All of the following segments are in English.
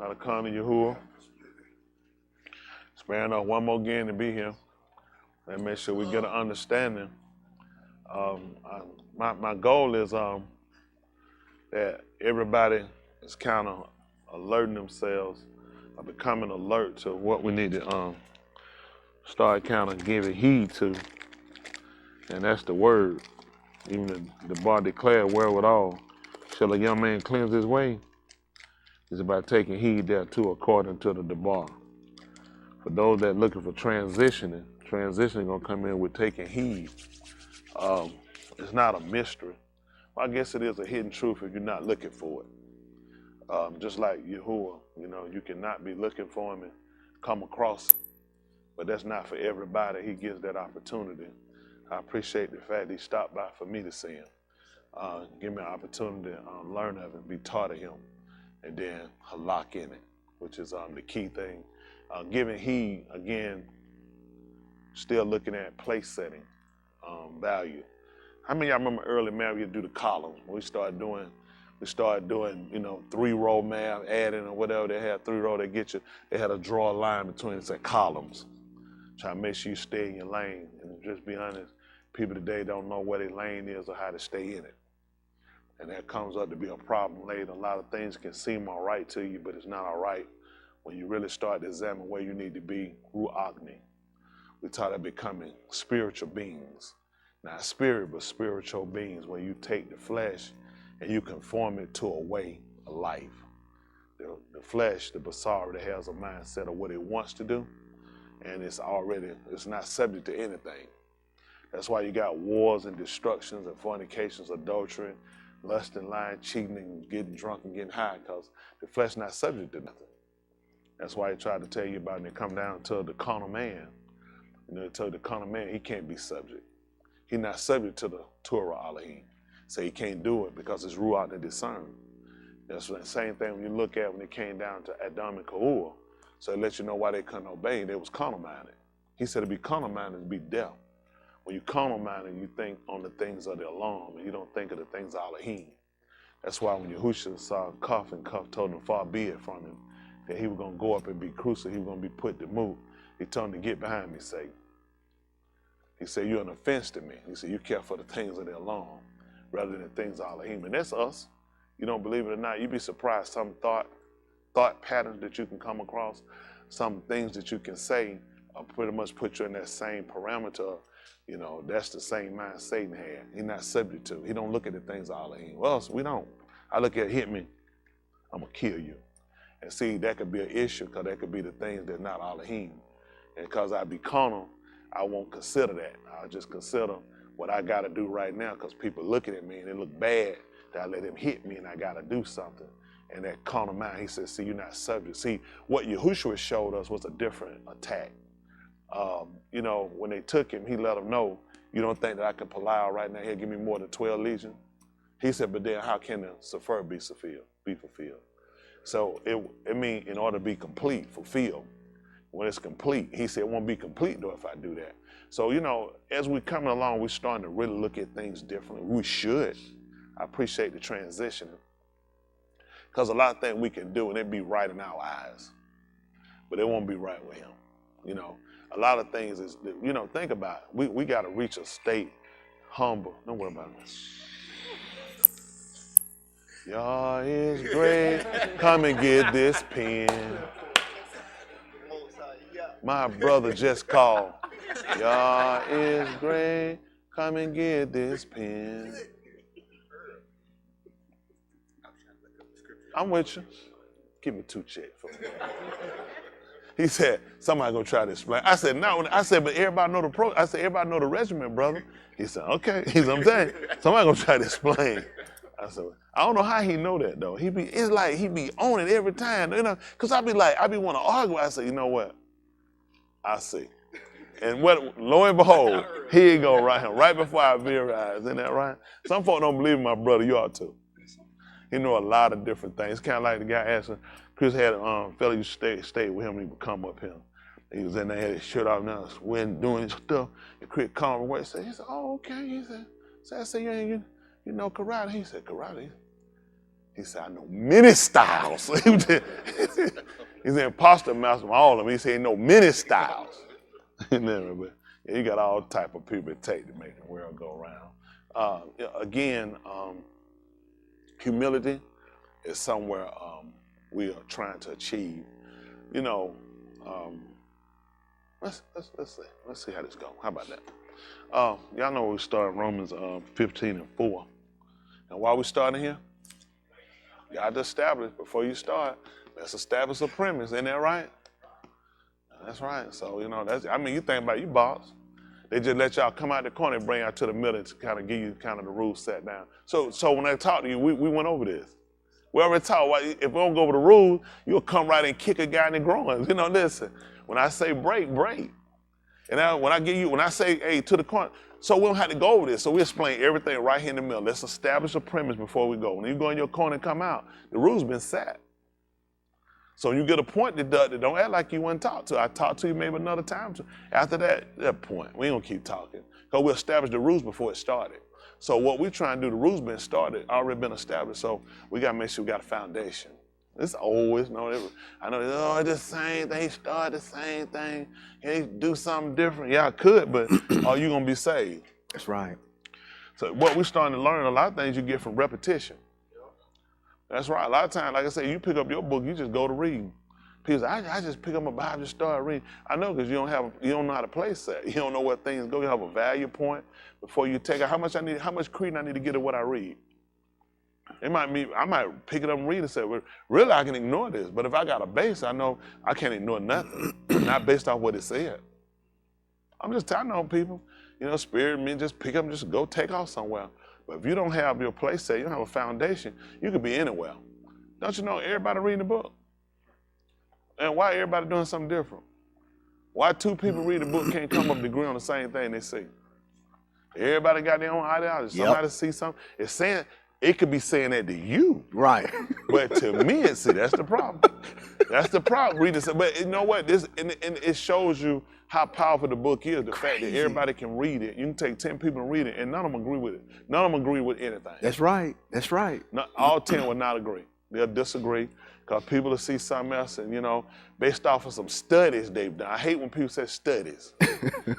Gotta come to Yahuah. Sparing us one more again to be here. And make sure we get an understanding. My goal is that everybody is kind of alerting themselves, or becoming alert to what we need to start kind of giving heed to. And that's the word. Even the bar declared wherewithal shall a young man cleanse his way. It's about taking heed thereto according to the Dabary. For those that are looking for transitioning gonna come in with taking heed. It's not a mystery. Well, I guess it is a hidden truth if you're not looking for it. Just like Yahuah, you cannot be looking for him and come across him. But that's not for everybody. He gives that opportunity. I appreciate the fact he stopped by for me to see him. Give me an opportunity to learn of him, be taught of him, and then lock in it, which is the key thing. Giving heed, again, still looking at place setting, value. How many of y'all remember early math, we do the columns? We started doing 3-row math, adding or whatever. They had 3-row, they had to draw a line between it, say columns. Try to make sure you stay in your lane. And just be honest, people today don't know where their lane is or how to stay in it. And that comes up to be a problem later. A lot of things can seem all right to you, but it's not all right when you really start to examine where you need to be. Ruach. We talk about becoming spiritual beings. Not spirit, but spiritual beings, where you take the flesh and you conform it to a way of life. The flesh, the basar, that has a mindset of what it wants to do, and it's not subject to anything. That's why you got wars and destructions and fornications, adultery, lust and lying, cheating and getting drunk and getting high, because the flesh not subject to nothing. That's why he tried to tell you about when it come down to the carnal man. He told the carnal man he can't be subject. He's not subject to the Torah Elohim. So he can't do it because it's Ruach to discern. That's the same thing when you look at when it came down to Adam and Yahuah. So it lets you know why they couldn't obey. They was carnal minded. He said to be carnal minded is to be deaf. When you carnal minded, you think on the things of the alarm, and you don't think of the things of Elohim. That's why when Yahushua saw Cuff, and Cuff told him far be it from him, that he was going to go up and be crucified, he was going to be put to move. He told him to get behind me, Satan. He said, you're an offense to me. He said, you care for the things of the alarm rather than the things of Elohim. And that's us. You don't believe it or not, you'd be surprised some thought patterns that you can come across, some things that you can say pretty much put you in that same parameter. That's the same mind Satan had. He's not subject to. He don't look at the things of Elohim. Well, we don't. I look at hit me, I'm going to kill you. And see, that could be an issue, because that could be the things that's not Elohim. And because I be carnal, I won't consider that. I'll just consider what I got to do right now, because people looking at me and it look bad that I let him hit me and I got to do something. And that carnal mind, he says, see, you're not subject. See, what Yahushua showed us was a different attack. When they took him, he let them know, you don't think that I can pull out right now, he'll give me more than 12 legions? He said, but then how can the Sefer be fulfilled? So it means in order to be complete, fulfilled, when it's complete, he said it won't be complete though if I do that. So, as we coming along, we're starting to really look at things differently. We should. I appreciate the transition, because a lot of things we can do and it be right in our eyes, but it won't be right with him. A lot of things is, think about it. We got to reach a state humble. Don't worry about it. Yahuah is great. Come and get this pen. My brother just called. Yahuah is great. Come and get this pen. I'm with you. Give me 2 checks for me. He said, somebody gonna try to explain. I said, no. I said, but everybody know the I said, everybody know the regiment, brother. He said, okay. He said, I'm telling you, somebody gonna try to explain. I said, I don't know how he know that though. It's like he be on it every time, because I be want to argue. I said, you know what? I see. And lo and behold, here you go right before our very eyes. Isn't that right? Some folk don't believe in my brother. You ought to. He know a lot of different things. It's kind of like the guy asking, Chris had a fella who stayed with him, and he would come up here. He was in there, had his shirt off now, sweating, doing his stuff. And Chris called him away. He said, oh, okay. He said, I said, you know karate? He said, karate? He said, I know many styles. He's an imposter master from all of them. He said no many styles. But yeah, you got all type of people it take to make the world go round. Again, humility is somewhere we are trying to achieve. You know, let's see how this goes. How about that? Y'all know we started Romans 15:4. And while we starting here, you got to establish before you start. Let's establish a premise. Isn't that right? That's right. So you know you think about you boss. They just let y'all come out the corner and bring y'all to the middle to kind of give you kind of the rules set down. So when I talked to you, we went over this. We already talked. If we don't go over the rules, you'll come right and kick a guy in the groin. You know, listen. When I say break, break. And when I say, hey, to the corner, so we don't have to go over this. So we explain everything right here in the middle. Let's establish a premise before we go. When you go in your corner and come out, the rules been set. So when you get a point deducted, don't act like you weren't talked to. I talked to you maybe another time. After that point, we ain't gonna keep talking. Because we established the rules before it started. So what we're trying to do, the rules been started, already been established. So we gotta make sure we got a foundation. It's always, I know, it's the same thing, start the same thing. Can you do something different? Yeah, I could, but are you gonna be saved? That's right. So what we're starting to learn, a lot of things you get from repetition. That's right. A lot of times, like I said, you pick up your book, you just go to reading. People say, I just pick up my Bible, just start reading. I know, because you don't know how to place that. You don't know what things go. You have a value point before you take it. How much credence I need to get at what I read. I might pick it up and read and say, well, really, I can ignore this. But if I got a base, I know I can't ignore nothing, not based off what it said. I'm just telling on people, spirit me, just pick up and just go take off somewhere. But if you don't have your place set, you don't have a foundation, you could be anywhere. Don't you know everybody reading the book? And why everybody doing something different? Why two people read the book can't come up to agree on the same thing they see? Everybody got their own ideology. Somebody see something. It's saying, it could be saying that to you. Right. But to me, that's the problem. That's the problem. Reading, but you know what? And it shows you how powerful the book is. The fact that everybody can read it. You can take 10 people and read it, and none of them agree with it. None of them agree with anything. That's right. That's right. All 10 will not agree. They'll disagree because people will see something else, and based off of some studies they've done. I hate when people say studies.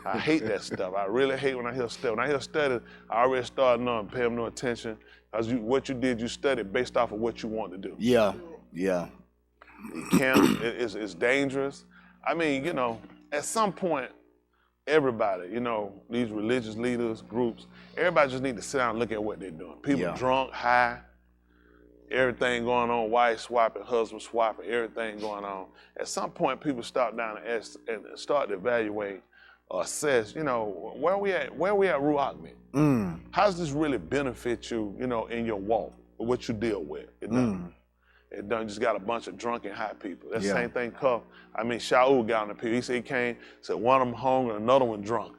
I hate that stuff. I really hate when I hear studies. When I hear studies, I already start knowing, pay them no attention. Because what you did, you studied based off of what you want to do. Yeah. It's dangerous. I mean, at some point, everybody, these religious leaders, groups, everybody just need to sit down and look at what they're doing. People drunk, high, everything going on, wife swapping, husband swapping, everything going on. At some point, people stop down and start to evaluate or assess, where we at Ruach meet. How does this really benefit you, in your walk, or what you deal with? It doesn't. It done just got a bunch of drunken high people. That same thing Shaul got on the people. He said he came, said one of them hungry, another one drunk.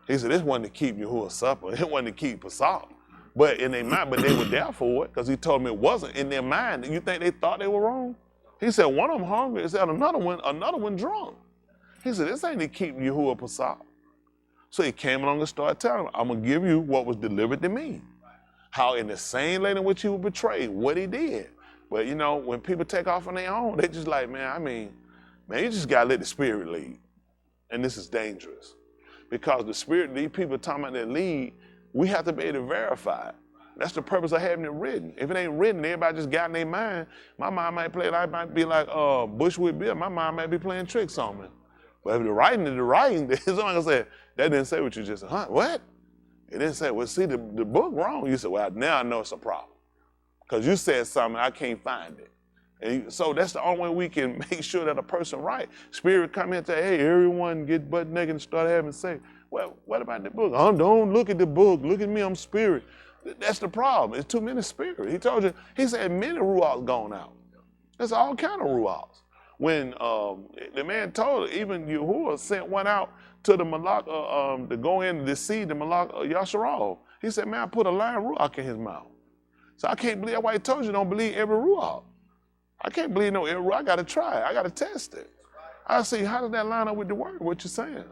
He said this wasn't to keep Yahuah supper. It wasn't to keep Pesach. But in their mind, but they were there for it, because he told them it wasn't. In their mind, you think they thought they were wrong? He said one of them hungry, he said another one drunk. He said, this ain't to keep Yahuah Pesach. So he came along and started telling him, I'm going to give you what was delivered to me. How in the same lane in which he was betrayed, what he did. But when people take off on their own, they just like, man, you just got to let the Spirit lead. And this is dangerous. Because the Spirit, these people talking about their lead, we have to be able to verify it. That's the purpose of having it written. If it ain't written, everybody just got in their mind. My mind might play, I might be like Bushwick Bill. My mind might be playing tricks on me. But if the writing, it's like I said, that didn't say what you just said. Huh? What? It didn't say, well, see, the book wrong. You said, well, now I know it's a problem. Because you said something, I can't find it. And so that's the only way we can make sure that a person right. Spirit come in and say, hey, everyone get butt naked and start having sex. Well, what about the book? Oh, don't look at the book. Look at me, I'm spirit. That's the problem. It's too many spirits. He told you, he said many ruachs gone out. There's all kind of ruachs. When the man told, even Yahuah sent one out to the Malak, to go in and deceive the Malak Yasharal. He said, man, I put a lion ruach in his mouth. So I can't believe, that's why he told you don't believe every ruach. I can't believe no every ruach. I got to try it. I got to test it. I see, how does that line up with the word, what you're saying?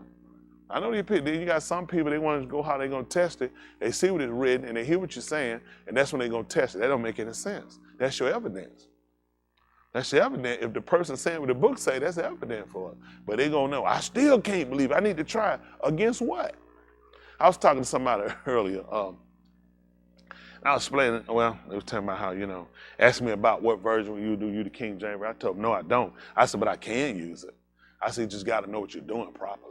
I know you got some people, they want to go how they're going to test it. They see what it's written, and they hear what you're saying, and that's when they're going to test it. That don't make any sense. That's your evidence. That's evident. If the person saying what the book say, that's evident for it. But they gonna know, I still can't believe it. I need to try. Against what? I was talking to somebody earlier. I was explaining, well, they was telling me how, asked me about what version you do, you the King James. I told them, no, I don't. I said, but I can use it. I said, you just got to know what you're doing properly.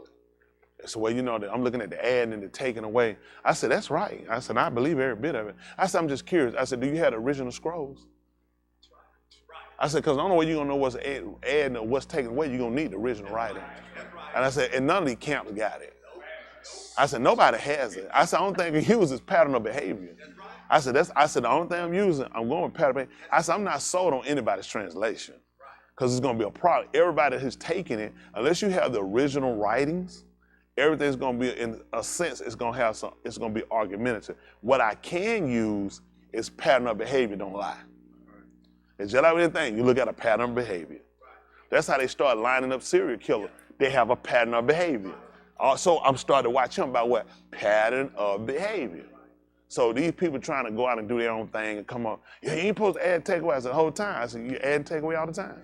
So, well, I'm looking at the add and the taking away. I said, that's right. I said, I believe every bit of it. I said, I'm just curious. I said, do you have the original scrolls? I said, because the only way you're going to know what's adding or what's taken away, you're going to need the original writing. And I said, and none of these camps got it. I said, nobody has it. I said, the only thing you use is pattern of behavior. I said, the only thing I'm using, I'm going with pattern of behavior. I said, I'm not sold on anybody's translation because it's going to be a problem. Everybody who's taking it, unless you have the original writings, everything's going to be, in a sense, it's going to be argumentative. What I can use is pattern of behavior, don't lie. It's just like anything. You look at a pattern of behavior. That's how they start lining up serial killers. They have a pattern of behavior. So I'm starting to watch him about what? Pattern of behavior. So these people trying to go out and do their own thing and come up, you ain't supposed to add and take away. I said, the whole time. I said, you add and take away all the time.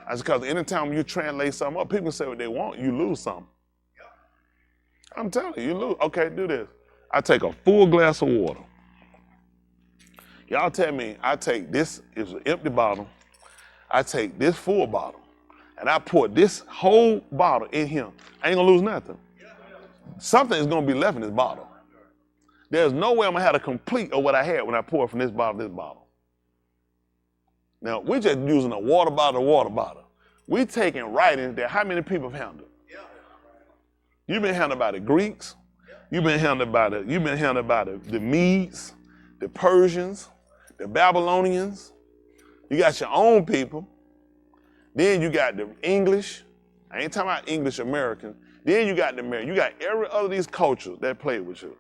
I said, because anytime you translate something up, people say what they want, you lose something. I'm telling you, you lose. Okay, do this. I take a full glass of water. Y'all tell me, I take this, it's an empty bottle. I take this full bottle, and I pour this whole bottle in here. I ain't gonna lose nothing. Something is gonna be left in this bottle. There's no way I'm gonna have a complete of what I had when I poured from this bottle to this bottle. Now, we're just using a water bottle to water bottle. We're taking writings that how many people have handled? You've been handled by the Greeks. You've been handled by the Medes, the Persians, the Babylonians. You got your own people. Then you got the English. I ain't talking about English Americans. Then you got the American. You got every other of these cultures that played with you.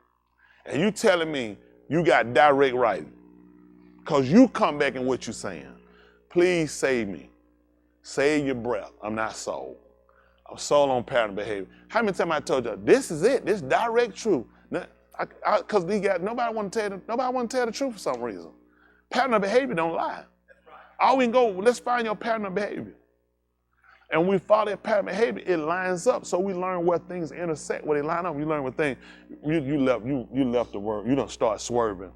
And you telling me you got direct writing. Because you come back in what you're saying. Please save me. Save your breath. I'm not sold. I'm sold on pattern behavior. How many times I told you, this is it. This direct truth. Because nobody want to tell the truth for some reason. Pattern of behavior don't lie. All we can go, let's find your pattern of behavior. And we follow that pattern of behavior, it lines up. So we learn where things intersect, where they line up. You learn what things, you left the word, you don't start swerving.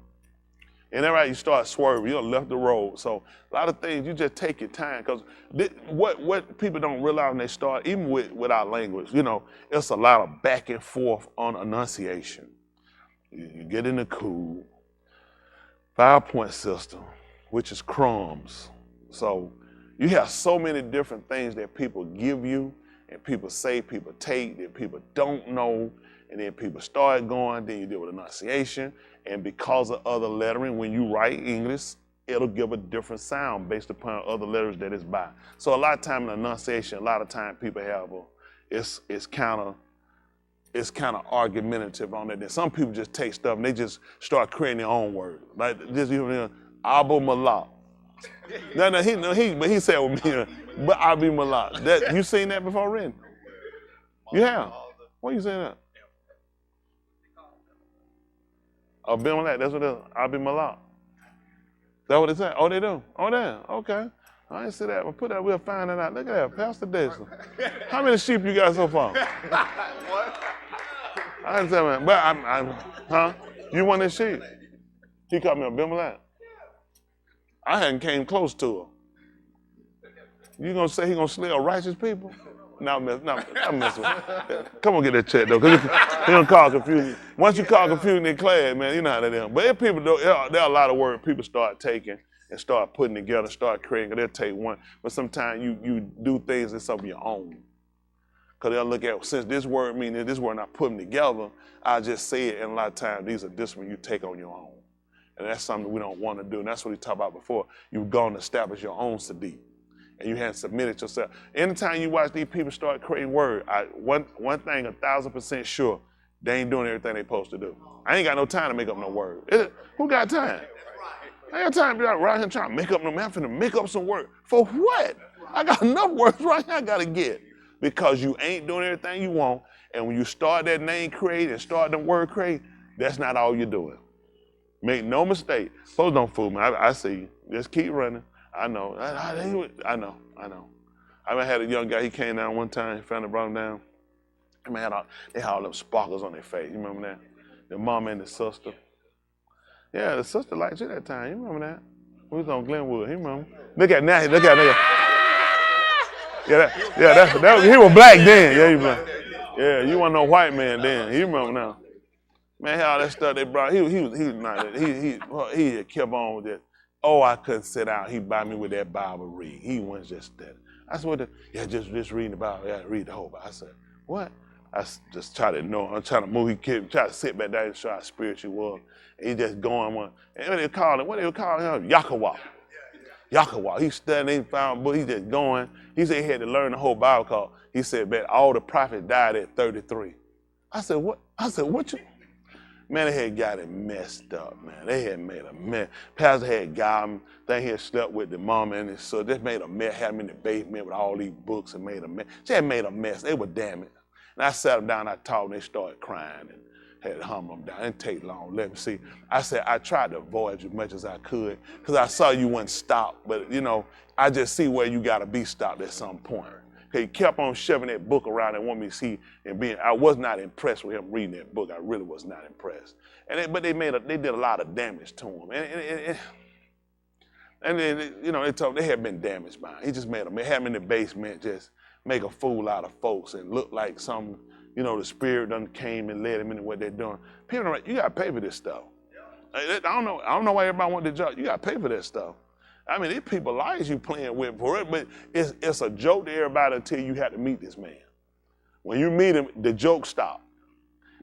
And then right, you start swerving, you don't left the road. So a lot of things, you just take your time. Because what people don't realize when they start, even with our language, it's a lot of back and forth on enunciation. You get in the cool 5-point system, which is crumbs. So you have so many different things that people give you, and people say, people take, that people don't know, and then people start going, then you deal with enunciation, and because of other lettering, when you write English, it'll give a different sound based upon other letters that it's by. So a lot of time in enunciation, a lot of time people have it's kind of argumentative on it. And some people just take stuff and they just start creating their own words. Like this, Abu Malak. No, he said with me, but Abu Malak. You seen that before, Ren? You have? Why you saying that? Oh, Ben Malak, that's what it is. Abu Malak. That's what it said? Oh, they do? Oh, damn, okay. I didn't see that, but put that, we'll find it out. Look at that, Pastor Dixon. How many sheep you got so far? What? I didn't say that, but you want this sheep? He called me a Abimelech. I hadn't came close to him. You gonna say he gonna slay a righteous people? No, I'm messing with him. Come on, get that check though, because he don't cause confusion. Once you cause confusion in class, man, you know how that is. But if people do, there are a lot of words people start taking and start putting together, start creating. They'll take one, but sometimes you do things that's of your own. Because they'll look at, since this word means this word, and I put them together, I just say it, and a lot of times these are disciplines you take on your own. And that's something we don't want to do, and that's what we talked about before. You've gone to establish your own sadiq, and you hadn't submitted yourself. Anytime you watch these people start creating word, one thing 1,000% sure, they ain't doing everything they supposed to do. I ain't got no time to make up no word. Who got time? I ain't got time to be out right here trying to make up no man. I'm finna make up some word. For what? I got enough words right here I gotta get. Because you ain't doing everything you want, and when you start that name create and start the word create, that's not all you're doing. Make no mistake. Folks don't fool me. I see you. Just keep running. I know. I know. I had a young guy, he came down one time, his family brought him down. They had all them sparkles on their face. You remember that? The mom and the sister. Yeah, the sister liked you that time. You remember that? We was on Glenwood. He remember. Look at now. Look at nigga. Yeah, he was black then. Yeah, he was black. Yeah, you wasn't no white man then. You remember now. Man, all that stuff they brought. He kept on with it. Oh, I couldn't sit down. He buy me with that Bible read. He was just that. I said, just reading the Bible. Yeah, read the whole Bible. I said, what? I just try to know. I'm trying to move. He kept try to sit back down and show how spiritual he was. And he just going one. And what they were calling him? Yahuah. He studying, he found a book. He just going. He said he had to learn the whole Bible because he said, man, all the prophets died at 33. I said, what? What you? Man, they had got it messed up, man. They had made a mess. Pastor had got him. Then he had slept with the mama and his son. Just made a mess. Had him in the basement with all these books and made a mess. She had made a mess. They were damaged. And I sat them down. I talked. And they started crying and had to humble them down. It didn't take long. Let me see. I said I tried to avoid you as much as I could because I saw you wouldn't stop. But I just see where you got to be stopped at some point. He kept on shoving that book around and wanted me to see and I was not impressed with him reading that book. I really was not impressed. But they did a lot of damage to him. And then they told they had been damaged by him. He just had him in the basement, just make a fool out of folks and look like some, the spirit done came and led him into what they're doing. People are like, you got to pay for this stuff. I don't know why everybody want the job. You got to pay for that stuff. I mean, these people lives you playing with for it, but it's a joke to everybody until you have to meet this man. When you meet him, the joke stop.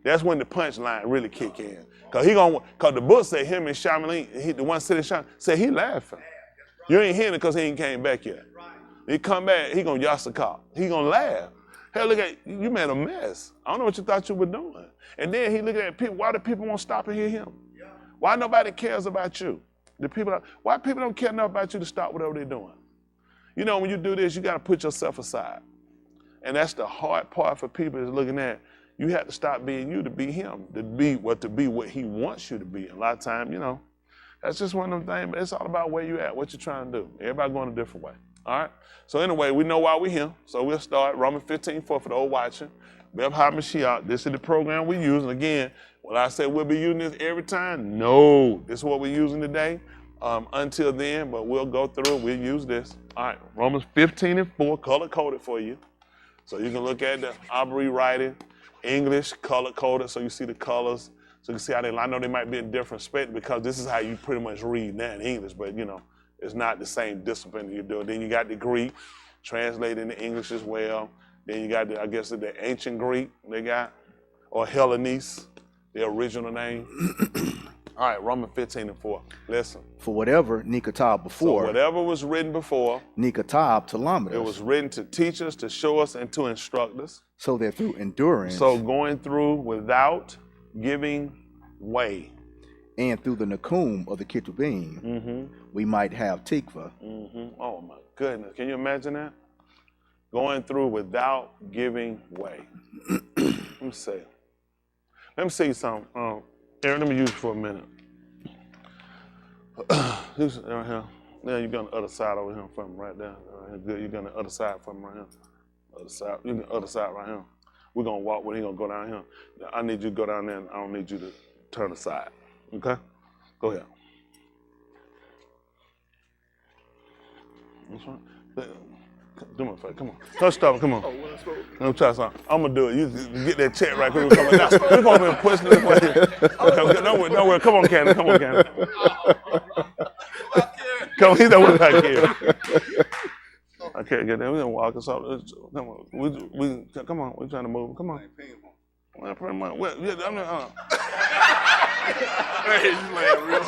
That's when the punchline really kick in. Cause the book say him and Shyamalan, the one sitting Shyamalan, say he laughing. You ain't hearing it because he ain't came back yet. He come back, he gonna Chazaqyah. He gonna laugh. Hell, look at you made a mess. I don't know what you thought you were doing. And then he look at people. Why do people want to stop and hear him? Why nobody cares about you? Why people don't care enough about you to stop whatever they're doing? When you do this, you got to put yourself aside. And that's the hard part for people is looking at, you have to stop being you to be him, to be what he wants you to be. And a lot of times, that's just one of them things, but it's all about where you at, what you're trying to do. Everybody going a different way, all right? So anyway, we know why we're here. So we'll start Romans 15:4 for those watching. Yahuah Mashiach, this is the program we're using. Again, will I say we'll be using this every time? No, this is what we're using today. Until then, but we'll go through it. We'll use this. All right, Romans 15:4, color-coded for you. So you can look at the Dabary writing, English, color-coded, so you see the colors. So you can see how I know they might be in different spec because this is how you pretty much read now in English, but it's not the same discipline that you do. Then you got the Greek, translated into English as well. Then you got the ancient Greek they got, or Hellenese, the original name. All right, Romans 15:4. Listen. For whatever Nikatab before. So whatever was written before. Nikatab Talamas. It was written to teach us, to show us, and to instruct us. So that through endurance. So going through without giving way. And through the Nakum of the Ketubim, we might have Tikva. Oh my goodness. Can you imagine that? Going through without giving way. Let me see something. Aaron, let me use it for a minute. Right here. Yeah, you're on the other side over here from him right there. Good, you're on the other side from him right here. Other side, you're on the other side right here. We're gonna walk with him, he's gonna go down here. I need you to go down there and I don't need you to turn aside. Okay? Go ahead. That's right. Do my face, come on. Touch stuff, come on. Let me try something. I'm gonna do it. You get that check right quick. We're coming down. We're gonna be pushing this way here. Okay, don't worry. Come on, Candy. Come on, he's not with that kid. I can't get there. We're gonna walk us off. Come on. Come on. We're trying to move. Come on. Well, pretty much. Well, yeah, I'm not. Hey, you laying real.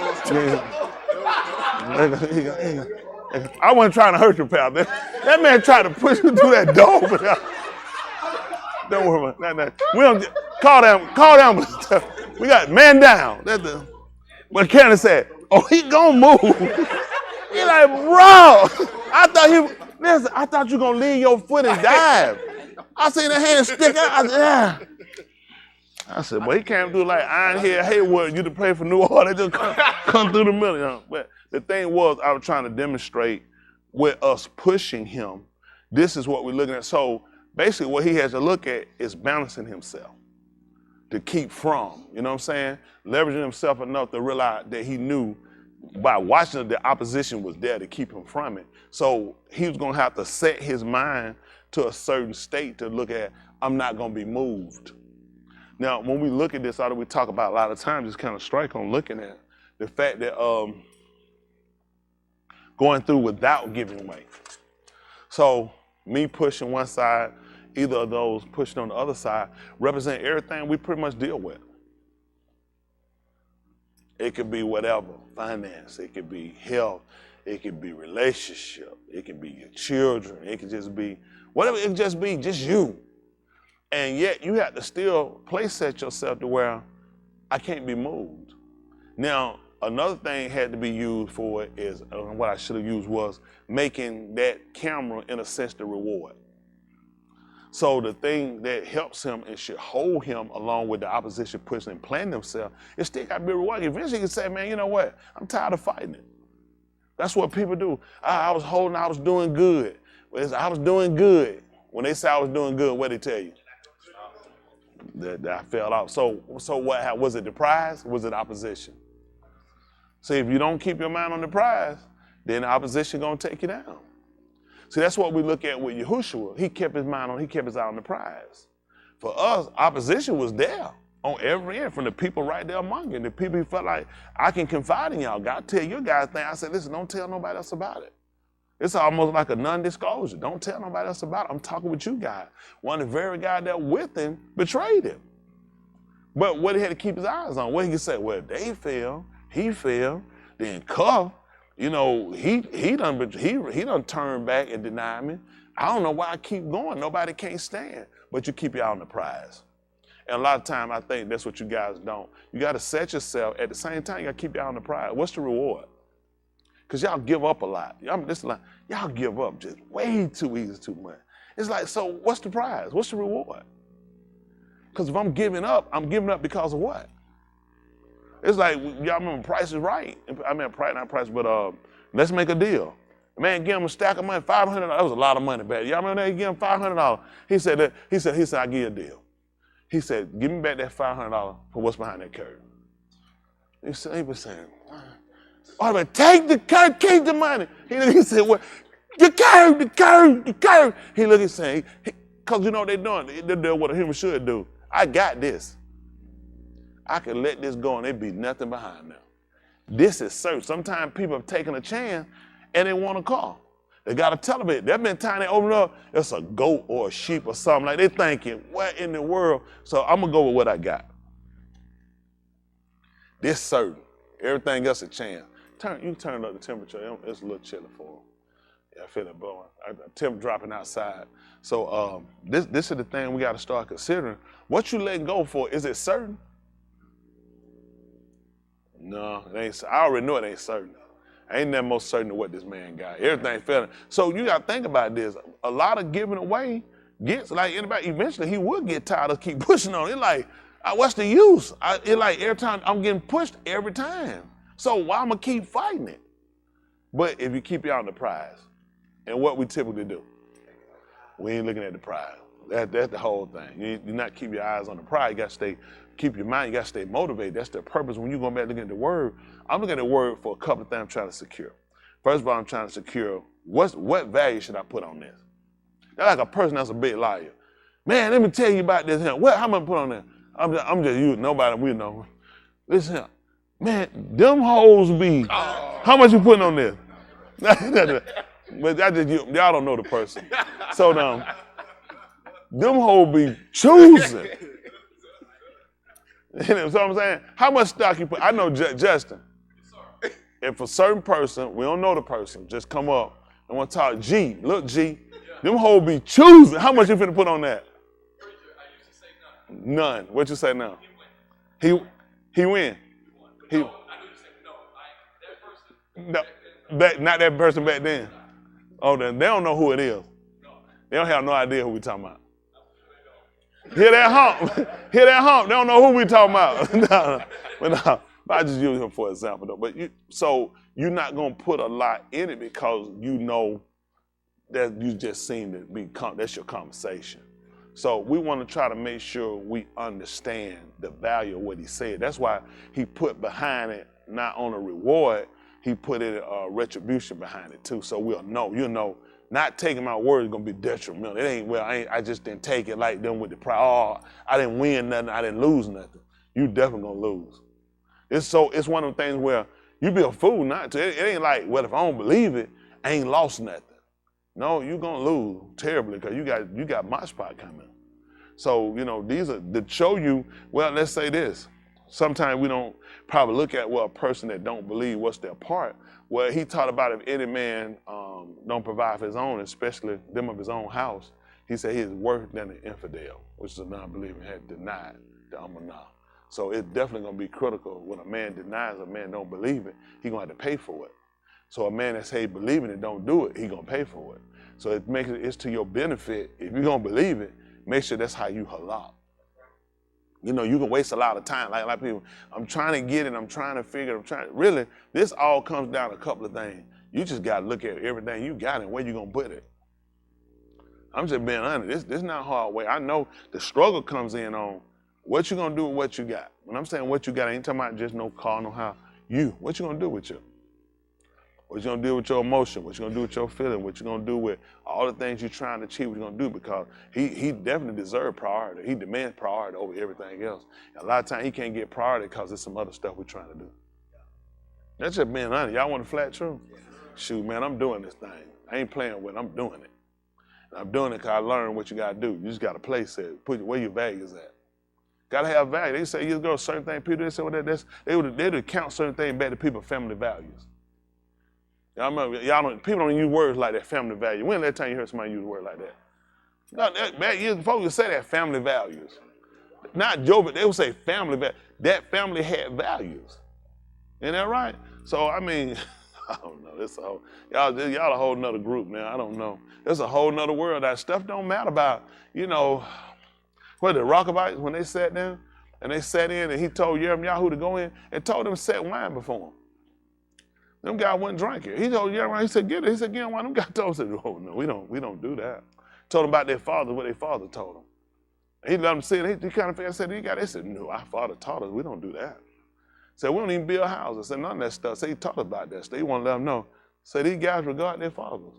I wasn't trying to hurt you, pal. That man tried to push me through that door. Don't worry about that. We don't call down. We got man down. But Karen said, "Oh, he gonna move." He like, bro. I thought you gonna lean your foot and dive. I seen the hand stick out. I said, "Well, he came through like Iron Head Haywood. You to pray for New Orleans, just come through the middle." But the thing was, I was trying to demonstrate with us pushing him, this is what we're looking at. So basically what he has to look at is balancing himself to keep from, you know what I'm saying? Leveraging himself enough to realize that he knew by watching the opposition was there to keep him from it. So he was gonna have to set his mind to a certain state to look at, I'm not gonna be moved. Now, when we look at this, all that we talk about a lot of times is kind of strike on looking at the fact that going through without giving way. So me pushing one side, either of those pushing on the other side, represent everything we pretty much deal with. It could be whatever, finance, it could be health, it could be relationship, it could be your children, it could just be, whatever, it could just be just you. And yet you have to still place set yourself to where I can't be moved. Now, another thing had to be used for it is, what I should have used was making that camera, in a sense, the reward. So the thing that helps him and should hold him along with the opposition pushing and planning themselves, it still got to be rewarded. Eventually you can say, man, you know what? I'm tired of fighting it. That's what people do. I was holding, I was doing good. I was doing good. When they say I was doing good, what they tell you? That I fell out. So what was it, the prize? Was it opposition? See, if you don't keep your mind on the prize, then the opposition gonna take you down. See, that's what we look at with Yahushua. He kept his mind on, he kept his eye on the prize. For us, opposition was there on every end, from the people right there among you. The people who felt like, I can confide in y'all. God tell your guys thing. I said, listen, don't tell nobody else about it. It's almost like a non-disclosure. Don't tell nobody else about it. I'm talking with you guys. One of the very guys that with him betrayed him. But what he had to keep his eyes on, what he could say, well, they fail, he failed, then Cuff, you know, he done turned back and denied me. I don't know why I keep going. Nobody can't stand. But you keep your eye on the prize. And a lot of time, I think that's what you guys don't. You got to set yourself, at the same time, you got to keep your eye on the prize. What's the reward? Because y'all give up a lot. Y'all give up just way too easy, too much. It's like, so what's the prize? What's the reward? Because if I'm giving up because of what? It's like, y'all remember Price is Right. I mean, not Price, but Let's Make a Deal. The man gave him a stack of money, $500. That was a lot of money back. Y'all remember that? He gave him $500. He said, I give you a deal. He said, give me back that $500 for what's behind that curtain. He was saying, all right, take the curve, keep the money. He said, well, the curve. He looked, he's saying, because you know what they're doing? They're doing what a human should do. I got this. I can let this go and there be nothing behind them. This is certain. Sometimes people have taken a chance and they want a car. They got a television. There been time they open up, it's a goat or a sheep or something. Like they're thinking, what in the world? So I'm going to go with what I got. This certain. Everything else a chance. You turn up the temperature. It's a little chilly for them. Yeah, I feel it blowing. Temp dropping outside. So this is the thing we got to start considering. What you letting go for, is it certain? No, it ain't. I already know it ain't certain. I ain't that most certain of what this man got. Everything fell. So you got to think about this. A lot of giving away gets like anybody. Eventually, he would get tired of keep pushing on. It's like, what's the use? It's like every time I'm getting pushed every time. So why I'm gonna keep fighting it? But if you keep your eye on the prize, and what we typically do, we ain't looking at the prize. That's the whole thing. You not keep your eyes on the prize. You got to keep your mind. You got to stay motivated. That's the purpose. When you go back looking at the word, I'm looking at the word for a couple of things I'm trying to secure. First of all, I'm trying to secure what value should I put on this? That's like a person that's a big liar. Man, let me tell you about this here. How am I put on there? I'm just using nobody we know. Listen here. Man, them hoes be, how much you putting on this? But y'all don't know the person. So them hoes be choosing. You know what I'm saying? How much stock you put? I know Justin. If a certain person, we don't know the person, just come up and want to talk G, look G, them hoes be choosing. How much you finna put on that? I used to say none. None. What you say now? He win. He win. No, I knew you said no. That person. Not that person back then. Oh, then they don't know who it is. They don't have no idea who we talking about. Hear that hump. Hear that hump. They don't know who we talking about. No. But I just use him for example though. But so you're not gonna put a lot in it because you know that you just seem to be, that's your conversation. So we want to try to make sure we understand the value of what he said. That's why he put behind it, not on a reward, he put it a retribution behind it too. So we'll know, not taking my word is gonna be detrimental. It ain't, well, I just didn't take it like them with the pride. Oh, I didn't win nothing, I didn't lose nothing. You definitely gonna lose. It's one of the things where you be a fool not to. It ain't like, well, if I don't believe it, I ain't lost nothing. No, you're gonna lose terribly because you got my spot coming. So, these are to show you, well, let's say this. Sometimes we don't probably look at, well, a person that don't believe, what's their part. Well, he taught about if any man don't provide for his own, especially them of his own house, he said he is worse than an infidel, which is a non-believer, had denied the Amanah. So it's definitely gonna be critical when a man denies, a man don't believe it, he gonna have to pay for it. So a man that say believing it, don't do it, he gonna pay for it. So it's to your benefit. If you're gonna believe it, make sure that's how you halal. You can waste a lot of time. Like people, I'm trying to get it, I'm trying to figure it, really, this all comes down to a couple of things. You just gotta look at everything you got and where you gonna put it. I'm just being honest, this is not a hard way. I know the struggle comes in on what you gonna do with what you got. When I'm saying what you got, I ain't talking about just no car, no house. What you gonna do with you? What you gonna do with your emotion? What you gonna do with your feeling? What you gonna do with all the things you're trying to achieve? What you gonna do? Because he definitely deserves priority. He demands priority over everything else. And a lot of times he can't get priority because there's some other stuff we're trying to do. That's just being honest. Y'all want the flat truth? Shoot, man, I'm doing this thing. I ain't playing with it, I'm doing it. And I'm doing it because I learned what you gotta do. You just gotta place it, put where your values at. Gotta have value. They say you go certain things, people, they say, well, they would count certain things back to people's family values. Y'all remember, people don't use words like that, family value. When last time you heard somebody use a word like that? No, back years before you say that, family values. Not Joe, but they would say family values. That family had values. Isn't that right? So, I mean, I don't know. Y'all a whole nother group now. I don't know. There's a whole nother world. That stuff don't matter about, what the Rockabites, when they sat down and they sat in and he told Yahuah to go in and told them to set wine before him. Them guys wouldn't drink it. He told Yahuah, he said, get it. He said, get wine. Them guys told him, oh no, we don't do that. Told them about their father, what their father told them. He let them see it. He kind of said, they said, no, our father taught us, we don't do that. Said, we don't even build houses. Said, none of that stuff. Said, he taught about that stuff. He want to let them know. Said, these guys regard their fathers.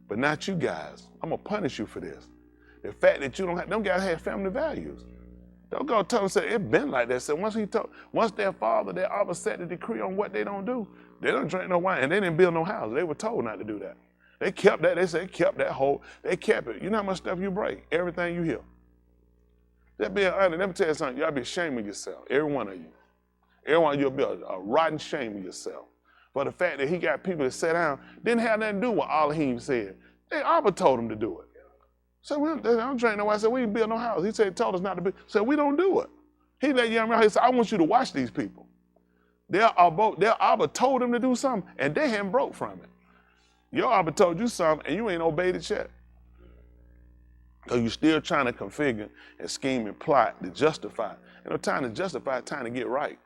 But not you guys. I'm going to punish you for this. The fact that you don't have, them guys had family values. Don't go tell them, say, it been like that. So once their father, their Abba set the decree on what they don't do, they don't drink no wine, and they didn't build no house. They were told not to do that. They kept that, they kept it. You know how much stuff you break? Everything you hear. That being honest, let me tell you something, you ought to be ashamed of yourself, every one of you. Every one of you will be a rotten shame of yourself. For the fact that he got people to sit down, didn't have nothing to do with what Elohim said. They Abba told them to do it. So they don't drink no wine. I said, we didn't build no house. He said, he told us not to build. So we don't do it. He let Yamym, he said, I want you to watch these people. Their Abba told them to do something, and they hadn't broke from it. Your Abba told you something, and you ain't obeyed it yet. Because you're still trying to configure and scheme and plot to justify. Ain't no time to justify, time to get right.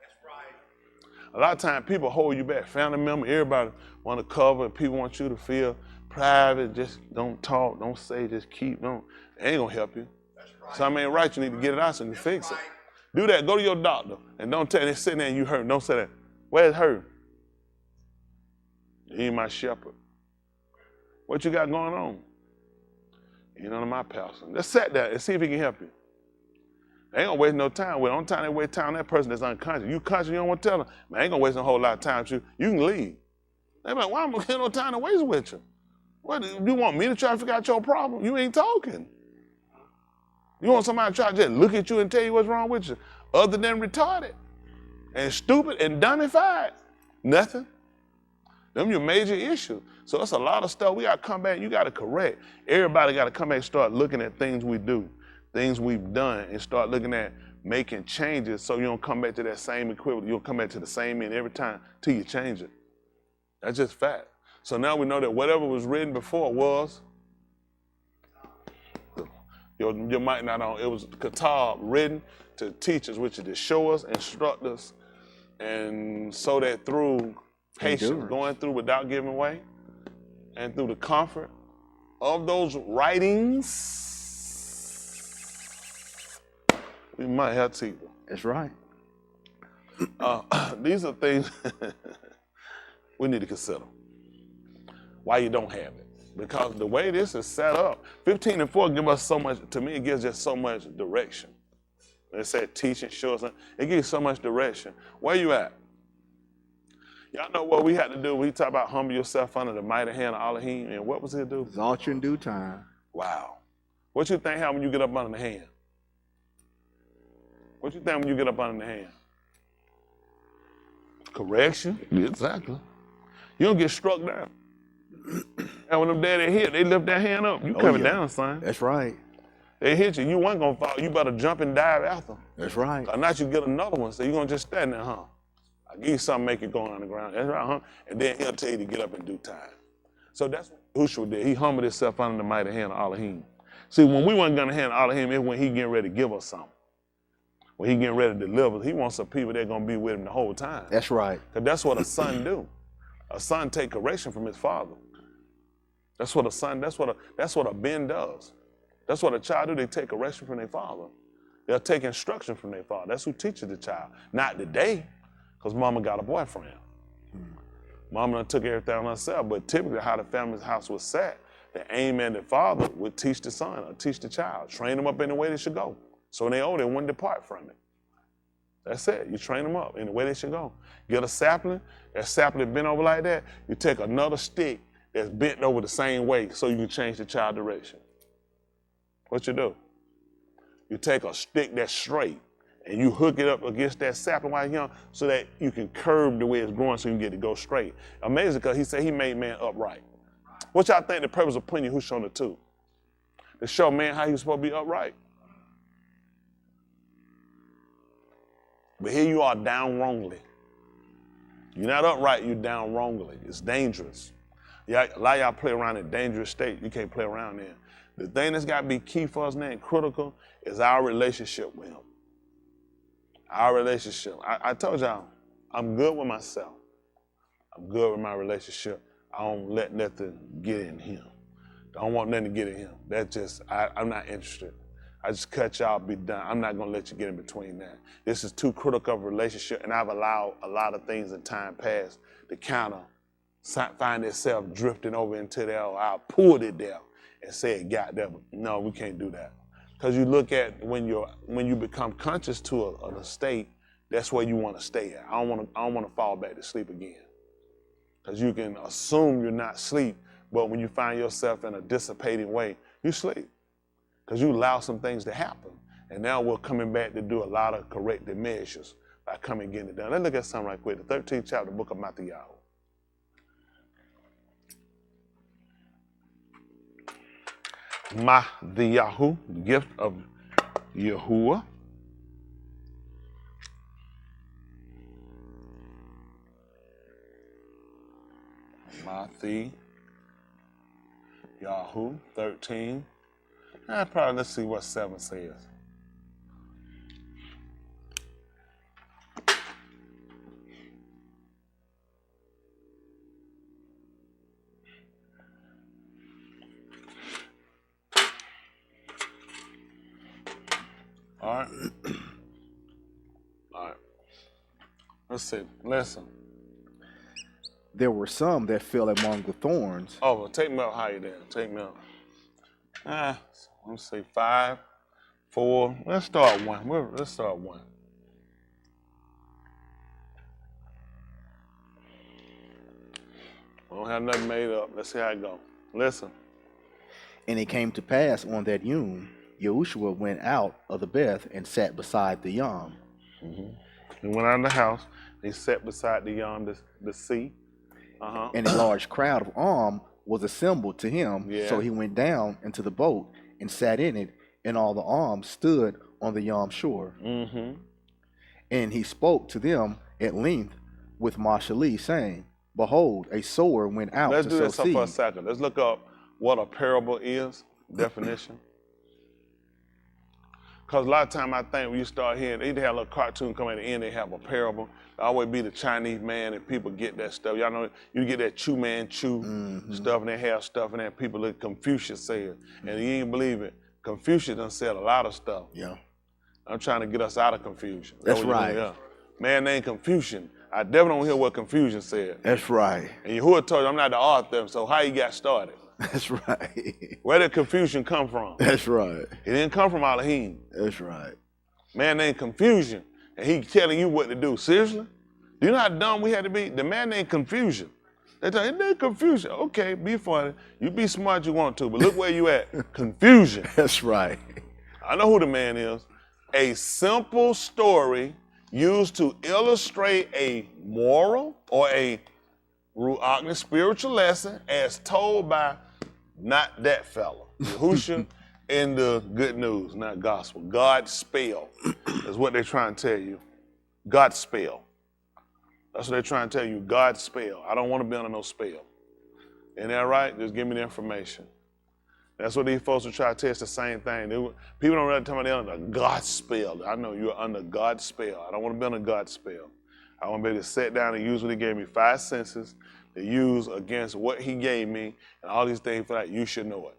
A lot of times people hold you back. Family member, everybody want to cover, and people want you to feel private. Just don't talk, don't say, just keep. It ain't gonna help you. Something ain't right. You need to get it out so you can fix it. Do that. Go to your doctor and don't tell. They're sitting there and you hurt. Don't say that. Where's her? You ain't my shepherd. What you got going on? You none of my pastor. Let's sit there and see if he can help you. They ain't gonna waste no time with it. Only time they waste time on that person that's unconscious. You conscious, you don't want to tell them. Man, I ain't gonna waste a whole lot of time with you. You can leave. They be like, why am I getting no time to waste with you? What, you want me to try to figure out your problem? You ain't talking. You want somebody to try to just look at you and tell you what's wrong with you? Other than retarded and stupid and dummified? Nothing. Them your major issue. So it's a lot of stuff we gotta come back, you gotta correct. Everybody gotta come back and start looking at things we do, things we've done, and start looking at making changes so you don't come back to that same equivalent. You don't come back to the same end every time till you change it. That's just fact. So now we know that whatever was written before was, your mic not on, it was Kitab written to teach us, which is to show us, instruct us, And so that through patience, Endurance. going through without giving way, and through the comfort of those writings, we might have to. That's right. These are things we need to consider. Why you don't have it. Because the way this is set up, 15 and 4 give us so much, to me it gives just so much direction. They said teaching, sure, it gives so much direction. Where you at? Y'all know what we had to do? We talk about humble yourself under the mighty hand of Elohim, and what was he to do? Exalt you in due time. Wow. What you think happen when you get up under the hand? What you think when you get up under the hand? Correction. Exactly. You don't get struck down. And when them daddy hit, they lift that hand up. You coming down, son. That's right. They hit you. You weren't gonna fall. You better jump and dive after them. That's right. Or not you get another one. So you're gonna just stand there, huh? I'll give you something, make it go on the ground. That's right, huh? And then he'll tell you to get up in due time. So that's what Yahuah did. He humbled himself under the mighty hand of Elohim. See, when we wasn't gonna hand Elohim, it's when he getting ready to give us something. When he getting ready to deliver, he wants some people that are gonna be with him the whole time. That's right. Because that's what a son do. A son take correction from his father. That's what a son, that's what a Ben does. That's what a child do. They take correction from their father. They'll take instruction from their father. That's who teaches the child. Not today, because mama got a boyfriend. Mama done took everything on herself, but typically how the family's house was set, the aim and the father would teach the son or teach the child, train them up in the way they should go. So when they old, they wouldn't depart from it. That's it. You train them up in the way they should go. Get a sapling, that sapling bent over like that, you take another stick that's bent over the same way so you can change the child direction. What you do? You take a stick that's straight and you hook it up against that sapling while young so that you can curve the way it's growing so you can get it to go straight. Amazing, because he said he made man upright. What y'all think the purpose of putting Yahuah on the two? To show man how he's supposed to be upright. But here you are down wrongly. You're not upright, you're down wrongly. It's dangerous. Yeah, a lot of y'all play around in a dangerous state. You can't play around there. The thing that's got to be key for us now and critical is our relationship with him. Our relationship. I told y'all, I'm good with myself. I'm good with my relationship. I don't let nothing get in him. I don't want nothing to get in him. That's just, I'm not interested. I just cut y'all, be done. I'm not gonna let you get in between that. This is too critical of a relationship, and I've allowed a lot of things in time past to kind of find itself drifting over into there, or I pulled it there and said, God, that. No, we can't do that. Because you look at when you become conscious to a state, that's where you want to stay at. I don't want to fall back to sleep again. Because you can assume you're not asleep, but when you find yourself in a dissipating way, you sleep. Because you allow some things to happen. And now we're coming back to do a lot of corrective measures by coming and getting it done. Let's look at something right quick. The 13th chapter of the book of Matthatyahu. Matthatyahu, the gift of Yahuah. Matthatyahu, 13. Probably let's see what 7 says. All right. All right. Let's see. Listen. There were some that fell among the thorns. Oh, well, take me up higher there. Take me up. Let's say 5, 4. Let's start 1. Let's start 1. I don't have nothing made up. Let's see how it goes. Listen. And it came to pass on that Yamym, Yahuah went out of the Byth and sat beside the Yamym. Mm-hmm. He went out of the house. He sat beside the Yamym, the sea. And a large crowd of was assembled to him. Yeah. So he went down into the boat and sat in it, and all the stood on the Yam shore. Mm-hmm. And he spoke to them at length with Mashali, saying, Behold, a sower went out Let's to do sow this up seed. for a second. Let's look up what a parable is, definition. Because a lot of time I think when you start hearing, they have a little cartoon come at the end, they have a parable. It always be the Chinese man and people get that stuff. Y'all know, you get that Chu man Chu stuff and they have stuff and that people look Confucius said. And you ain't believe it. Confucius done said a lot of stuff. Yeah. I'm trying to get us out of confusion. That's right. Yeah. Man named Confucian. I definitely don't hear what Confucian said. That's right. And Yahuah told you I'm not the author, so how you got started? That's right. Where did confusion come from? That's right. It didn't come from Elohim. That's right. Man named Confusion, and he telling you what to do. Seriously? Do you know how dumb we had to be? The man named Confusion. They tell you, it ain't confusion. Okay, be funny. You be smart you want to, but look where you at. Confusion. That's right. I know who the man is. A simple story used to illustrate a moral or a Ruach spiritual lesson as told by not that fella, Yahushua in the good news, not gospel. God's spell is what they're trying to tell you. God's spell. That's what they're trying to tell you, God's spell. I don't want to be under no spell. Isn't that right? Just give me the information. That's what these folks will try to test the same thing. People don't really tell me they're under God's spell. I know you're under God's spell. I don't want to be under God's spell. I want to be able to sit down and use what he gave me, 5 senses, to use against what he gave me, and all these things for that. You should know it.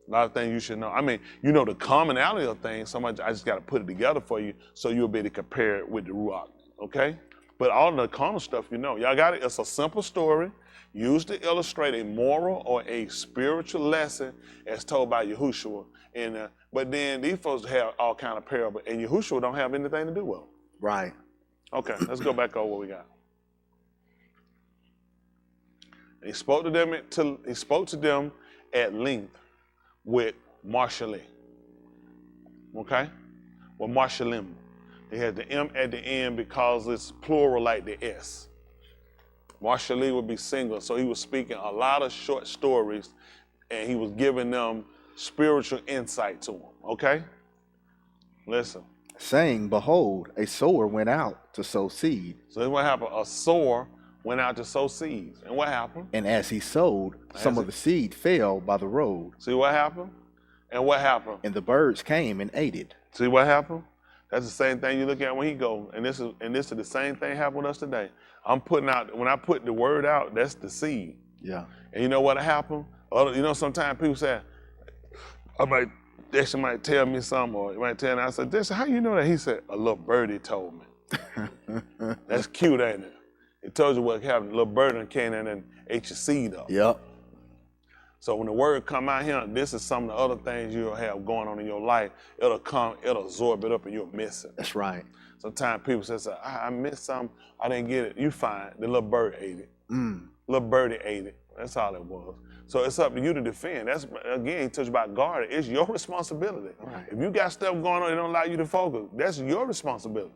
A lot of things you should know. I mean, you know the commonality of things, so much I just got to put it together for you so you'll be able to compare it with the Ruach, okay? But all the common stuff you know. Y'all got it? It's a simple story used to illustrate a moral or a spiritual lesson as told by Yahushua. But then these folks have all kind of parable, and Yahushua don't have anything to do with them. Right. Okay, let's go back over what we got. He spoke to them at length with Marshalli. Okay? With Marshalim. They had the M at the end because it's plural like the S. Marshalli would be singular, so he was speaking a lot of short stories and he was giving them spiritual insight to them. Okay? Listen. Saying, behold, a sower went out to sow seed. So this is what happened. A sower went out to sow seeds. And what happened? And as he sowed, some of the seed fell by the road. See what happened? And what happened? And the birds came and ate it. See what happened? That's the same thing you look at when he goes. And this is the same thing happened with us today. When I put the word out, that's the seed. Yeah. And you know what happened? You know, sometimes people say, Dexter might tell me something, or he might tell me, I said, Dexter, how you know that? He said, a little birdie told me. That's cute, ain't it? It told you what happened. A little birdie came in and ate your seed up. Yep. So when the word come out here, this is some of the other things you'll have going on in your life. It'll absorb it up and you'll miss it. That's right. Sometimes people say, I missed something, I didn't get it. You fine. The little bird ate it. Little birdie ate it. That's all it was. So it's up to you to defend. That's, again, he touched about guarding. It's your responsibility. Right. If you got stuff going on that don't allow you to focus, that's your responsibility.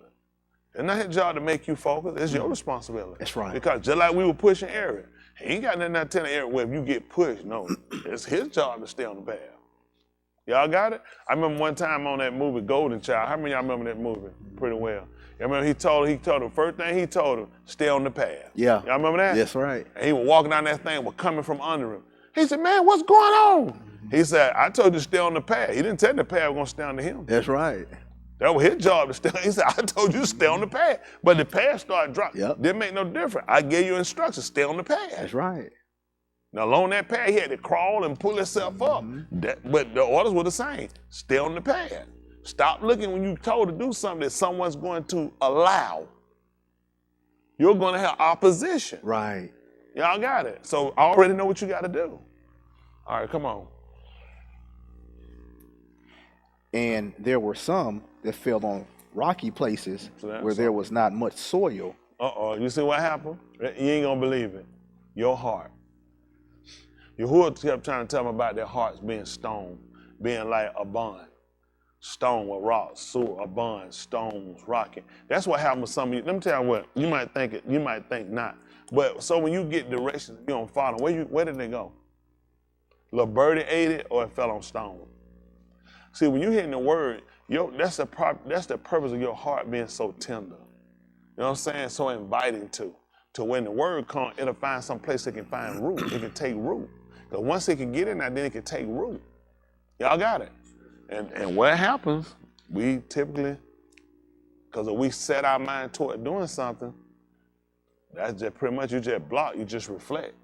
It's not his job to make you focus. It's your responsibility. That's right. Because just like we were pushing Eric, he ain't got nothing to tell Eric, well, if you get pushed, no. It's his job to stay on the path. Y'all got it? I remember one time on that movie, Golden Child. How many of y'all remember that movie pretty well? You remember he told him, first thing he told him, stay on the path. Yeah. Y'all remember that? That's right. And he was walking down that thing, was coming from under him. He said, man, what's going on? He said, I told you to stay on the path. He didn't tell the path was going to stay under him. That's right. That was his job to stay. He said, I told you to stay on the path. But the path started dropping. Yep. Didn't make no difference. I gave you instructions, stay on the path. That's right. Now, along that path, he had to crawl and pull himself up. But the orders were the same. Stay on the path. Stop looking when you're told to do something that someone's going to allow. You're going to have opposition. Right. Y'all got it. So I already know what you got to do. All right, come on. And there were some that fell on rocky places where there was not much soil. You see what happened? You ain't going to believe it. Your heart. Yahuah kept trying to tell them about their hearts being stone, being like a bond. Stone with rocks, a bond, stones, rocking. That's what happened with some of you. Let me tell you what, you might think it, you might think not. But so when you get directions, you don't follow, where did they go? Little birdie ate it or it fell on stone? See, when you're hitting the word, that's the purpose of your heart being so tender. You know what I'm saying? So inviting to when the word comes, it'll find some place it can find root. It can take root. Because once it can get in there, then it can take root. Y'all got it. And what happens, we typically, because if we set our mind toward doing something, that's just pretty much, you just block, you just reflect.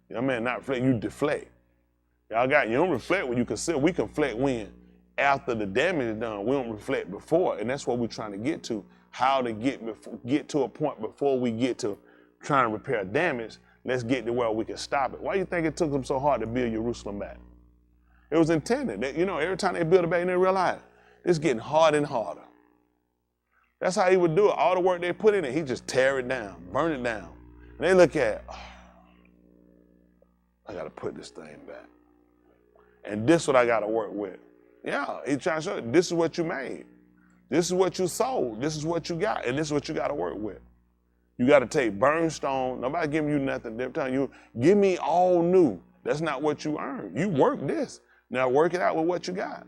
You know what I mean? Not reflect, you deflect. You don't reflect when you consider. We conflect when? After the damage is done. We don't reflect before, and that's what we're trying to get to. How to get to a point before we get to trying to repair damage. Let's get to where we can stop it. Why do you think it took them so hard to build Jerusalem back? It was intended. Every time they build it back, they realize it's getting harder and harder. That's how he would do it. All the work they put in it, he just tear it down, burn it down. And they look at, I got to put this thing back. And this is what I got to work with. Yeah, he's trying to show you, this is what you made. This is what you sold. This is what you got. And this is what you got to work with. You got to take burned stone. Nobody giving you nothing. They're telling you, give me all new. That's not what you earned. You work this. Now work it out with what you got.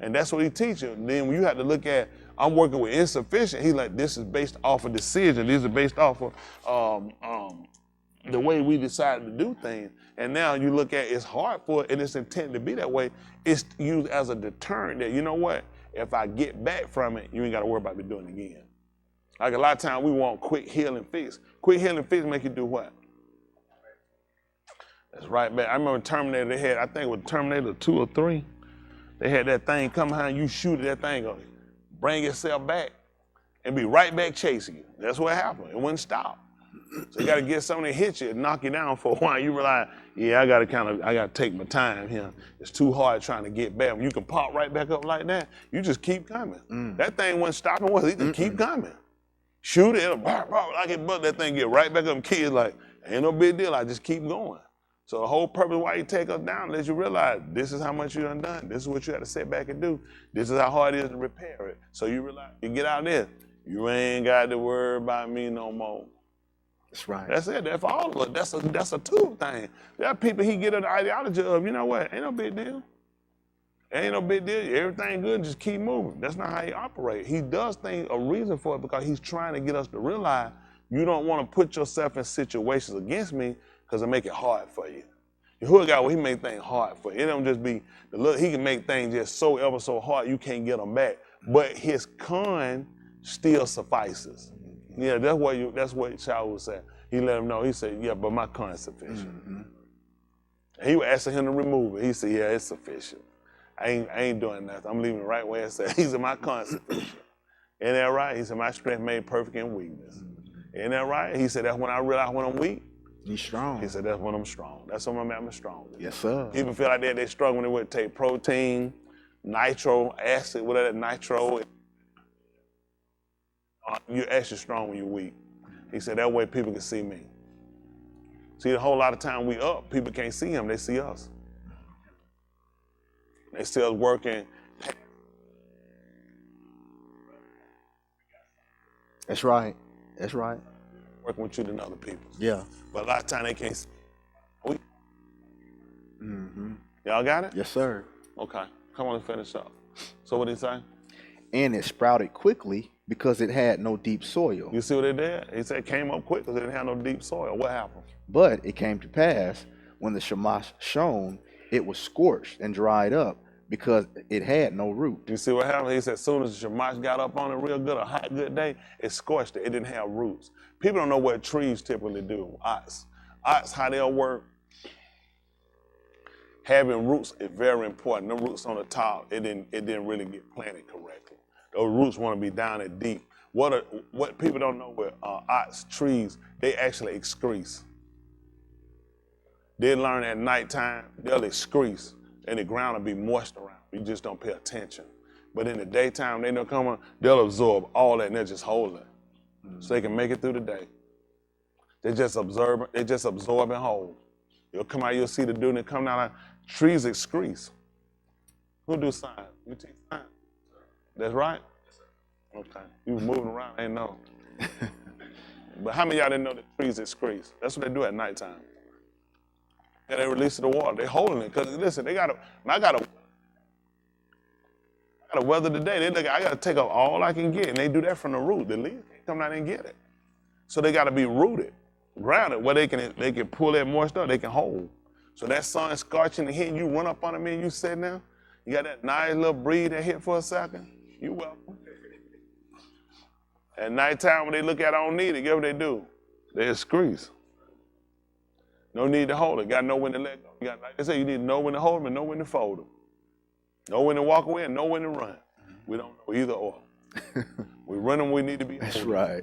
And that's what he teaches. Then when you have to look at, I'm working with insufficient, he's like, this is based off of decision. This is based off of the way we decided to do things. And now you look at it's hard for it and it's intended to be that way. It's used as a deterrent that, you know what, if I get back from it, you ain't got to worry about me doing it again. Like a lot of times we want quick healing fix. Quick healing fix make you do what? That's right back. I remember Terminator, they had, I think it was Terminator 2 or 3. They had that thing come behind you, shoot that thing up, bring yourself back, and be right back chasing you. That's what happened. It wouldn't stop. So you got to get something to hit you and knock you down for a while. You realize, yeah, I got to take my time here. It's too hard trying to get back. When you can pop right back up like that, you just keep coming. That thing wasn't stopping, was it? Just keep coming. Shoot it, it'll like it, but that thing get right back up. And kids like, ain't no big deal. I just keep going. So the whole purpose why you take us down is you realize this is how much you done done. This is what you had to sit back and do. This is how hard it is to repair it. So you realize, you get out there, you ain't got to worry about me no more. That's right. That's it. That's for all of us. That's a tool thing. There are people he get an ideology of, you know what, ain't no big deal. Ain't no big deal. Everything good, just keep moving. That's not how he operates. He does things a reason for it because he's trying to get us to realize you don't want to put yourself in situations against me because it make it hard for you. Yahuah God, well, he make things hard for you. It don't just be, he can make things just so ever so hard you can't get them back. But his con still suffices. Yeah, that's what Yahuah was saying. He let him know. He said, yeah, but my con is sufficient. And he was asking him to remove it. He said, yeah, it's sufficient. I ain't doing nothing. I'm leaving it right where it said. He said, my con is sufficient. Ain't that right? He said, my strength made perfect in weakness. Ain't that right? He said, that's when I realize when I'm weak. He's strong. He said, that's when I'm strong. That's when I'm strong. Yes, sir. People feel like they strong when they would take protein, nitro acid, whatever, nitro. You're actually strong when you're weak. He said, that way people can see me. See, a whole lot of time we up, people can't see him, they see us. They still working. That's right. That's right. Working with you than other people. Yeah. But a lot of time they can't see. Y'all got it? Yes, sir. Okay. Come on and finish up. So what did he say? And it sprouted quickly because it had no deep soil. You see what it did? He said it came up quick because it didn't have no deep soil. What happened? But it came to pass when the shamash shone, it was scorched and dried up because it had no root. You see what happened? He said as soon as the shamash got up on it real good, a hot good day, it scorched it. It didn't have roots. People don't know what trees typically do. Ox, how they'll work. Having roots is very important. The roots on the top, it didn't really get planted correctly. Those roots want to be down and deep. What people don't know with ox trees, they actually excrete. They learn at nighttime, they'll excrete, and the ground will be moist around. You just don't pay attention. But in the daytime, they don't come on, they'll absorb all that and they'll just hold it. So they can make it through the day. They just absorb and hold. You'll come out, you'll see the dude that come down, trees excrete. Who do science? You teach science? That's right? Okay. You were moving around, I didn't know. But how many of y'all didn't know that trees excrete? That's what they do at nighttime. And they release the water. They holding it. Because listen, I gotta weather the day. I gotta take up all I can get. And they do that from the root. The leaves can't come down and get it. So they gotta be rooted, grounded, where they can pull that moisture up, they can hold. So that sun scorching and hitting you, run up on me and you sit down. You got that nice little breeze that hit for a second. You welcome. At nighttime, when they look at it, I don't need it, guess what they do? They excrete. No need to hold it. Got to know when to let go. Like they say, you need to know when to hold them and know when to fold them. Know when to walk away and know when to run. We don't know either or. We run them when we need to be holding. That's right.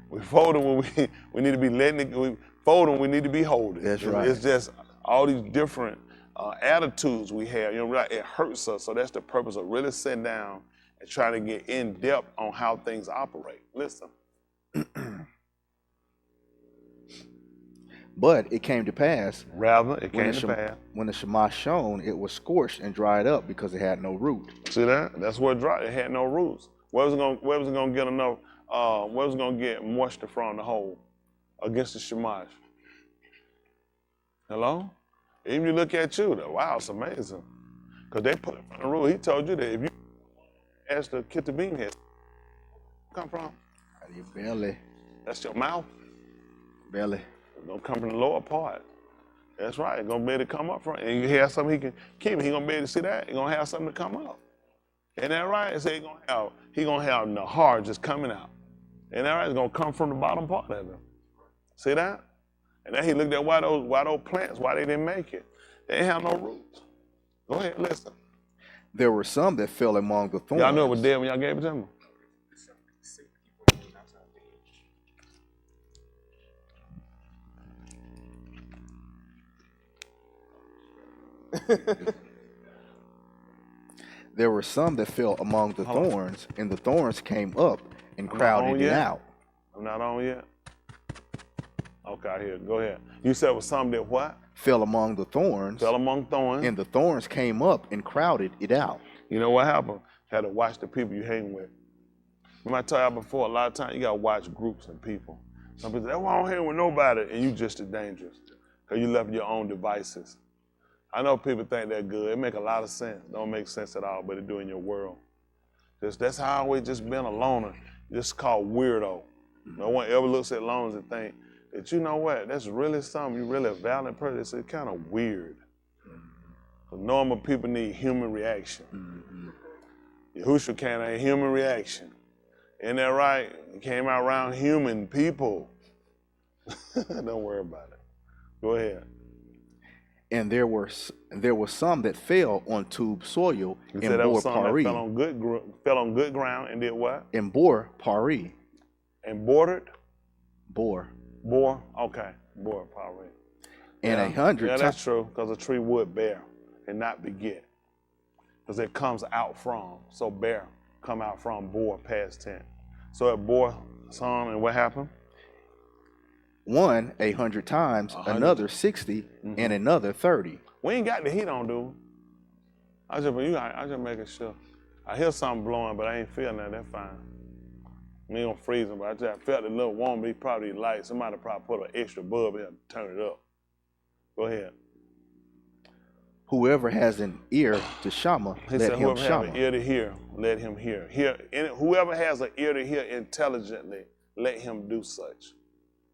We fold them when we need to be letting it go. We fold them when we need to be holding. That's right. It's just all these different attitudes we have. You know, it hurts us. So that's the purpose of really sitting down and trying to get in depth on how things operate. Listen. But it came to pass. Rather, it came to pass. When the Shamash shone, it was scorched and dried up because it had no root. See that? That's what it dried. It had no roots. Where was it going to get enough? Where was it going to get moisture from the hole against the Shamash? Hello? Even you look at you, though, wow, it's amazing. Because they put it from the root. He told you that if you ask the kid to bean head, come from? Out of your belly. That's your mouth. Belly. It's gonna come from the lower part. That's right. It's gonna be able to come up from, and you have something he can keep. He gonna be able to see that. He gonna have something to come up. Ain't that right? So he gonna have Nahar just coming out. Ain't that right? It's gonna come from the bottom part of him. See that? And then he looked at why those plants, why they didn't make it. They didn't have no roots. Go ahead, listen. There were some that fell among the thorns. Y'all knew it was dead when y'all gave it to him. There were some that fell among the thorns, and the thorns came up and crowded it out. I'm not on yet. Okay, here, go ahead. You said it was some that what? Fell among the thorns. Fell among thorns. And the thorns came up and crowded it out. You know what happened? You had to watch the people you hang with. Remember I told you before, a lot of times you got to watch groups and people. Some people say, well, I don't hang with nobody, and you just as dangerous because you left your own devices. I know people think they're good. It make a lot of sense. Don't make sense at all, but it do in your world. That's how I always just been a loner. Just called weirdo. No one ever looks at loners and think that, you know what, that's really something. You're really a valid person. It's kind of weird. Normal people need human reaction. Yahushua came out of human reaction. Isn't that right? He came out around human people. Don't worry about it. Go ahead. And there were some that fell on tube soil and bore pari. Fell on good ground and did what? And bore pari. And bordered? Bore. Okay. Bore pari. And 100 Yeah, that's true, because a tree would bear and not beget. Because it comes out from. So bear come out from, bore, past tense. So it bore some, and what happened? One 100 times, 100. another 60, and another 30. We ain't got the heat on, dude. I just making sure. I hear something blowing, but I ain't feeling that. That's fine. I ain't gonna freeze him, but I just felt it a little warm, but he probably light. Somebody probably put an extra bulb in and turn it up. Go ahead. Whoever has an ear to Shama, let him Whoever Shama. has an ear to hear, let him hear. Whoever has an ear to hear intelligently, let him do such.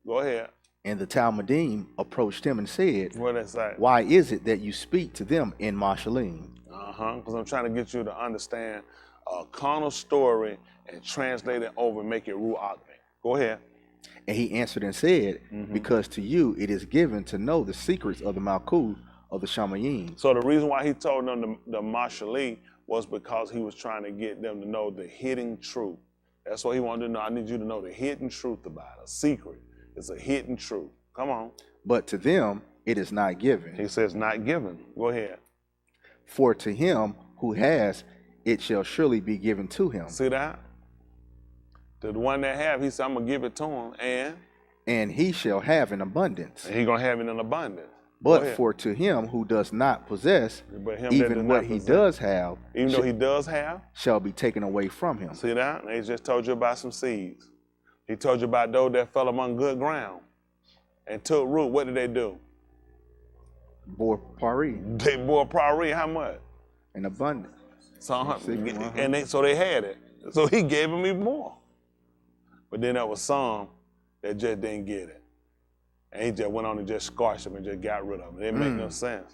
Go ahead. And the Talmudim approached him and said, What did it say? why is it that you speak to them in Mashalim? Because I'm trying to get you to understand a carnal story and translate it over and make it ruach. Go ahead. And he answered and said, because to you it is given to know the secrets of the Malkuth of the Shamayim. So the reason why he told them the Mashalim was because he was trying to get them to know the hidden truth. That's what he wanted to know. I need you to know the hidden truth about it. A secret. It's a hidden truth. Come on. But to them it is not given. He says not given. Go ahead. For to him who has, it shall surely be given to him. See that? To the one that have, he said, I'm going to give it to him. And he shall have in abundance. And he's going to have it in abundance. But for to him who does not possess, even what he does have, even though he does have, shall be taken away from him. See that? And he just told you about some seeds. He told you about those that fell among good ground and took root. What did they do? Bore pari. They bore pari. How much? In abundance. So they had it. So he gave them even more. But then there was some that just didn't get it. And he just went on and just squashed them and just got rid of them. It didn't make no sense.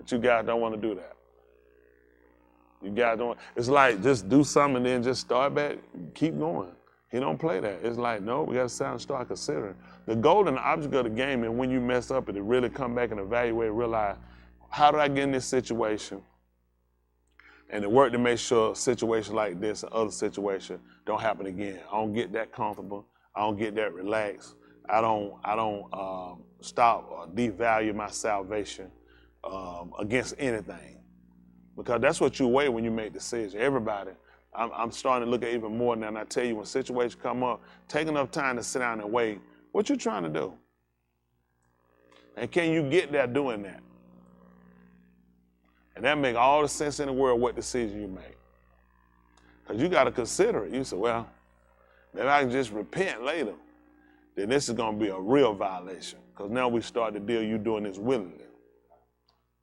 But you guys don't want to do that. You guys don't. It's like just do something and then just start back, keep going. He don't play that. It's like, no, we got to sit down and start considering. The goal and the object of the game is when you mess up, to really come back and evaluate and realize, how did I get in this situation? And to work to make sure situations like this and other situations don't happen again. I don't get that comfortable. I don't get that relaxed. I don't stop or devalue my salvation against anything. Because that's what you weigh when you make decisions. Everybody. I'm starting to look at even more now, and I tell you, when situations come up, take enough time to sit down and weigh what you're trying to do. And can you get there doing that? And that makes all the sense in the world what decision you make. Because you got to consider it. You say, well, maybe I can just repent later. Then this is going to be a real violation. Because now we start to deal you doing this willingly.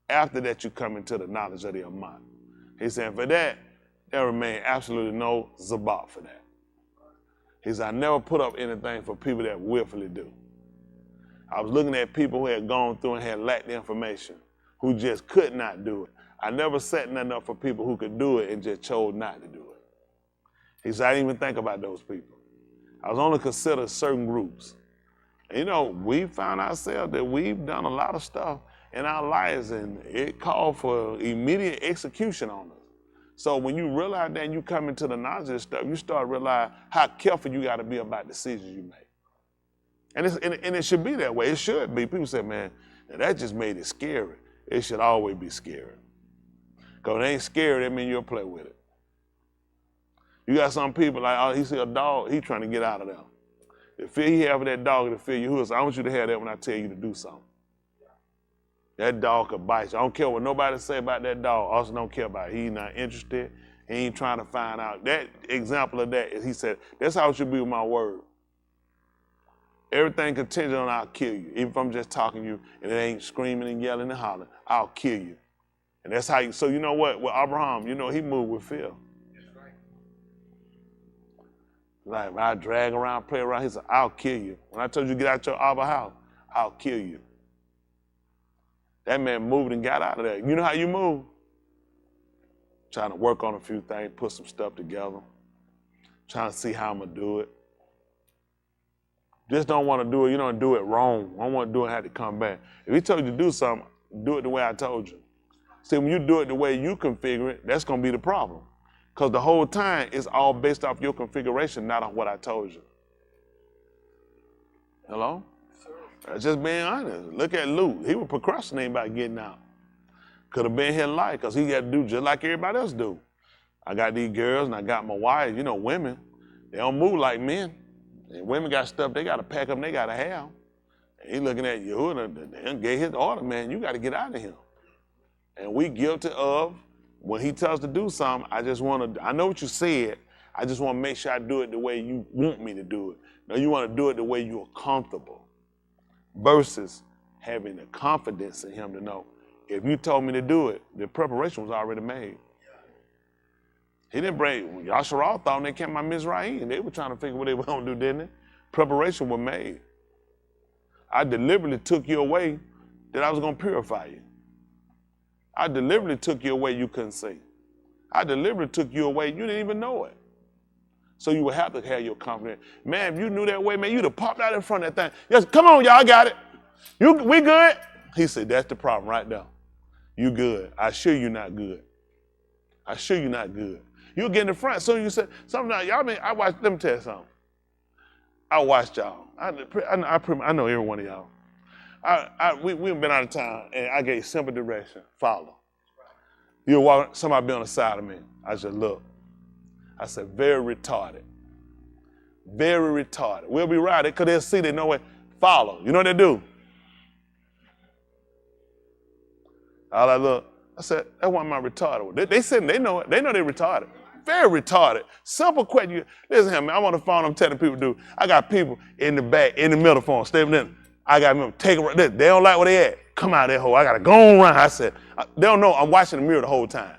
After that, you come into the knowledge of the Yamym. He said, for that, there remain absolutely no zabat for that. He said, I never put up anything for people that willfully do. I was looking at people who had gone through and had lacked the information, who just could not do it. I never set nothing up for people who could do it and just chose not to do it. He said, I didn't even think about those people. I was only considered certain groups. And, you know, we found ourselves that we've done a lot of stuff in our lives, and it called for immediate execution on us. So when you realize that and you come into the knowledge of this stuff, you start to realize how careful you got to be about decisions you make. And it should be that way. It should be. People say, man, that just made it scary. It should always be scary. Because it ain't scary, that means you'll play with it. You got some people like, oh, he see a dog, he trying to get out of there. The fear he have of that dog, the fear you, I want you to have that when I tell you to do something. That dog could bite you. I don't care what nobody say about that dog. I also don't care about it. He's not interested. He ain't trying to find out. That example of that is, he said, that's how it should be with my word. Everything contingent on I'll kill you. Even if I'm just talking to you and it ain't screaming and yelling and hollering, I'll kill you. And that's how you, so you know what? With Abraham, you know, he moved with fear. Like, when I drag around, play around, he said, I'll kill you. When I told you to get out your Abba house, I'll kill you. That man moved and got out of there. You know how you move? Trying to work on a few things, put some stuff together, trying to see how I'm going to do it. Just don't want to do it. You don't do it wrong. I don't want to do it, have to come back. If he told you to do something, do it the way I told you. See, when you do it the way you configure it, that's going to be the problem. Because the whole time, it's all based off your configuration, not on what I told you. Hello? Just being honest. Look at Luke. He was procrastinating about getting out. Could have been his life, because he got to do just like everybody else do. I got these girls and I got my wife. You know, women, they don't move like men. And women got stuff they got to pack up and they got to have. And he looking at Yahuah and gave his order, man, you got to get out of here. And we guilty of, when he tells us to do something, I know what you said, I just want to make sure I do it the way you want me to do it. No, you want to do it the way you're comfortable. Versus having the confidence in him to know, if you told me to do it, the preparation was already made. He didn't bring, Yasharal thought when they came by Mizraim, they were trying to figure what they were going to do, didn't they? Preparation was made. I deliberately took you away that I was going to purify you. I deliberately took you away you couldn't see. I deliberately took you away, you didn't even know it. So you would have to have your confidence. Man, if you knew that way, man, you'd have popped out in front of that thing. Yes, come on, y'all, I got it. We good? He said, that's the problem right there. You good. I assure you not good. I assure you not good. You'll get in the front. So you said, sometimes, y'all, I watched, let me tell you something. I watched y'all. I know every one of y'all. We've been out of town, and I gave simple direction. Follow. You'll walk, somebody be on the side of me. I just look. I said, very retarded. Very retarded. We'll be right, because they'll see they know it. Follow. You know what they do? All I look. I said, that wasn't my retarded. They said they know it. They know they're retarded. Very retarded. Simple question. Listen here, man. I'm on the phone. I'm telling people to do. I got people in the back, in the middle phone, stepping in. I got them take it. They don't like where they at. Come out of that hole. I got to go on run. I said, they don't know. I'm watching the mirror the whole time.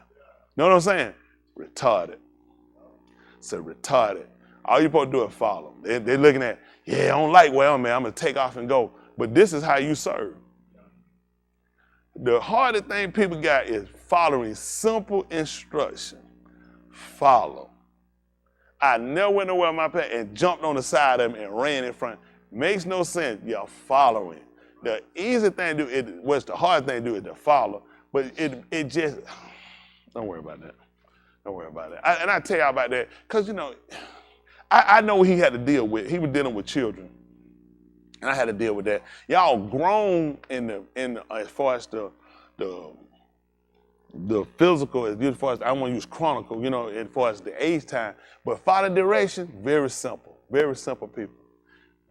You know what I'm saying? Retarded. I said, retarded. All you supposed to do is follow. They're looking at, yeah, I don't like where I'm at. I'm going to take off and go. But this is how you serve. The hardest thing people got is following simple instruction. Follow. I never went nowhere on my path and jumped on the side of him and ran in front. Makes no sense. You're following. The easy thing to do, what's the hard thing to do is to follow. But it just, don't worry about that. Don't worry about that. And I tell y'all about that, because, you know, I know what he had to deal with. He was dealing with children. And I had to deal with that. Y'all grown as far as the physical, as far as I want to use chronicle, you know, as far as the age time. But father duration, very simple. Very simple, people.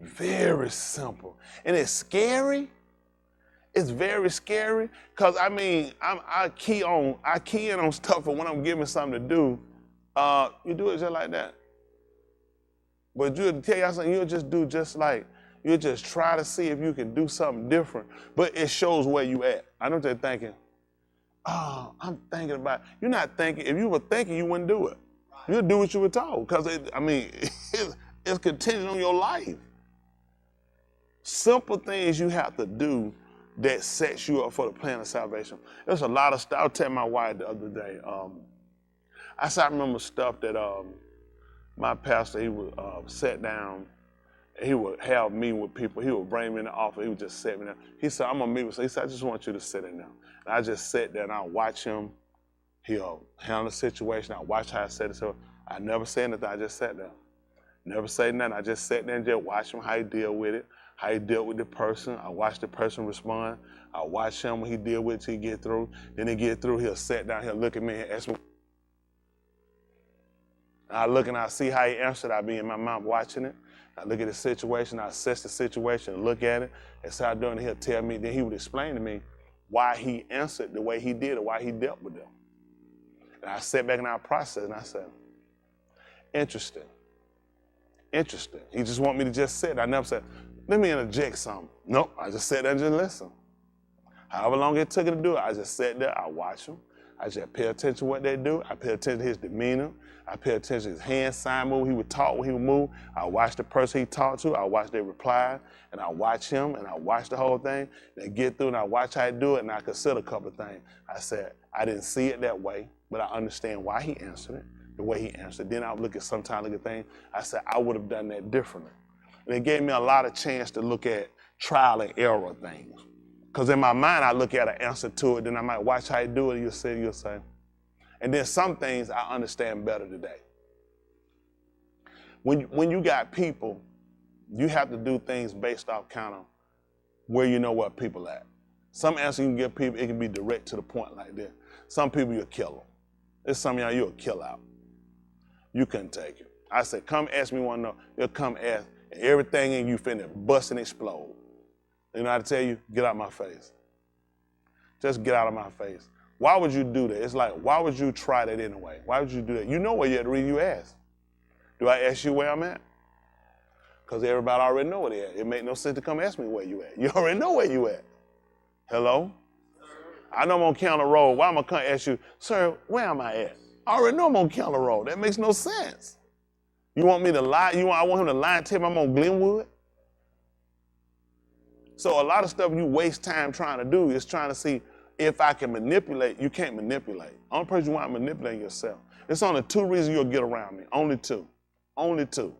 Very simple. And it's scary. It's very scary. Cause I mean, I key in on stuff for when I'm giving something to do. You do it just like that. But you'll tell y'all something, you'll just do just like, you'll just try to see if you can do something different. But it shows where you at. I know they're thinking, oh, I'm thinking about, you're not thinking. If you were thinking, you wouldn't do it. You'll do what you were told. Because, it's contingent on your life. Simple things you have to do that sets you up for the plan of salvation. There's a lot of stuff. I was telling my wife the other day. I remember stuff that my pastor, he would sit down. He would have me with people. He would bring me in the office. He would just sit me down. He said, I'm going to meet with you. He said, I just want you to sit in there. And I just sat there and I watch him. He'll handle the situation. I watch how I said it. So I never said anything. I just sat there. Never say nothing. I just sat there and just watch him, how he deal with it, how he dealt with the person. I watch the person respond. I watch him when he deal with it till he get through. Then he get through, he'll sit down, he'll look at me and ask me. I look and I see how he answered. I be in my mind watching it. I look at the situation, I assess the situation, look at it, and so I do it, and he'll tell me, then he would explain to me why he answered the way he did or why he dealt with them. And I sat back in our process and I said, interesting. Interesting. He just want me to just sit. I never said, let me interject something. Nope, I just sat there and just listen. However long it took him to do it, I just sat there, I watch him. I just pay attention to what they do. I pay attention to his demeanor. I pay attention to his hand sign move. He would talk when he would move. I watch the person he talked to. I watch their reply. And I watch him and I watch the whole thing. They get through and I watch how he do it and I consider a couple of things. I said, I didn't see it that way, but I understand why he answered it, the way he answered. Then I would look at things. I said, I would have done that differently. And it gave me a lot of chance to look at trial and error things. Because in my mind, I look at an answer to it, then I might watch how you do it, you'll say. And then some things I understand better today. When you got people, you have to do things based off kind of where you know where people at. Some answers you can give people, it can be direct to the point like this. Some people you'll kill them. There's some of y'all you'll kill out. You couldn't take it. I said, come ask me one, no. You'll come ask, and everything in you finna bust and explode. You know how to tell you? Get out of my face. Just get out of my face. Why would you do that? It's like, why would you try that anyway? Why would you do that? You know where you're at, the reason you ask. Do I ask you where I'm at? Because everybody already know where they're at. It make no sense to come ask me where you at. You already know where you at. Hello? I know I'm on counter road. Why am I come ask you, sir, where am I at? I already know I'm on counter road. That makes no sense. You want me to lie? I want him to lie and tell me I'm on Glenwood? So a lot of stuff you waste time trying to do is trying to see if I can manipulate. You can't manipulate. Only person you want to manipulate yourself. There's only two reasons you'll get around me. Only two. Only two.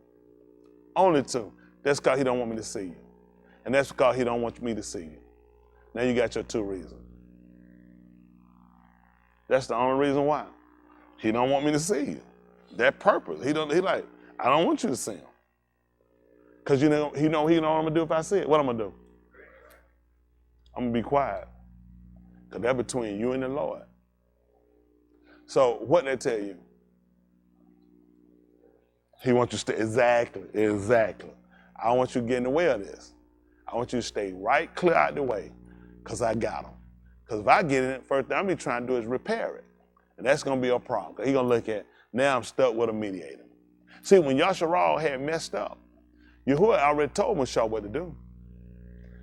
Only two. That's because he don't want me to see you. And that's because he don't want me to see you. Now you got your two reasons. That's the only reason why. He don't want me to see you. That purpose. He like, I don't want you to see him. Because he know what I'm going to do if I see it. What I'm going to do? I'm going to be quiet. Because that's between you and the Lord. So what did they tell you? He wants you to stay, exactly. I don't want you to get in the way of this. I want you to stay right clear out the way because I got him. Because if I get in it, first thing I'm going to try to do is repair it. And that's going to be a problem. Because he's going to look at, now I'm stuck with a mediator. See, when Yasharal had messed up, Yahuah already told Moshe what to do.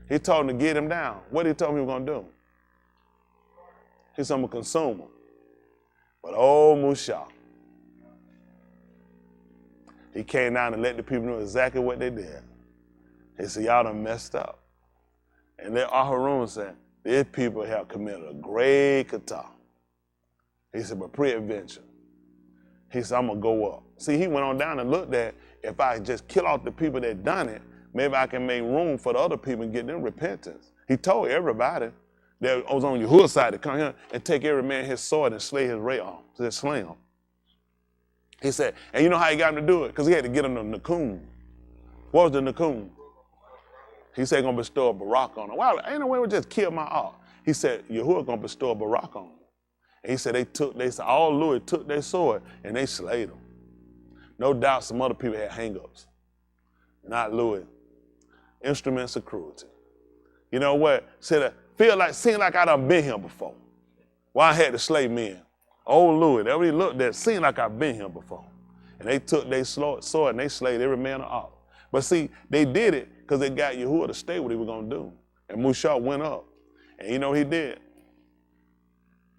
He told him to get him down. What did he tell him he was going to do? He said, I'm going to consume him. But oh, Moshe, he came down and let the people know exactly what they did. He said, y'all done messed up. And then Aharon said, these people have committed a great kata. He said, but pre-adventure. He said, I'm going to go up. See, he went on down and looked at, if I just kill off the people that done it, maybe I can make room for the other people and get them repentance. He told everybody that was on Yahuah's side to come here and take every man his sword and slay his ray-arm, just slay him. He said, and you know how he got him to do it? Because he had to get him the Nakum. What was the Nakum? He said, going to bestow a barak on him. Wow, ain't no way we just kill my art. He said, Yahuah going to bestow a barak on him. And he said, they said, all Louis took their sword and they slayed him. No doubt some other people had hang-ups. Not Louis. Instruments of cruelty. You know what? Seemed like I done been here before. Why I had to slay men. Old Louis, that what he looked at, seemed like I've been here before. And they took their sword and they slayed every man off. But see, they did it because they got Yahuah to stay what he was going to do. And Mushak went up. And you know what he did?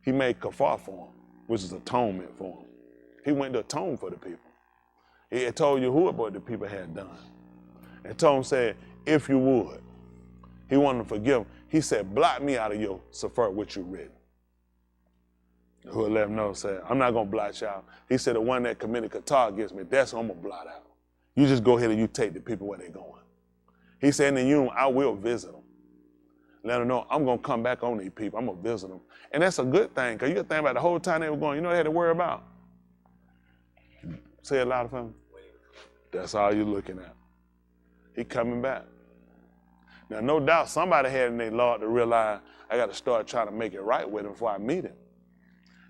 He made kafar for him, which is atonement for him. He went to atone for the people. He had told Yahuah what the people had done. And told him, said, if you would. He wanted to forgive him. He said, blot me out of your sefer which you written. Yahuah let him know, said, I'm not going to blot y'all. He said, the one that committed Qatar against me, that's who I'm going to blot out. You just go ahead and you take the people where they're going. He said, in the Yamym, I will visit them. Let them know I'm going to come back on these people. I'm going to visit them. And that's a good thing, because you got to think about the whole time they were going, you know what they had to worry about? Say it louder for me. That's all you're looking at. He coming back. Now, no doubt somebody had in their Lord to realize I got to start trying to make it right with him before I meet him.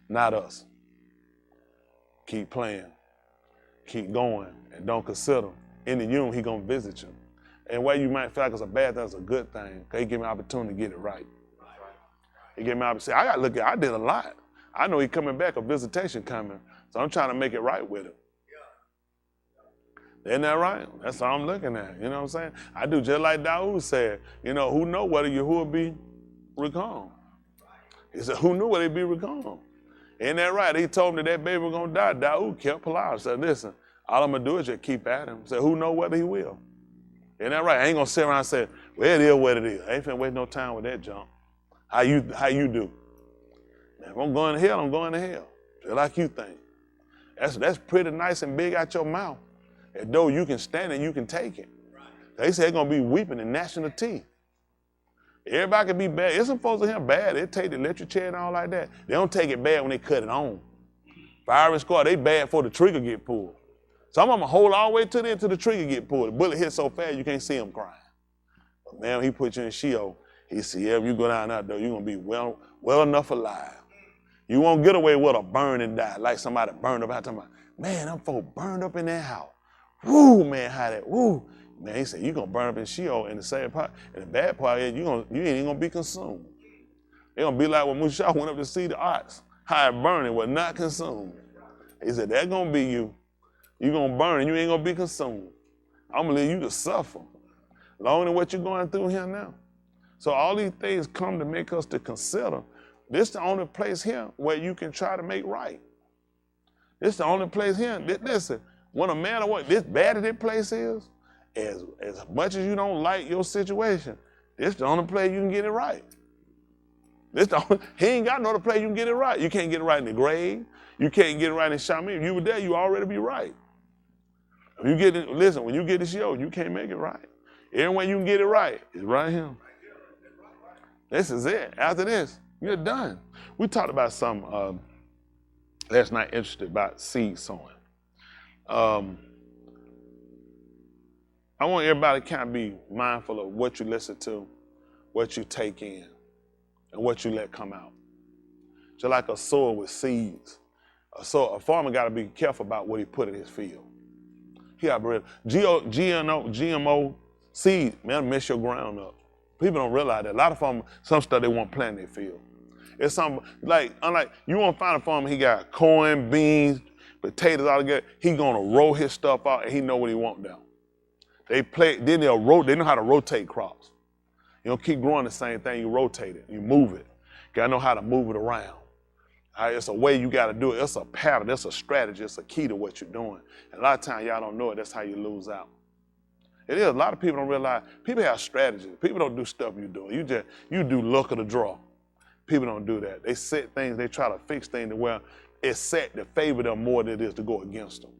Not us. Keep playing. Keep going. And don't consider. In the Yamym, he going to visit you. And where you might feel like it's a bad thing, it's a good thing. Because he gave me an opportunity to get it right. He gave me an opportunity. I got to look at I did a lot. I know he coming back, a visitation coming. So I'm trying to make it right with him. Isn't that right? That's all I'm looking at. You know what I'm saying? I do just like Daud said. You know, who know whether Yahuah be recalled? He said, who knew whether he be recalled? Isn't that right? He told him that baby was going to die. Daud kept polite. Said, listen, all I'm going to do is just keep at him. Said, who know whether he will? Isn't that right? I ain't going to sit around and say, well, it is what it is. I ain't finna waste no time with that junk. How you do? Man, if I'm going to hell, I'm going to hell. Just like you think. That's pretty nice and big out your mouth. As though you can stand it, you can take it. They say they're going to be weeping and gnashing of teeth. Everybody can be bad. There's some folks in here bad. They take the electric chair and all like that. They don't take it bad when they cut it on. Firing squad, they bad before the trigger get pulled. Some of them hold all the way to the end till the trigger get pulled. The bullet hits so fast you can't see them crying. But man, he put you in Sheol. He said, yeah, if you go down that door, you're going to be well enough alive. You won't get away with a burn and die like somebody burned up. I'm talking about, man, them folks burned up in that house. Woo, man, how that, woo. Man, he said, you're going to burn up in Sheol. And the sad part, and the bad part is you ain't even going to be consumed. They're going to be like when Mushak went up to see the ox. How it burned, it was not consumed. He said, that's going to be you. You're going to burn and you ain't going to be consumed. I'm going to leave you to suffer. Longer than what you're going through here now. So all these things come to make us to consider. This is the only place here where you can try to make right. This is the only place here. Listen, when a man or what, this bad as this place is, as much as you don't like your situation, this is the only place you can get it right. He ain't got no other place you can get it right. You can't get it right in the grave. You can't get it right in Yamym. If you were there, you already be right. When you get it, listen, when you get this show, you can't make it right. Everywhere you can get it right is right here. This is it. After this, you're done. We talked about some last night, interested about seed sowing. I want everybody to kind of be mindful of what you listen to, what you take in, and what you let come out. Just like a sower with seeds. A farmer got to be careful about what he put in his field. He got to GMO seeds, man, mess your ground up. People don't realize that. A lot of farmers, some stuff they won't plant in their field. It's something unlike you won't find a farmer, he got corn, beans, potatoes all together. He gonna roll his stuff out and he know what he want down. They know how to rotate crops. You don't keep growing the same thing, you rotate it, you move it. You gotta know how to move it around. It's a way you gotta do it. It's a pattern, it's a strategy, it's a key to what you're doing. And a lot of times y'all don't know it, that's how you lose out. It is. A lot of people don't realize, people have strategies. People don't do stuff you're doing. You do luck of the draw. People don't do that. They set things, they try to fix things to where it's set to favor them more than it is to go against them.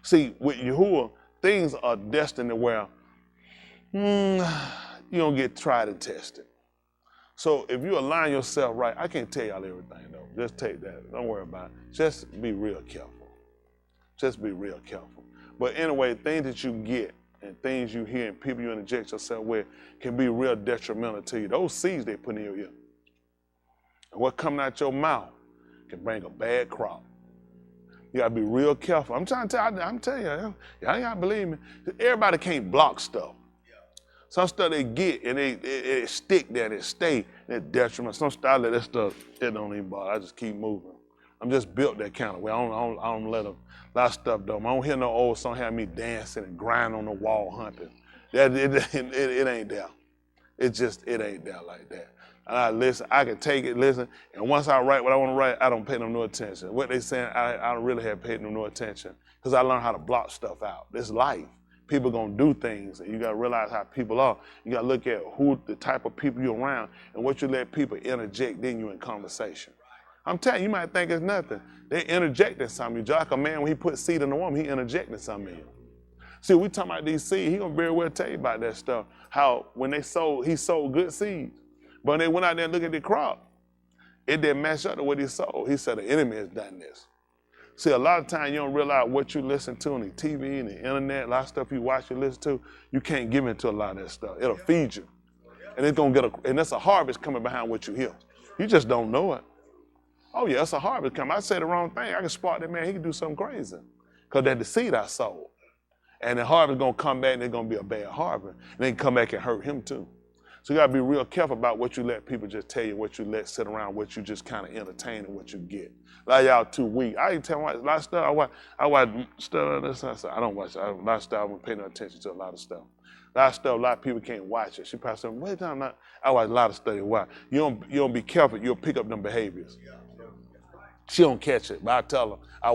See, with Yahuah, things are destined to where you don't get tried and tested. So if you align yourself right, I can't tell y'all everything though. Just take that. Don't worry about it. Just be real careful. Just be real careful. But anyway, things that you get and things you hear and people you interject yourself with can be real detrimental to you. Those seeds they put in your ear. And what coming out your mouth can bring a bad crop. You gotta be real careful. I'm telling you, y'all ain't gotta believe me. Everybody can't block stuff. Some stuff they get and it stick there and it stay and it detriment. Some stuff that stuff, it don't even bother. I just keep moving. I'm just built that kind of way. I don't let a lot of stuff though. I don't hear no old song have me dancing and grinding on the wall hunting. It ain't there. It ain't there like that. And I listen, I can take it, listen, and once I write what I want to write, I don't pay them no attention. What they saying, I don't really have paid them no attention because I learned how to block stuff out. This life. People gonna do things, and you gotta realize how people are. You gotta look at who, the type of people you're around, and what you let people interject in you in conversation. I'm telling you, you might think it's nothing. They interjecting something. Just like a man, when he put seed in a woman, he interjecting something in you. See, we talking about these seeds, he gonna very well tell you about that stuff. How when he sowed good seeds. But when they went out there and looked at the crop, it didn't match up to what he sowed. He said the enemy has done this. See, a lot of times you don't realize what you listen to on the TV and the internet, a lot of stuff you watch and listen to, you can't give into a lot of that stuff. It'll feed you. And it's gonna and that's a harvest coming behind what you hear. You just don't know it. Oh yeah, that's a harvest coming. I said the wrong thing. I can spot that man, he can do something crazy. Because that's the seed I sowed. And the harvest gonna come back and it's gonna be a bad harvest. And they can come back and hurt him too. So you gotta be real careful about what you let people just tell you, what you let sit around, what you just kind of entertain and what you get. Like y'all too weak. I ain't tell you a lot of stuff. I watch stuff. I don't watch a lot of stuff. I don't pay no attention to a lot of stuff. A lot of stuff, a lot of people can't watch it. She probably said, wait a time, I watch a lot of stuff. Why? You don't be careful, you'll pick up them behaviors. She don't catch it, but I tell her, I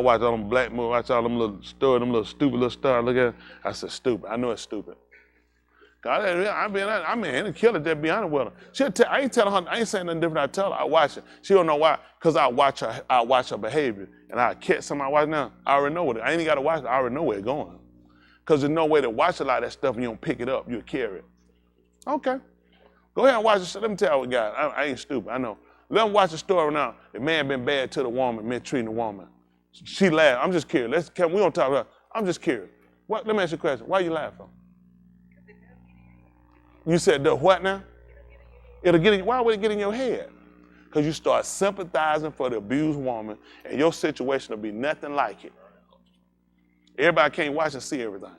watch all them black movies, watch all them little stories, them little stupid little stuff. I look at it, I said, stupid. I know it's stupid. I mean, the killer just be honest with her. She'll tell, I ain't telling her, I ain't saying nothing different. I tell her, I watch it. She don't know why, because I watch her behavior. And I catch somebody watching now, I already know what it. I ain't got to watch it, I already know where it's going. Because there's no way to watch a lot of that stuff and you don't pick it up, you'll carry it. Okay. Go ahead and watch it. Let me tell you what we got. I ain't stupid, I know. Let them watch the story now. The man been bad to the woman, mistreating the woman. She laughed. I'm just curious. We don't talk about it. I'm just curious. Let me ask you a question. Why you laughing? You said the what now? Why would it get in your head? Because you start sympathizing for the abused woman and your situation will be nothing like it. Everybody can't watch and see everything.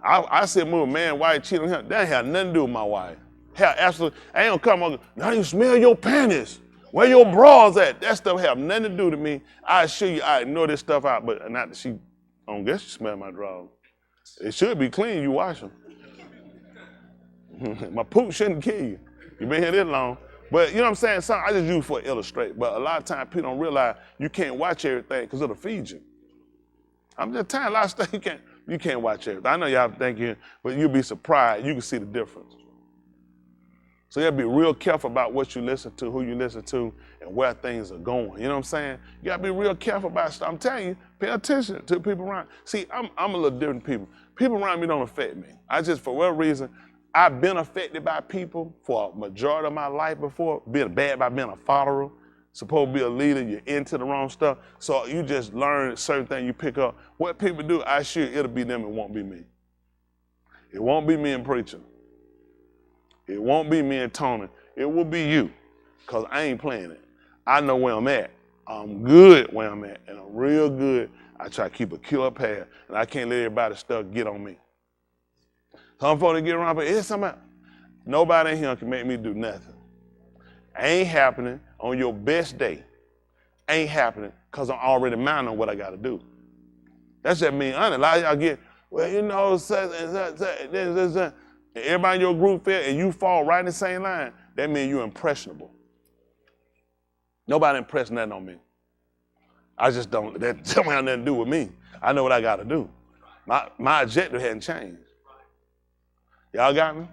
I said, move a man, wife cheating on him. That ain't have nothing to do with my wife. Hell, absolutely. I ain't gonna come on, now you smell your panties. Where your bras at? That stuff have nothing to do to me. I assure you, I ignore this stuff out, but not that I don't guess she smell my drawers. It should be clean, you wash them. My poop shouldn't kill you. You've been here this long. But you know what I'm saying? Something I just use for illustrate. But a lot of times people don't realize you can't watch everything because it'll feed you. I'm just telling you, a lot of stuff you can't watch everything. I know y'all thinking, but you'll be surprised. You can see the difference. So you gotta be real careful about what you listen to, who you listen to, and where things are going. You know what I'm saying? You gotta be real careful about stuff. I'm telling you, pay attention to people around. See, I'm a little different people. People around me don't affect me. For whatever reason, I've been affected by people for a majority of my life before, being bad by being a follower, supposed to be a leader, you're into the wrong stuff. So you just learn certain things you pick up. What people do, I assure you, it'll be them, it won't be me. It won't be me and preaching. It won't be me and Tony. It will be you, because I ain't playing it. I know where I'm at. I'm good where I'm at, and I'm real good. I try to keep a killer path, and I can't let everybody's stuff get on me. Some folks get around, but it's somebody. Nobody in here can make me do nothing. Ain't happening on your best day. Ain't happening because I'm already minding what I got to do. That's just me. A lot of y'all get, well, you know, and everybody in your group feel, and you fall right in the same line. That means you're impressionable. Nobody impressed nothing on me. I just don't. That don't have nothing to do with me. I know what I got to do. My objective hadn't changed. Y'all got me?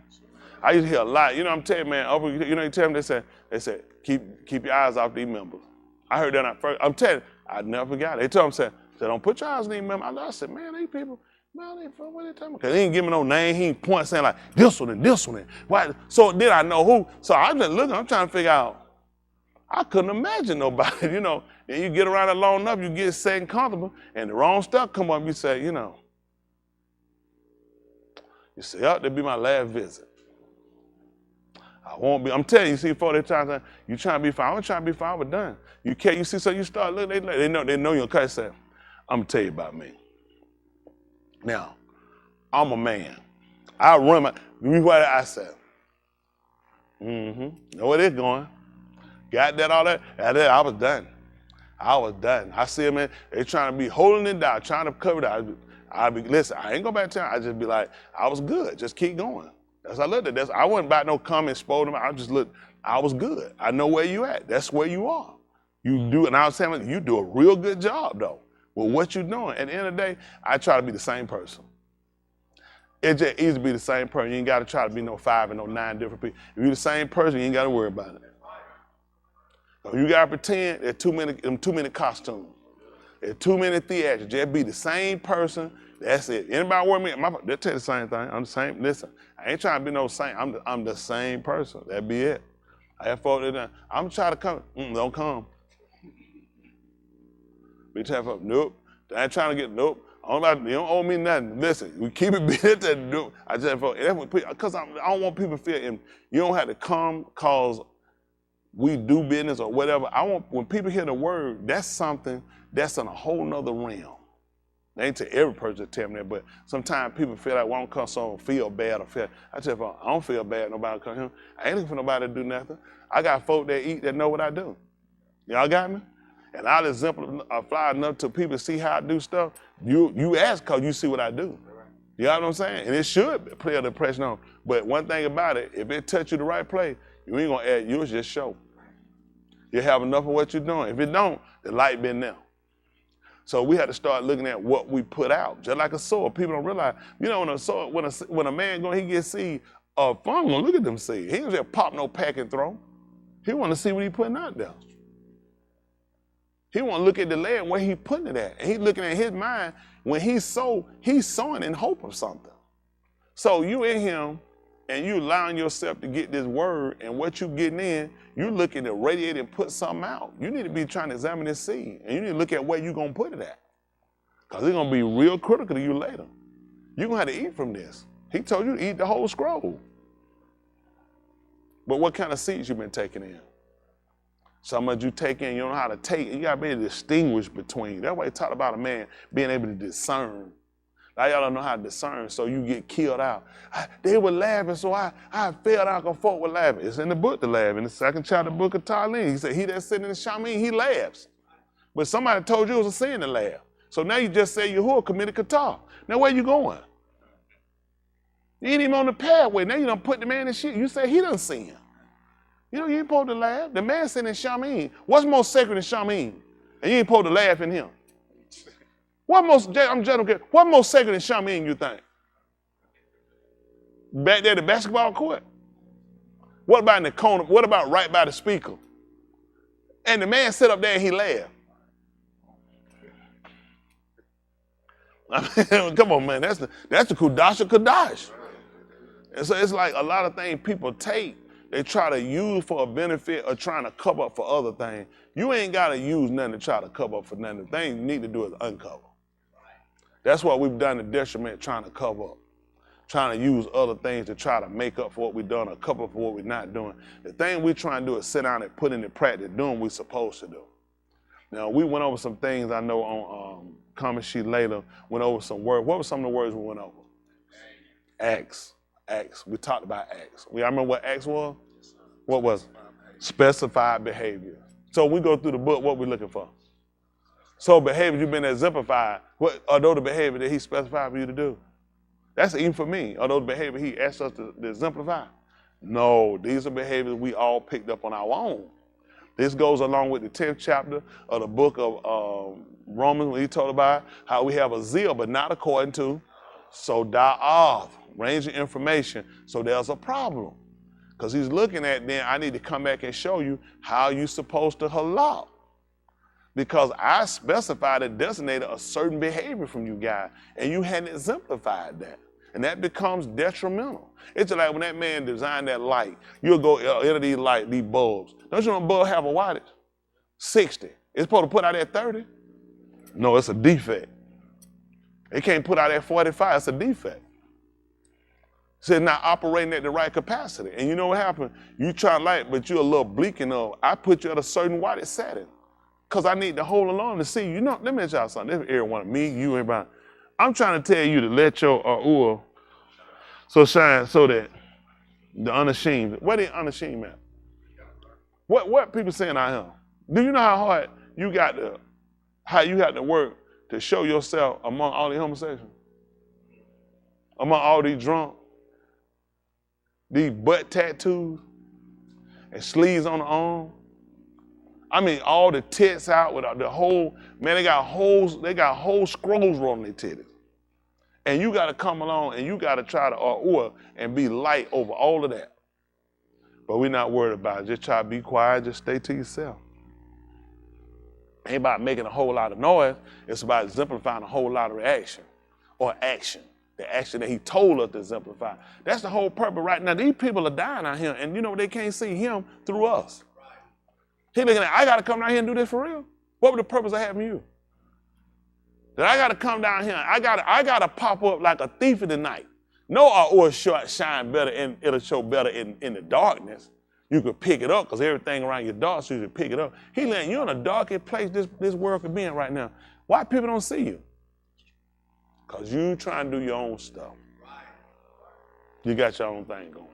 I used to hear a lot. You know, I'm telling you, man, you tell them, they say, keep your eyes off these members. I heard that at first. I'm telling you, I never forgot it. They told me, said, don't put your eyes on these members. I said, man, these people, man, what they talking about? Because he ain't give me no name. He ain't point saying like, this one and this one. And why? So then I know who. So I'm just looking, I'm trying to figure out, I couldn't imagine nobody, you know. And you get around it long enough, you get set and comfortable, and the wrong stuff come up, you say, you know. You say, oh, that'll be my last visit. I won't be. I'm telling you, see, 40 times, you trying to be fine. I was trying to be fine. I was done. You can't. You see, so you start looking. They know you're gonna say, I'm gonna tell you about me. Now, I'm a man. I run my. What I said. Know where they're going. Got that, all that. I was done. I see them, man. They trying to be holding it down, trying to cover it. Listen, I ain't go back to town. I just be like, I was good. Just keep going. That's how I looked at this. I wasn't about no comment, spoil them. I just looked, I was good. I know where you at. That's where you are. You do, and I was saying, you do a real good job though, with what you're doing. At the end of the day, I try to be the same person. It's just easy to be the same person. You ain't got to try to be no 5 and no 9 different people. If you're the same person, you ain't got to worry about it. So you got to pretend there's too many costumes. There's too many theatrics. Just be the same person. That's it. Anybody worry me? They'll tell you the same thing. I'm the same. Listen, I ain't trying to be no same. I'm the same person. That be it. I have fought it. I'm trying to come. Don't come. Be trying to nope. I ain't trying to get nope. You don't owe me nothing. Listen, we keep it business. Nope. I just fought. Because I don't want people to feel. You don't have to come cause we do business or whatever. I want when people hear the word, that's something that's in a whole nother realm. They ain't to every person tell me that, but sometimes people feel like, well, I don't come so I don't feel bad or feel. I tell you, I don't feel bad. Nobody come here. I ain't looking for nobody to do nothing. I got folk that eat that know what I do. Y'all got me? And I'll exemplify enough to people to see how I do stuff. You ask because you see what I do. You know what I'm saying? And it should play an impression on. But one thing about it, if it touch you the right place, you ain't gonna add, you'll just show. You have enough of what you're doing. If it don't, the light been there. So we had to start looking at what we put out, just like a sword. People don't realize, you know, when a man he gets seed, a farmer gonna look at them seeds. He don't just pop no pack and throw. He want to see what he putting out there. He want to look at the land where he putting it at. And he looking at his mind, when he sow, he's sowing in hope of something. So you in him, and you allowing yourself to get this word, and what you getting in, you looking to radiate and put something out. You need to be trying to examine this seed, and you need to look at where you're going to put it at. Because it's going to be real critical to you later. You're going to have to eat from this. He told you to eat the whole scroll. But what kind of seeds you been taking in? Some of you take in, you don't know how to take. You got to be able to distinguish between. That's why he talked about a man being able to discern. Now y'all don't know how to discern, so you get killed out. They were laughing, so I fell down because folk were laughing. It's in the book to laugh. In the second chapter of the book of Talin, he said, he that's sitting in the Yamym, he laughs. But somebody told you it was a sin to laugh. So now you just say Yahuah committed Qatar. Now where you going? You ain't even on the pathway. Now you done put the man in shit. You say he done sin. You know, you ain't supposed to laugh. The man sitting in Yamym. What's more sacred than Yamym? And you ain't supposed to laugh in him. What most sacred than Yamym, you think? Back there at the basketball court? What about in the corner? What about right by the speaker? And the man sit up there and he laughed. I mean, come on, man. That's the Kudash of Kadash. And so it's like a lot of things people take, they try to use for a benefit or trying to cover up for other things. You ain't got to use nothing to try to cover up for nothing. The thing you need to do is uncover. That's what we've done the detriment, trying to cover up, trying to use other things to try to make up for what we've done or cover up for what we're not doing. The thing we're trying to do is sit down and put into practice doing what we're supposed to do. Now, we went over some things I know on comment sheet later, went over some words. What were some of the words we went over? Acts. We talked about acts. I remember what acts was? What was it? Specified behavior. So we go through the book, what we looking for? So behavior you've been exemplified. What are those the behavior that he specified for you to do? That's even for me. Are those the behavior he asked us to exemplify? No, these are behaviors we all picked up on our own. This goes along with the 10th chapter of the book of Romans, when he told about how we have a zeal, but not according to. So range of information. So there's a problem. Because he's looking at, then I need to come back and show you how you're supposed to halal. Because I specified and designated a certain behavior from you guys, and you hadn't exemplified that. And that becomes detrimental. It's just like when that man designed that light, you'll go into these lights, these bulbs. Don't you know bulbs have a wattage? 60. It's supposed to put out at 30? No, it's a defect. It can't put out at 45, it's a defect. So it's not operating at the right capacity. And you know what happened? You try light, but you're a little bleak enough. I put you at a certain wattage setting. Because I need to hold along to see. You know, let me tell y'all something. This is everyone, me, you, everybody. I'm trying to tell you to let your oil so shine so that the unashamed, where the unashamed at? What people saying I am? Do you know how hard you got to work to show yourself among all the homosexuals? Among all these drunk, these butt tattoos and sleeves on the arm? I mean, all the tits out with the whole, man, they got whole scrolls rolling their titties. And you got to come along and you got to try to and be light over all of that. But we're not worried about it. Just try to be quiet, just stay to yourself. Ain't about making a whole lot of noise. It's about exemplifying a whole lot of reaction or action. The action that he told us to exemplify. That's the whole purpose right now. These people are dying out here, and you know they can't see him through us. He looking at, I got to come down here and do this for real? What would the purpose of having you? That I got to come down here, I got to pop up like a thief in the night. No, or shine better, and it'll show better in the darkness. You could pick it up, because everything around you dark, so you can pick it up. He letting you in the darkest place this world could be in right now. Why people don't see you? Because you trying to do your own stuff. You got your own thing going.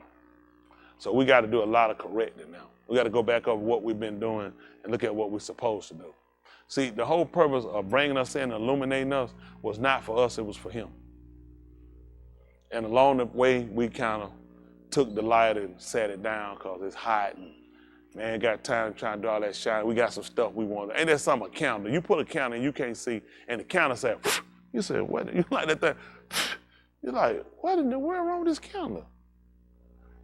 So we got to do a lot of correcting now. We got to go back over what we've been doing and look at what we're supposed to do. See, the whole purpose of bringing us in and illuminating us was not for us, it was for him. And along the way, we kind of took the light and set it down because it's hot and man, got time trying to do all that shine. We got some stuff we want. Ain't that something, a counter? You put a counter and you can't see, and the counter said, you said, what? You like that thing? You're like, what in the world wrong with this counter?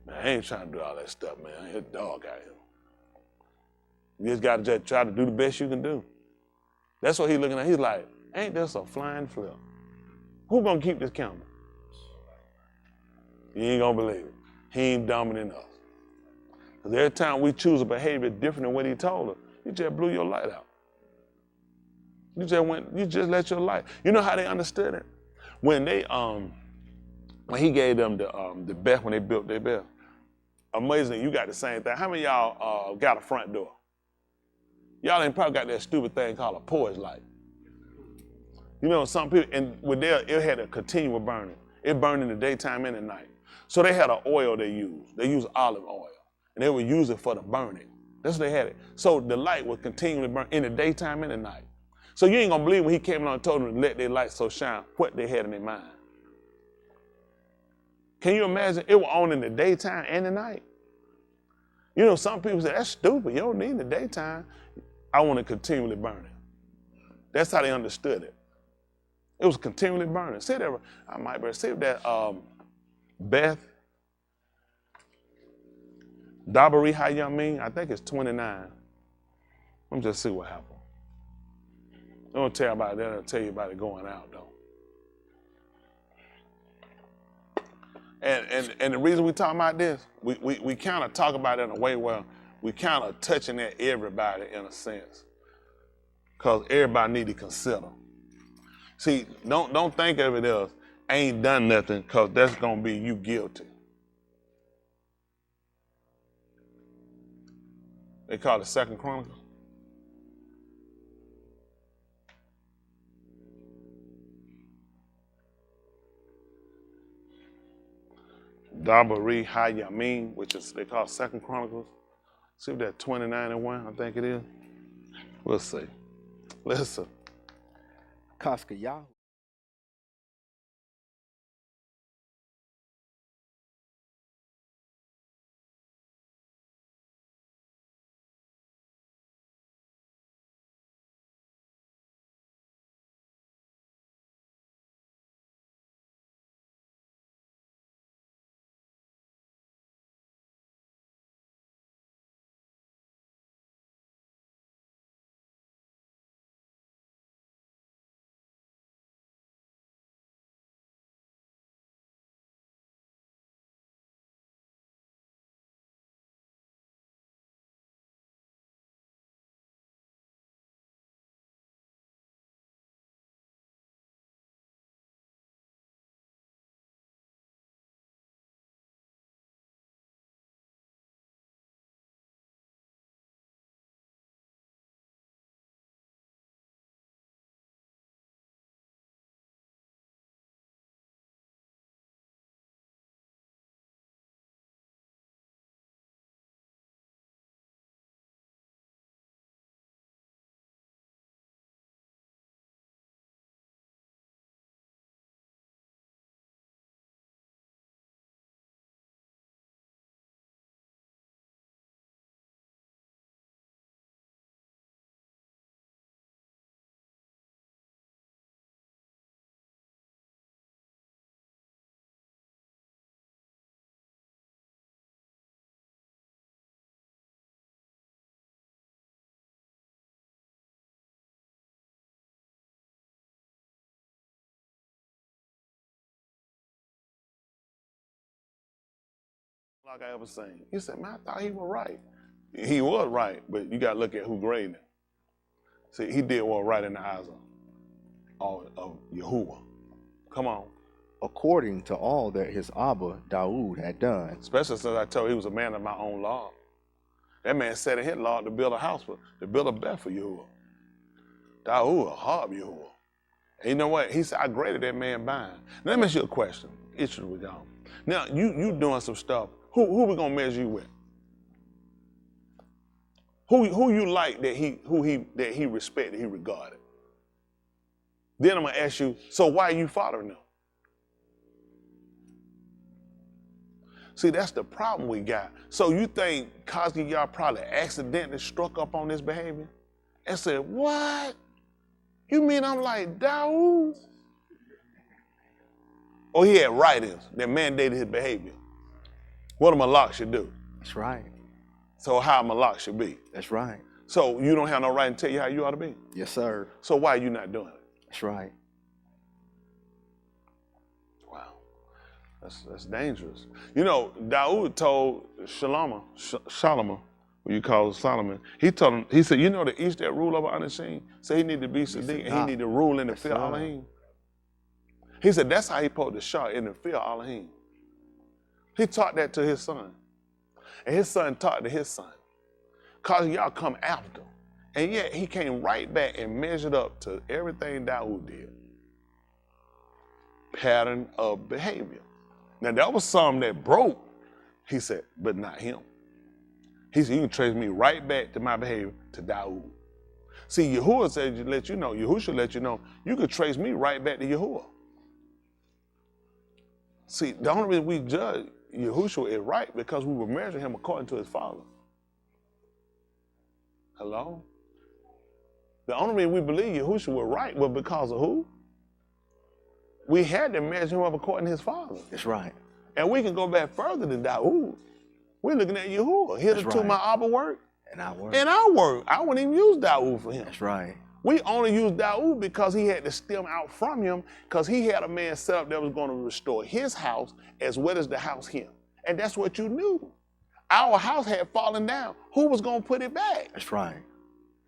Man, I ain't trying to do all that stuff, man. It's dark out here. You just got to just try to do the best you can do. That's what he's looking at. He's like, ain't this a flying flip? Who gonna keep this counter? You ain't gonna believe it. He ain't dumber than us. Because every time we choose a behavior different than what he told us, he just blew your light out. You just let your light. You know how they understood it? When he gave them the Byth, when they built their Byth, amazing, you got the same thing. How many of y'all got a front door? Y'all ain't probably got that stupid thing called a porch light. You know, some people, and with it had a continual burning. It burned in the daytime and the night. So they had an oil they used. They used olive oil, and they would use it for the burning. That's what they had it. So the light would continually burn in the daytime and the night. So you ain't gonna believe when he came along and told them to let their light so shine, what they had in their mind. Can you imagine? It was on in the daytime and the night. You know, some people say, that's stupid. You don't need the daytime. I want it continually burning. That's how they understood it. It was continually burning. See that, I might better see that Byth, Dabary, Yamym, I think it's 29. Let me just see what happened. I don't tell you about that, I'll tell you about it going out though. And the reason we talking about this, we kind of talk about it in a way where we kind of touching at everybody in a sense. Because everybody need to consider. See, don't think of it as I ain't done nothing, because that's gonna be you guilty. They call it 2 Chronicles. Dabary Yamym, which is they call 2 Chronicles. See if that's 29:1, I think it is. We'll see. Listen. Chazaqyah. like I ever seen. He said, man, I thought he was right. He was right, but you got to look at who graded him. See, he did what was right in the eyes of Yahuah. Come on. According to all that his Abba Daud had done. Especially since I told you he was a man of my own law. That man set in his law to build a house, to build a bed for Yahuah. Daud, a hard Yahuah. And you know what? He said, I graded that man by him. Now, let me ask you a question. Issue we gone. Now, you doing some stuff. Who we gonna measure you with? Who you like that he respected, he regarded? Then I'm gonna ask you, so why are you following them? See, that's the problem we got. So you think Chazaqyah probably accidentally struck up on this behavior and said, what? You mean I'm like Daud? Or he had writings that mandated his behavior. What a malak should do. That's right. So how a malak should be. That's right. So you don't have no right to tell you how you ought to be. Yes, sir. So why are you not doing it? That's right. Wow. That's dangerous. You know, Daud told Solomon, what you call Solomon, he told him, he said, you know the east that rule over Anashim? So he need to be Sadiq and he need to rule in the fear of Elohim. He said that's how he put the shah in the fear of Elohim. He taught that to his son. And his son taught to his son. Cause y'all come after. And yet he came right back and measured up to everything Daud did. Pattern of behavior. Now that was something that broke, he said, but not him. He said, you can trace me right back to my behavior to Daud. See, Yahuah said, Yahuah should let you know, you could trace me right back to Yahuah. See, the only reason we judge Yahushua is right because we were measuring him according to his father. Hello? The only reason we believe Yahushua was right was because of who? We had to measure him up according to his father. That's right. And we can go back further than Daud. We're looking at Yahuah. Hitherto my Abba work. And our work. And our work. I wouldn't even use Daud for him. That's right. We only used Daud because he had to stem out from him because he had a man set up that was going to restore his house as well as the house him. And that's what you knew. Our house had fallen down. Who was going to put it back? That's right.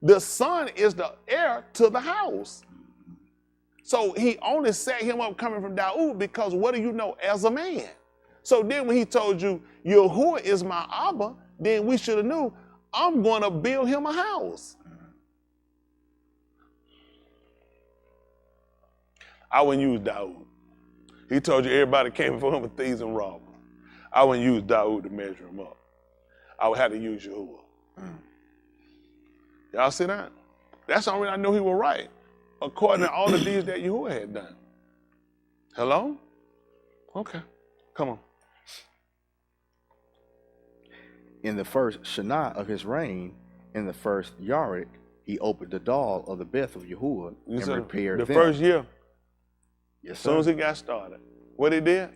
The son is the heir to the house. So he only set him up coming from Daud because what do you know as a man? So then when he told you, Yahuah is my Abba, then we should have knew, I'm going to build him a house. I wouldn't use Daud. He told you everybody came before him with thieves and robbers. I wouldn't use Daud to measure him up. I would have to use Yahuah. Y'all see that? That's the only reason I knew he was right, according to all the deeds that Yahuah had done. Hello? Okay, come on. In the first Shana of his reign, in the first Yarik, he opened the door of the Byth of Yahuah and repaired them. The first year? Yes, sir. As soon as he got started. What he did?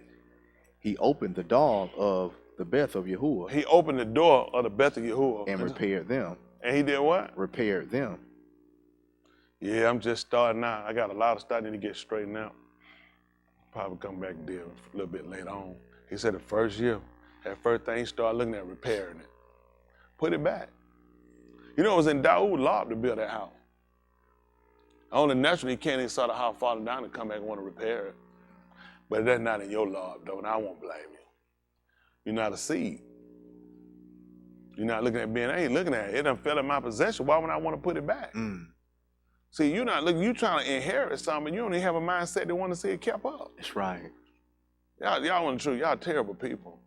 He opened the door of the Byth of Yahuah. He opened the door of the Byth of Yahuah. And repaired them. And he did what? Repaired them. Yeah, I'm just starting out. I got a lot of stuff I need to get straightened out. Probably come back and deal a little bit later on. He said the first year, that first thing he started looking at repairing it. Put it back. You know, it was in Daud's law to build that house. Only naturally he can't even saw the house falling down and come back and want to repair it. But that's not in your law, though, and I won't blame you. You're not a seed. You're not looking at being, I ain't looking at it. It done fell in my possession. Why would I want to put it back? See, you're not looking, you're trying to inherit something, you don't even have a mindset that want to see it kept up. That's right. Y'all want the truth, y'all terrible people.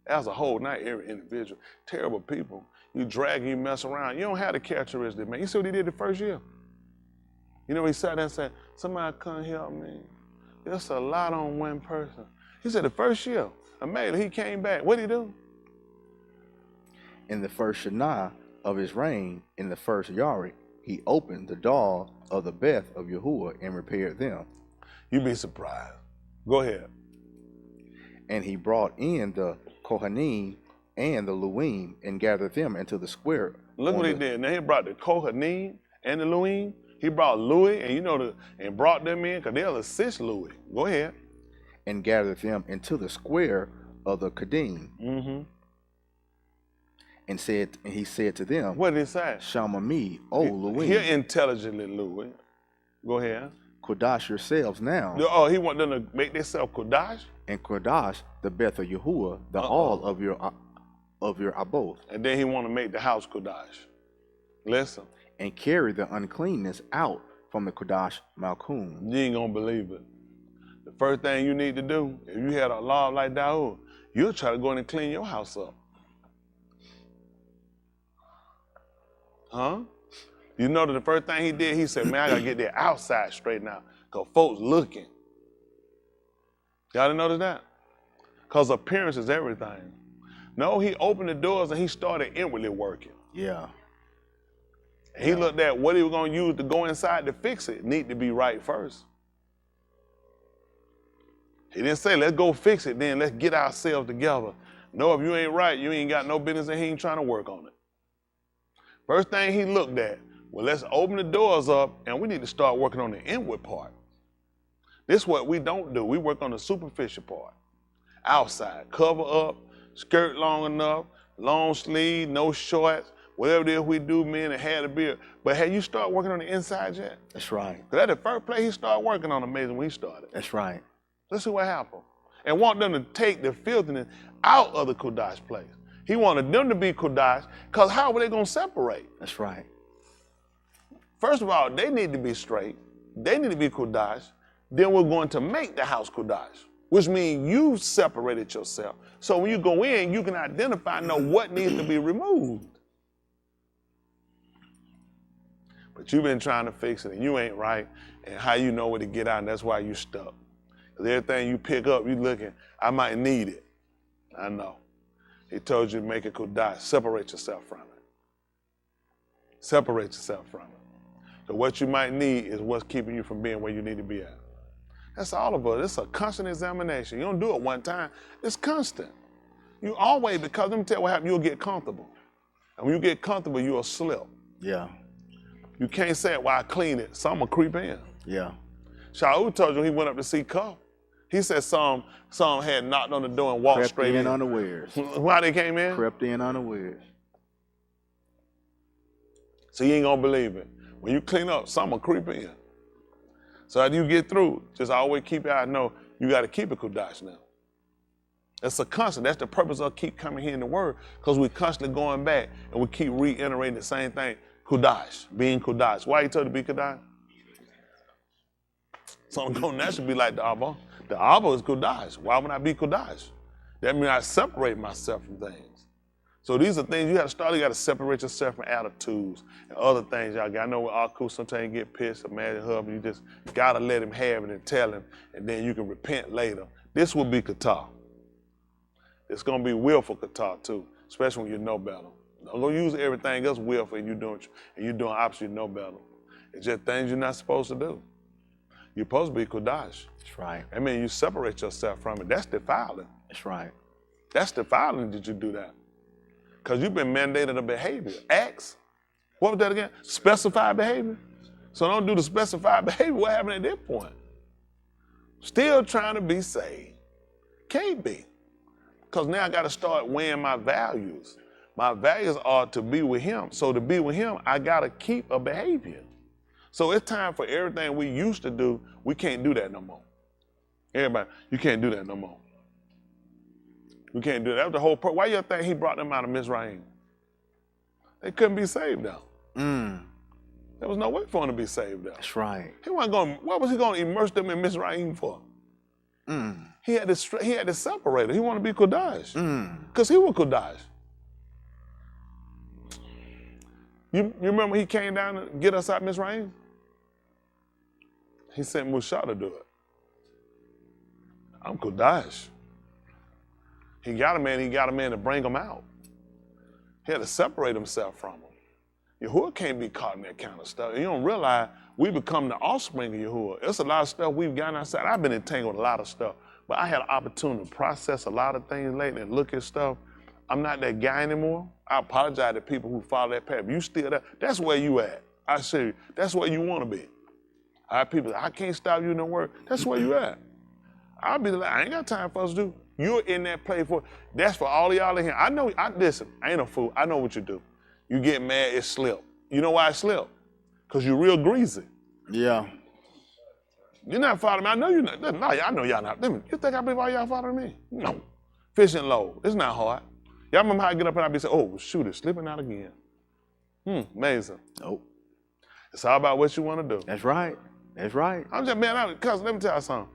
As a whole, not every individual. Terrible people. You drag, you mess around. You don't have the characteristics, man. You see what he did the first year? You know, he sat there and said, somebody come help me. It's a lot on one person. He said the first year, amazing, he came back. What'd he do? In the first Shana of his reign, in the first Yarik, he opened the door of the Byth of Yahuah and repaired them. You'd be surprised. Go ahead. And he brought in the Kohanim and the Luim and gathered them into the square. Look what he did. Now he brought the Kohanim and the Luim. He brought Louis and brought them in because they'll assist Louis. Go ahead. And gathered them into the square of the Kadim. Mm-hmm. And he said to them, What did he say? Shamami, O Louis, Hear intelligently, Louis. Go ahead. Kodash yourselves now, Oh, he want them to make themselves Kodash? and Kodash the Beth of Yahuah, the all of your aboth, And then he want to make the house Kodash. Listen, and carry the uncleanness out from the Kodash Malkum. you ain't gonna believe it. The first thing you need to do, if you had a law like that, you'll try to go in and clean your house up. Huh? You know that the first thing he did, he said, man, I gotta get the outside straightened out, because folks looking. Y'all didn't notice that? Because appearance is everything. No, he opened the doors and he started inwardly working. Yeah. And he looked at what he was gonna use to go inside to fix it. Need to be right first. He didn't say, let's go fix it, then let's get ourselves together. No, if you ain't right, you ain't got no business and he ain't trying to work on it. First thing he looked at, well, let's open the doors up and we need to start working on the inward part. This is what we don't do. We work on the superficial part. Outside, cover up, skirt long enough, long sleeve, no shorts, whatever it is we do, men, and had a beard. But have you started working on the inside yet? That's right. That's the first place he started working on, amazing when he started. That's right. Let's see what happened. And want them to take the filthiness out of the Kodash place. He wanted them to be Kodash, because how were they going to separate? That's right. First of all, they need to be straight. They need to be Kodash. Then we're going to make the house Kodash, which means you separated yourself. So when you go in, you can identify, know what needs to be removed. But you've been trying to fix it, and you ain't right, and how you know where to get out, and that's why you stuck. Because everything you pick up, you looking, I might need it. I know. He told you to make it Kodash. Separate yourself from it. Separate yourself from it. So what you might need is what's keeping you from being where you need to be at. That's all of us. It's a constant examination. You don't do it one time. It's constant. You always, because let me tell you what happens, you'll get comfortable. And when you get comfortable, you'll slip. Yeah. You can't say, well, I clean it. Some will creep in. Yeah. Shaul told you he went up to see Cuff. He said some had knocked on the door and walked Crept straight in. unawares. Why they came in? Crept in unawares. So you ain't gonna believe it. When you clean up, some will creep in. So as you get through, just always keep your eye. Know you got to keep it Kodash now. That's a constant. That's the purpose of keep coming here in the Word, because we constantly going back and we keep reiterating the same thing. Kodash, being Kodash. Why you told to be Kodash? Something going that should be like the Abba. The Abba is Kodash. Why would I be Kodash? That means I separate myself from things. So these are things you got to start. You got to separate yourself from attitudes and other things. Y'all got. I know when all cool, sometimes you get pissed or mad at hubby. You just got to let him have it and tell him, and then you can repent later. This will be Qatar. It's going to be willful Qatar too, especially when you know better. Don't go use everything else willful and you're doing opposite, you know better. It's just things you're not supposed to do. You're supposed to be Kodash. That's right. I mean, you separate yourself from it. That's defiling. That's right. That's defiling that you do that. Because you've been mandated a behavior. Acts. What was that again? Specified behavior. So don't do the specified behavior. What happened at that point? Still trying to be saved. Can't be. Because now I got to start weighing my values. My values are to be with him. So to be with him, I got to keep a behavior. So it's time for everything we used to do. We can't do that no more. Everybody, you can't do that no more. We can't do that. That was the whole purpose. Why you think he brought them out of Mizraim? They couldn't be saved though. There was no way for them to be saved though. That's right. He wasn't going. What was he going to immerse them in Mizraim for? He had to separate it. He wanted to be Kodash. Because he was Kodash. You remember he came down to get us out of Mizraim? He sent Musa to do it. I'm Kodash. He got a man to bring him out. He had to separate himself from him. Yahuah can't be caught in that kind of stuff. You don't realize we become the offspring of Yahuah. There's a lot of stuff we've gotten outside. I've been entangled with a lot of stuff, but I had an opportunity to process a lot of things lately and look at stuff. I'm not that guy anymore. I apologize to people who follow that path. You still there. That's where you at. I say, that's where you want to be. I have people, I can't stop you in the work. That's where you at. I'll be like, I ain't got time for us to do. You're in that place for, that's for all of y'all in here. I know, listen, I ain't a fool. I know what you do. You get mad, it slip. You know why it slip? Because you're real greasy. Yeah. You're not following me. I know you're not. No, I know y'all not. You think I believe all y'all following me? No. Fishing low. It's not hard. Y'all remember how I get up and I be saying, oh, shoot, it's slipping out again. Amazing. Nope. It's all about what you want to do. That's right. That's right. I'm just, man, because let me tell you something.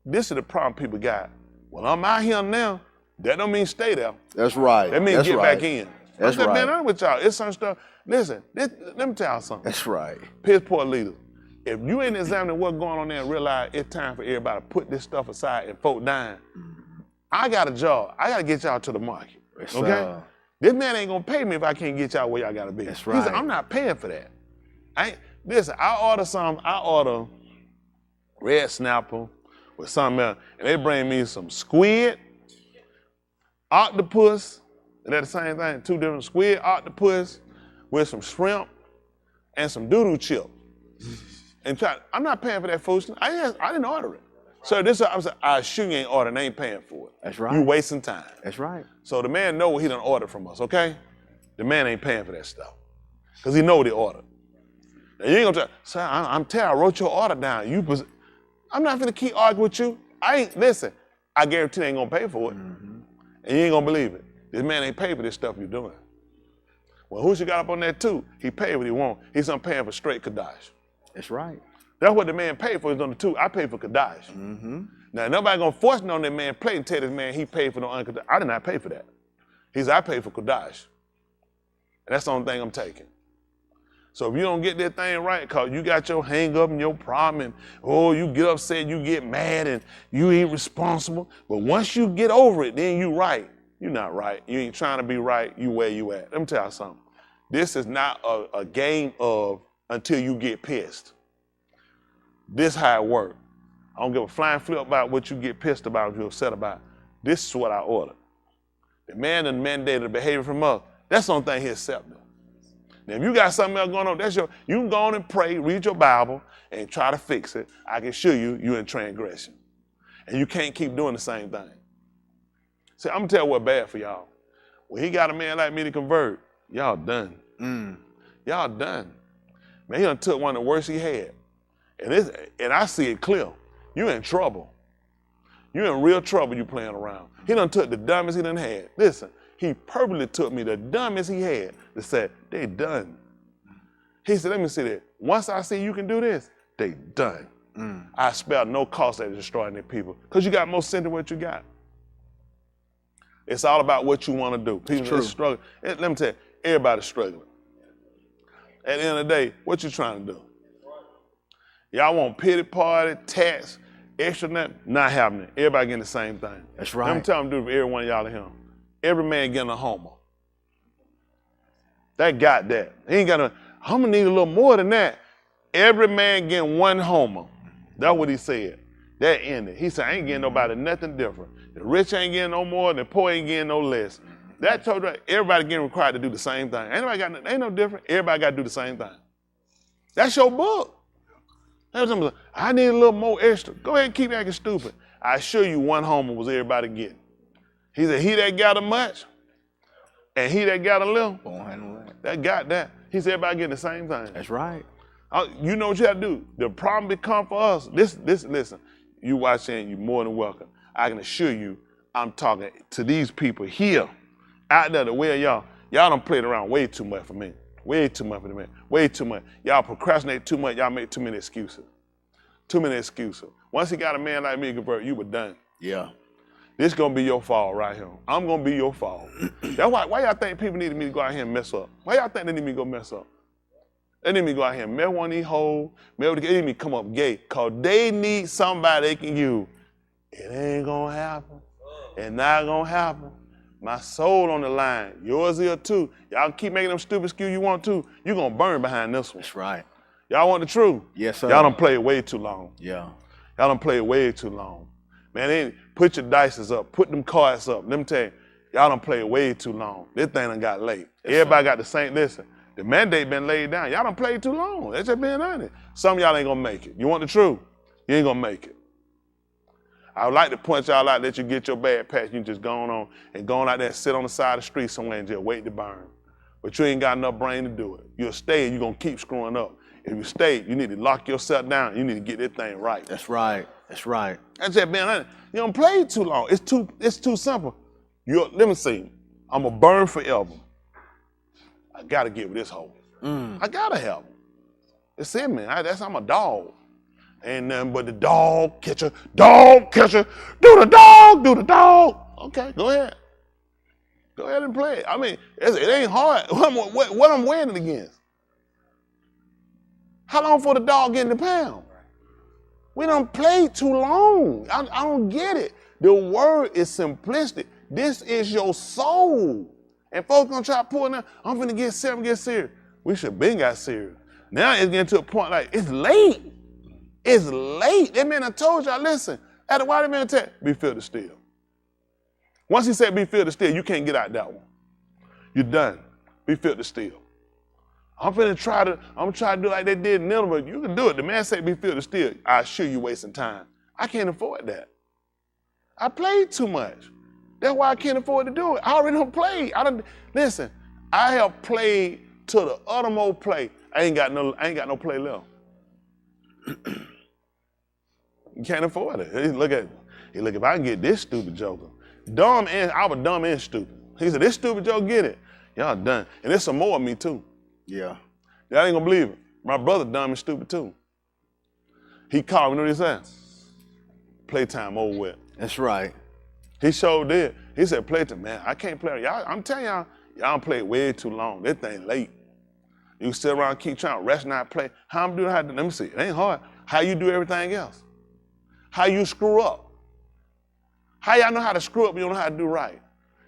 This is the problem people got. Well, I'm out here now. That don't mean stay there. That's right. That means get back in. That's right. Man, I'm with y'all. It's some stuff. Listen, let me tell y'all something. That's right. Piss poor leaders. If you ain't examining what's going on there and realize it's time for everybody to put this stuff aside and folk dying, I got a job. I got to get y'all to the market. Yes, okay? This man ain't going to pay me if I can't get y'all where y'all got to be. That's right. He said, I'm not paying for that. Listen, I order red snapper with something else, and they bring me some squid, octopus, and that's the same thing, two different squid, octopus, with some shrimp and some doo-doo chip. And I'm not paying for that foolishness. I didn't order it. So I assure you ain't ordering, I ain't paying for it. That's right. You wasting time. That's right. So the man know what he done ordered from us, okay? The man ain't paying for that stuff. Because he know what he ordered. Now you ain't gonna tell, sir, I'm telling you, I wrote your order down. I'm not gonna keep arguing with you. Listen, I guarantee they ain't gonna pay for it. And you ain't gonna believe it. This man ain't paid for this stuff you're doing. Well, who she got up on that too? He paid what he want. He's not paying for straight Kadash. That's right. That's what the man paid for. He's on the two. I paid for Kadash. Now nobody gonna force me on that man play and tell this man he paid for no unkadash. I did not pay for that. He said I paid for Kadash. And that's the only thing I'm taking. So if you don't get that thing right, cause you got your hang up and your problem, and you get upset, you get mad, and you ain't responsible. But once you get over it, then you right. You're not right. You ain't trying to be right. You where you at. Let me tell you something. This is not a game of until you get pissed. This how it works. I don't give a flying flip about what you get pissed about, what you're upset about. This is what I ordered. The man that mandated the behavior from us, that's the only thing he accepted. Now, if you got something else going on, you can go on and pray, read your Bible, and try to fix it. I can assure you, you're in transgression. And you can't keep doing the same thing. See, I'm going to tell you what's bad for y'all. When he got a man like me to convert, y'all done. Y'all done. Man, he done took one of the worst he had. And I see it clear. You in trouble. You in real trouble you playing around. He done took the dumbest he done had. Listen, he purposely took me the dumbest he had to say, they done. He said, let me see that. Once I see you can do this, they done. I spare no cost at destroying their people because you got more sin than what you got. It's all about what you want to do. People are struggling. Let me tell you, everybody's struggling. At the end of the day, what you trying to do? Y'all want pity party, tax, extra nothing, not happening. Everybody getting the same thing. That's right. Let me tell them, do for every one of y'all in here. Every man getting a homer. That got that. He ain't got I'm gonna need a little more than that. Every man getting one homer. That's what he said. That ended. He said, I ain't getting nobody nothing different. The rich ain't getting no more, and the poor ain't getting no less. That told you everybody getting required to do the same thing. Ain't no different. Everybody got to do the same thing. That's your book. I need a little more extra. Go ahead and keep acting stupid. I assure you one homer was everybody getting. He said, he that got a much, and he that got a little, that got that. He said, everybody getting the same thing. That's right. You know what you got to do. The problem become for us. Listen, you watching, you're more than welcome. I can assure you, I'm talking to these people here, out there, the way y'all done played around way too much for me. Way too much for me. Way too much. Y'all procrastinate too much. Y'all make too many excuses. Too many excuses. Once he got a man like me to convert, you were done. Yeah. This gonna be your fault right here. I'm gonna be your fault. That's why y'all think people need me to go out here and mess up? Why y'all think they need me to go mess up? They need me to go out here and mess one of these hoes, they need me to come up gay, cause they need somebody they can use. It ain't gonna happen. It's not gonna happen. My soul on the line. Yours is too. Y'all keep making them stupid excuses you want to. You're gonna burn behind this one. That's right. Y'all want the truth? Yes, sir. Y'all done played way too long. Yeah. Y'all done played way too long. Man, put your dices up. Put them cards up. Let me tell you, y'all done played way too long. This thing done got late. Yes, everybody got the same, listen, the mandate been laid down. Y'all done played too long. That's just being honest. Some of y'all ain't gonna make it. You want the truth? You ain't gonna make it. I would like to point y'all out, let you get your bad patch. You can just go on and go on out there and sit on the side of the street somewhere and just wait to burn. But you ain't got enough brain to do it. You'll stay and you're going to keep screwing up. If you stay, you need to lock yourself down. You need to get this thing right. That's right. That's right. That's just being honest. You don't play too long. It's too simple. Let me see. I'm going to burn forever. I got to get with this hoe. I got to help. It's in me. I'm a dog. Ain't nothing but the dog catcher, do the dog. Okay, go ahead. Go ahead and play it. I mean, it ain't hard. What I'm winning against? How long for the dog getting the pound? We done played too long. I don't get it. The word is simplistic. This is your soul. And folks gonna try to pull it out. I'm finna get serious. We should have been got serious. Now it's getting to a point like, it's late. It's late. That man I told y'all, listen, after why that man tell be filled to still. Once he said be filled to still, you can't get out that one. You're done. Be filled to still. I'm gonna try to do like they did in Nineveh. You can do it. The man said be filled to still. I assure you wasting time. I can't afford that. I played too much. That's why I can't afford to do it. I already don't play. Listen, I have played to the uttermost play. I ain't got no play left. You can't afford it. Look at it. He look, if I can get this stupid joker. I was dumb and stupid. He said, this stupid joker, get it. Y'all done. And there's some more of me too. Yeah. Y'all ain't gonna believe it. My brother dumb and stupid too. He called me, you know what he said? Playtime over with. That's right. He sure did. He said, playtime, man, I can't play. Y'all, I'm telling y'all don't play way too long. That thing late. You sit around and keep trying to rest and not play. How I'm doing, let me see, it ain't hard. How you do everything else? How you screw up? How y'all know how to screw up, you don't know how to do right?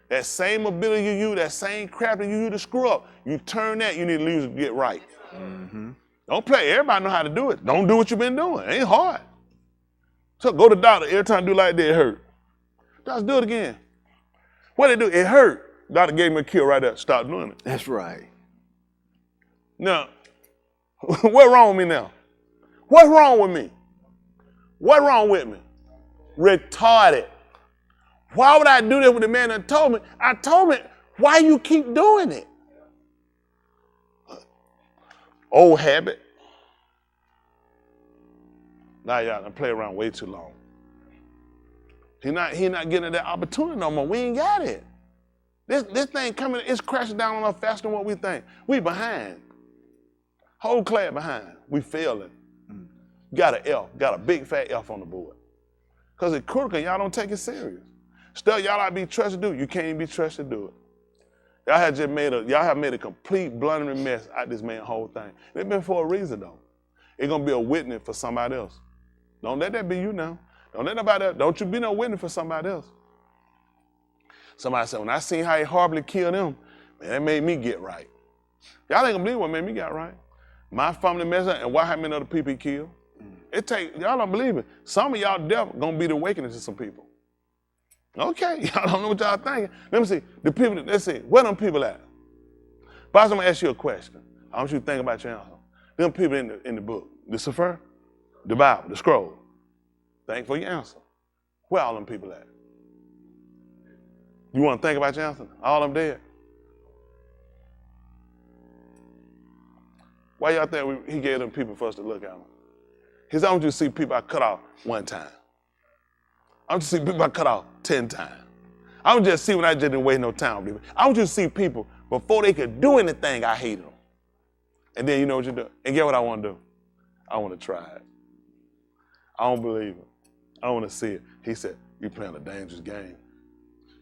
That same ability you use, that same craft that you use to screw up, you turn that, you need to lose to get right. Mm-hmm. Don't play, everybody know how to do it. Don't do what you've been doing, it ain't hard. So go to the doctor, every time you do like that, it hurt. Just do it again. What they do, it hurt. Doctor gave me a cure right there, stop doing it. That's right. Now, what's wrong with me now? What's wrong with me? What's wrong with me? Retarded. Why would I do that with the man that told me? I told him, why you keep doing it? Old habit. Now y'all done play around way too long. He not getting that opportunity no more. We ain't got it. This thing coming, it's crashing down on us faster than what we think. We behind. Whole class behind. We failing. Got an F, got a big fat F on the board. Because it's critical, y'all don't take it serious. Stuff y'all ought to be trusted to do, you can't even be trusted to do it. Y'all have made a complete blundering mess out of this man's whole thing. It's been for a reason though. It's gonna be a witness for somebody else. Don't let that be you now. Don't let nobody else, don't you be no witness for somebody else. Somebody said, when I seen how he horribly killed them, man, that made me get right. Y'all ain't gonna believe what made me get right. My family messed up, and how many other people he killed? Y'all don't believe it. Some of y'all definitely gonna be the awakening to some people. Okay, y'all don't know what y'all thinking. Let me see, let's see, where them people at? Boss, I'm gonna ask you a question. I want you to think about your answer. Them people in the book, the Sefer, the Bible, the scroll. Thank for your answer. Where all them people at? You want to think about your answer? All of them dead. Why y'all think he gave them people for us to look at them? He said, I want you to see people I cut off one time. I want you to see people I cut off 10 times. I want you to see when I just didn't waste no time. I want you to see people before they could do anything, I hated them. And then you know what you do? And get what I want to do? I want to try it. I don't believe it. I want to see it. He said, you're playing a dangerous game.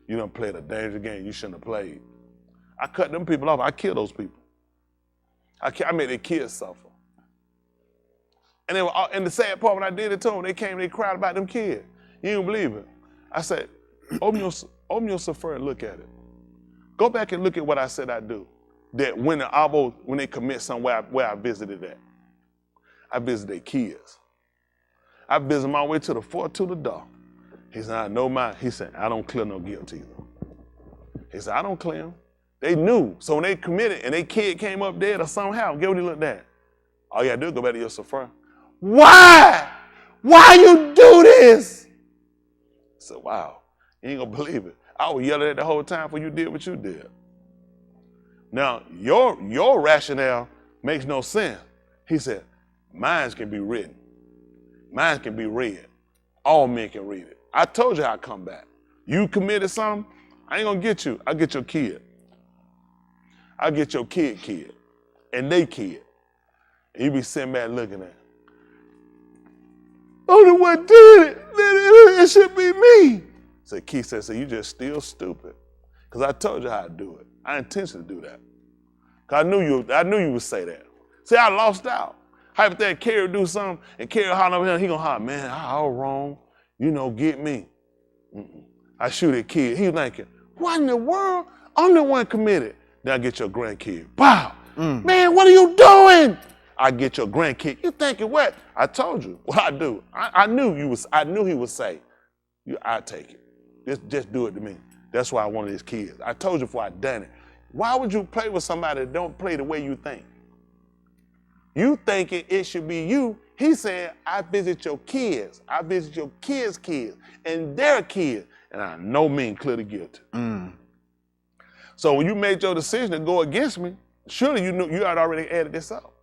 You done played a dangerous game you shouldn't have played. I cut them people off. I killed those people. I made their kids suffer. And the sad part, when I did it to them, they came and they cried about them kids. You don't believe it. I said, open your Sefer and look at it. Go back and look at what I said I do. That when they commit somewhere where I visited at. I visited their kids. I visited my way to the fort to the door. He said, I know mine. He said, I don't clear no guilt either. He said, I don't clear them. They knew. So when they committed and their kid came up dead or somehow, get what he looked at. All you gotta do is go back to your Sefer. Why? Why you do this? said, wow, you ain't gonna believe it. I was yelling at the whole time before you did what you did. Now, your rationale makes no sense. He said, mine can be written. Mine can be read. All men can read it. I told you I'd come back. You committed something, I ain't gonna get you. I'll get your kid. I'll get your kid. And they kid. And you be sitting back looking at it. Oh, the one did it. It should be me. So Keith said, so you just still stupid. Because I told you how to do it. I intentionally do that. Because I knew you would say that. See, I lost out. Hypothetically, Kerry would do something, and Kerry holler over him, he gonna holler, man, I was wrong. You know, get me. I shoot at kid. He was thinking, what in the world? I'm the one committed. Then I get your grandkid. Wow. Man, what are you doing? I get your grandkid. You thinking what? I told you what I do. I knew he would say, I take it. Just do it to me. That's why I wanted his kids. I told you before I done it. Why would you play with somebody that don't play the way you think? You thinking it should be you. He said, I visit your kids. I visit your kids' kids and their kids. And I know me and clearly guilty. So when you made your decision to go against me, surely you knew you had already added this up.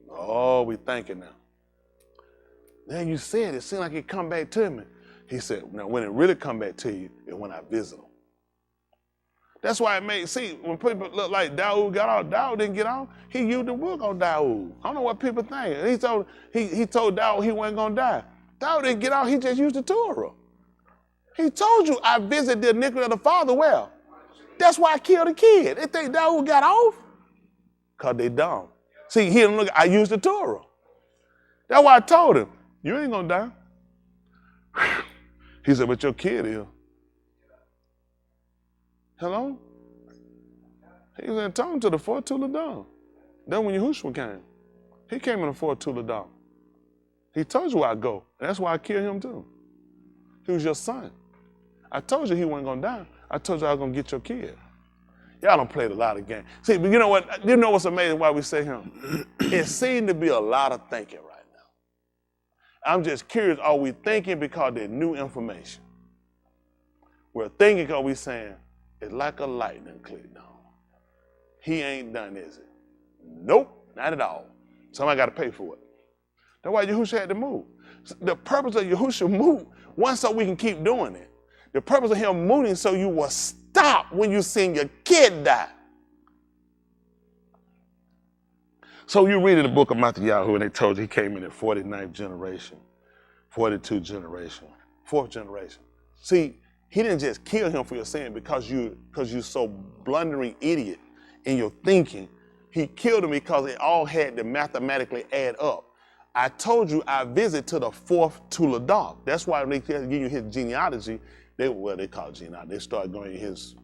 Oh, we thinking now. Then you said it seemed like it come back to me. He said, now when it really come back to you is when I visit them. That's why it made, see, when people look like Daud got off, Daud didn't get off. He used the book on Daud. I don't know what people think. He told Daud he wasn't gonna die. Daud didn't get off, he just used the Torah. He told you, I visited the iniquity of the father well. That's why I killed a kid. They think Daud got off? Because they dumb. See, he didn't look, I used the Torah. That's why I told him, you ain't gonna die. He said, but your kid is. Hello? He was in tongue to the fourth Tuladam. Then when Yahushua came, he came in the fourth Tuladam. He told you where I go. And that's why I killed him too. He was your son. I told you he wasn't gonna die. I told you I was gonna get your kid. Y'all done played a lot of games. See, but you know what? You know what's amazing why we say him? It seemed to be a lot of thinking right now. I'm just curious, are we thinking because there's new information? We're thinking because we're saying, it's like a lightning click down. He ain't done, is it? Nope, not at all. Somebody got to pay for it. That's why Yahushua had to move. The purpose of Yahushua move, one, so we can keep doing it. The purpose of him moving so you will stop when you see your kid die. So you read in the book of Matthatyahu, and they told you he came in the 49th generation, 42th generation, 4th generation. See, he didn't just kill him for your sin because you're so blundering idiot in your thinking. He killed him because it all had to mathematically add up. I told you I visit to the 4th Tuladam. That's why when they give you his genealogy, they call it genealogy. They started going his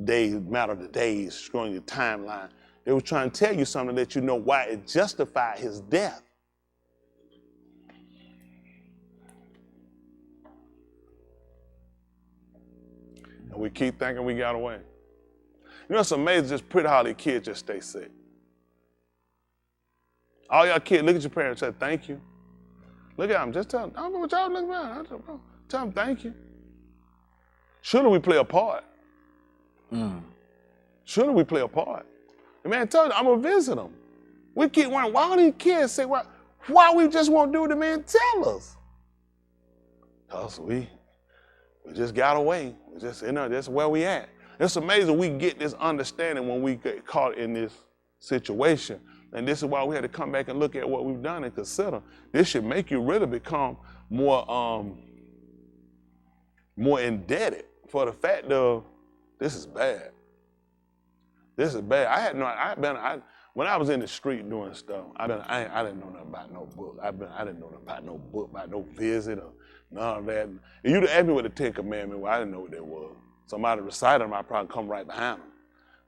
days, matter of the days, going your timeline. They were trying to tell you something that you know why it justified his death. And we keep thinking we got away. You know, it's amazing, just pretty how these kids just stay sick. All y'all kids, look at your parents and say, thank you. Look at them, just tell them, I don't know what y'all looking at. Tell them, thank you. Shouldn't we play a part? Shouldn't we play a part? The man told them, I'm going to visit them. We keep wondering, why do these kids say, why we just won't do what the man tell us? Because we just got away. We just, that's where we at. It's amazing we get this understanding when we get caught in this situation. And this is why we had to come back and look at what we've done and consider. This should make you really become more indebted for the fact of this is bad. This is bad. When I was in the street doing stuff, I didn't know nothing about no book. I didn't know nothing about no book, about no visit or none of that. And you'd have asked me what the 10 Commandments were, I didn't know what they was. Somebody recited them, I'd probably come right behind them.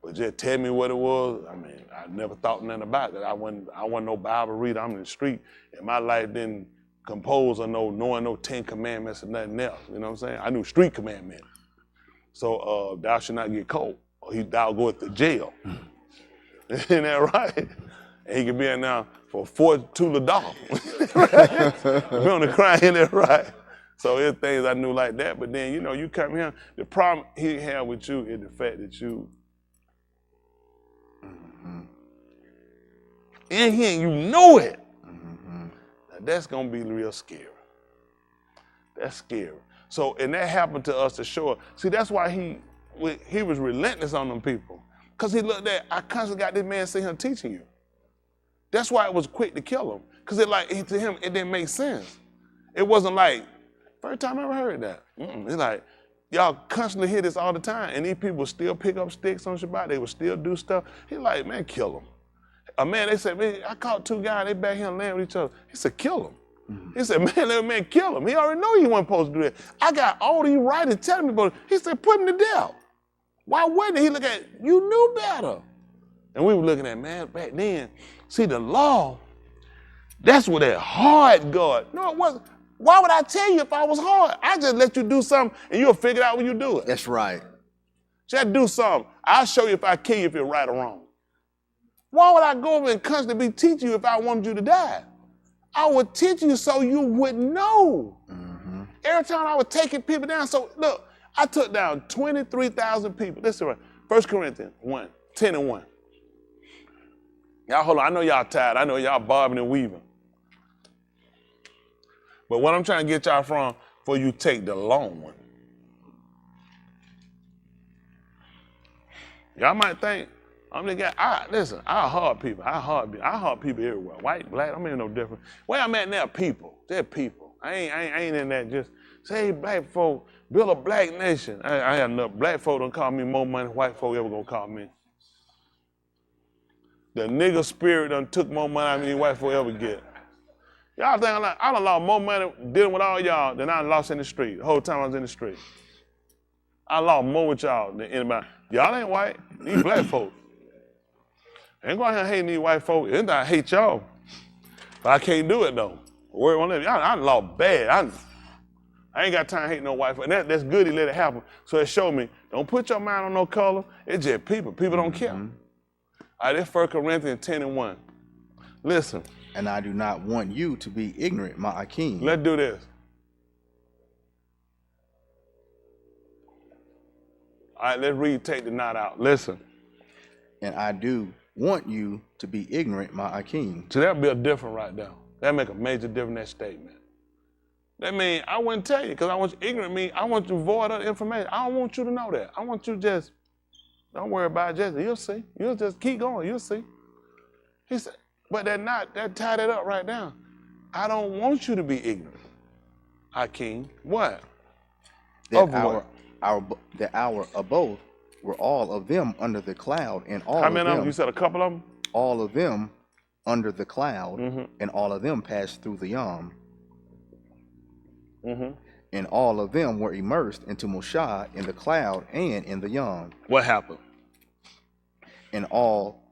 But just tell me what it was, I mean, I never thought nothing about it. I wasn't no Bible reader, I'm in the street, and my life didn't compose of knowing no 10 Commandments or nothing else, you know what I'm saying? I knew street commandments. So thou shalt not get caught, or thou goeth to jail. Isn't that right? And he could be in now for 4 Tuladam. Be on the crime, isn't that right? So it's things I knew like that. But then, you come here, the problem he had with you is the fact that you, in here, you know it. Now, that's going to be real scary. That's scary. So, and that happened to us to show. See, that's why he was relentless on them people. Because he looked at, I constantly got this man sitting here teaching you. That's why it was quick to kill him. Because to him, it didn't make sense. It wasn't like, first time I ever heard that. It's like, y'all constantly hear this all the time, and these people still pick up sticks on Shabbat. They would still do stuff. He's like, man, kill them. A man, they said, man, I caught two guys, they back here laying with each other. He said, kill them. He said, man, let a man kill him. He already know he wasn't supposed to do that. I got all these writers telling me about it. He said, put him to death. Why wouldn't he look at, you knew better. And we were looking at, man, back then, see the law, that's what that hard God. No, it wasn't. Why would I tell you if I was hard? I just let you do something and you'll figure it out when you do it. That's right. Just do something. I'll show you if I kill you if you're right or wrong. Why would I go over and constantly be teaching you if I wanted you to die? I would teach you so you would know. Every time I was taking people down. So look, I took down 23,000 people. Listen, right. 1 Corinthians 1, 10 and 1. Y'all hold on, I know y'all tired. I know y'all bobbing and weaving. But what I'm trying to get y'all from, for you take the long one. Y'all might think, I'm the guy, listen, I hard people. I hard people everywhere. White, black, I mean no different. Where I'm at now, people. They're people. I ain't in that just, say, hey, black folk, build a black nation. I have enough. Black folk don't call me more money than white folk ever gonna call me. The nigger spirit done took more money out of me than white folk ever get. Y'all think I done lost more money dealing with all y'all than I lost in the street, the whole time I was in the street. I lost more with y'all than anybody. Y'all ain't white, these black folk. I ain't going here hating these white folk. I hate y'all. But I can't do it though. Word on that. I lost bad. I ain't got time to hate no white folk. And that's good he let it happen. So it showed me, don't put your mind on no color. It's just people. People don't care. All right, that's 1 Corinthians 10 and 1. Listen. And I do not want you to be ignorant, my king. Let's do this. All right, let's read, take the knot out. Listen. And I do want you to be ignorant, my king. So that'll be a difference right there. That'll make a major difference in that statement. That means I wouldn't tell you, because I want you ignorant me. I want you void of information. I don't want you to know that. I want you just, don't worry about it. Just, you'll see. You'll just keep going. You'll see. He said, but that tied it up right now. I don't want you to be ignorant, Hakeem. What? That our abode were all of them under the cloud, and all How of many them, of them? You said a couple of them? all of them under the cloud, and all of them passed through the Yamym. And all of them were immersed into Moshe in the cloud and in the Yamym. What happened? And all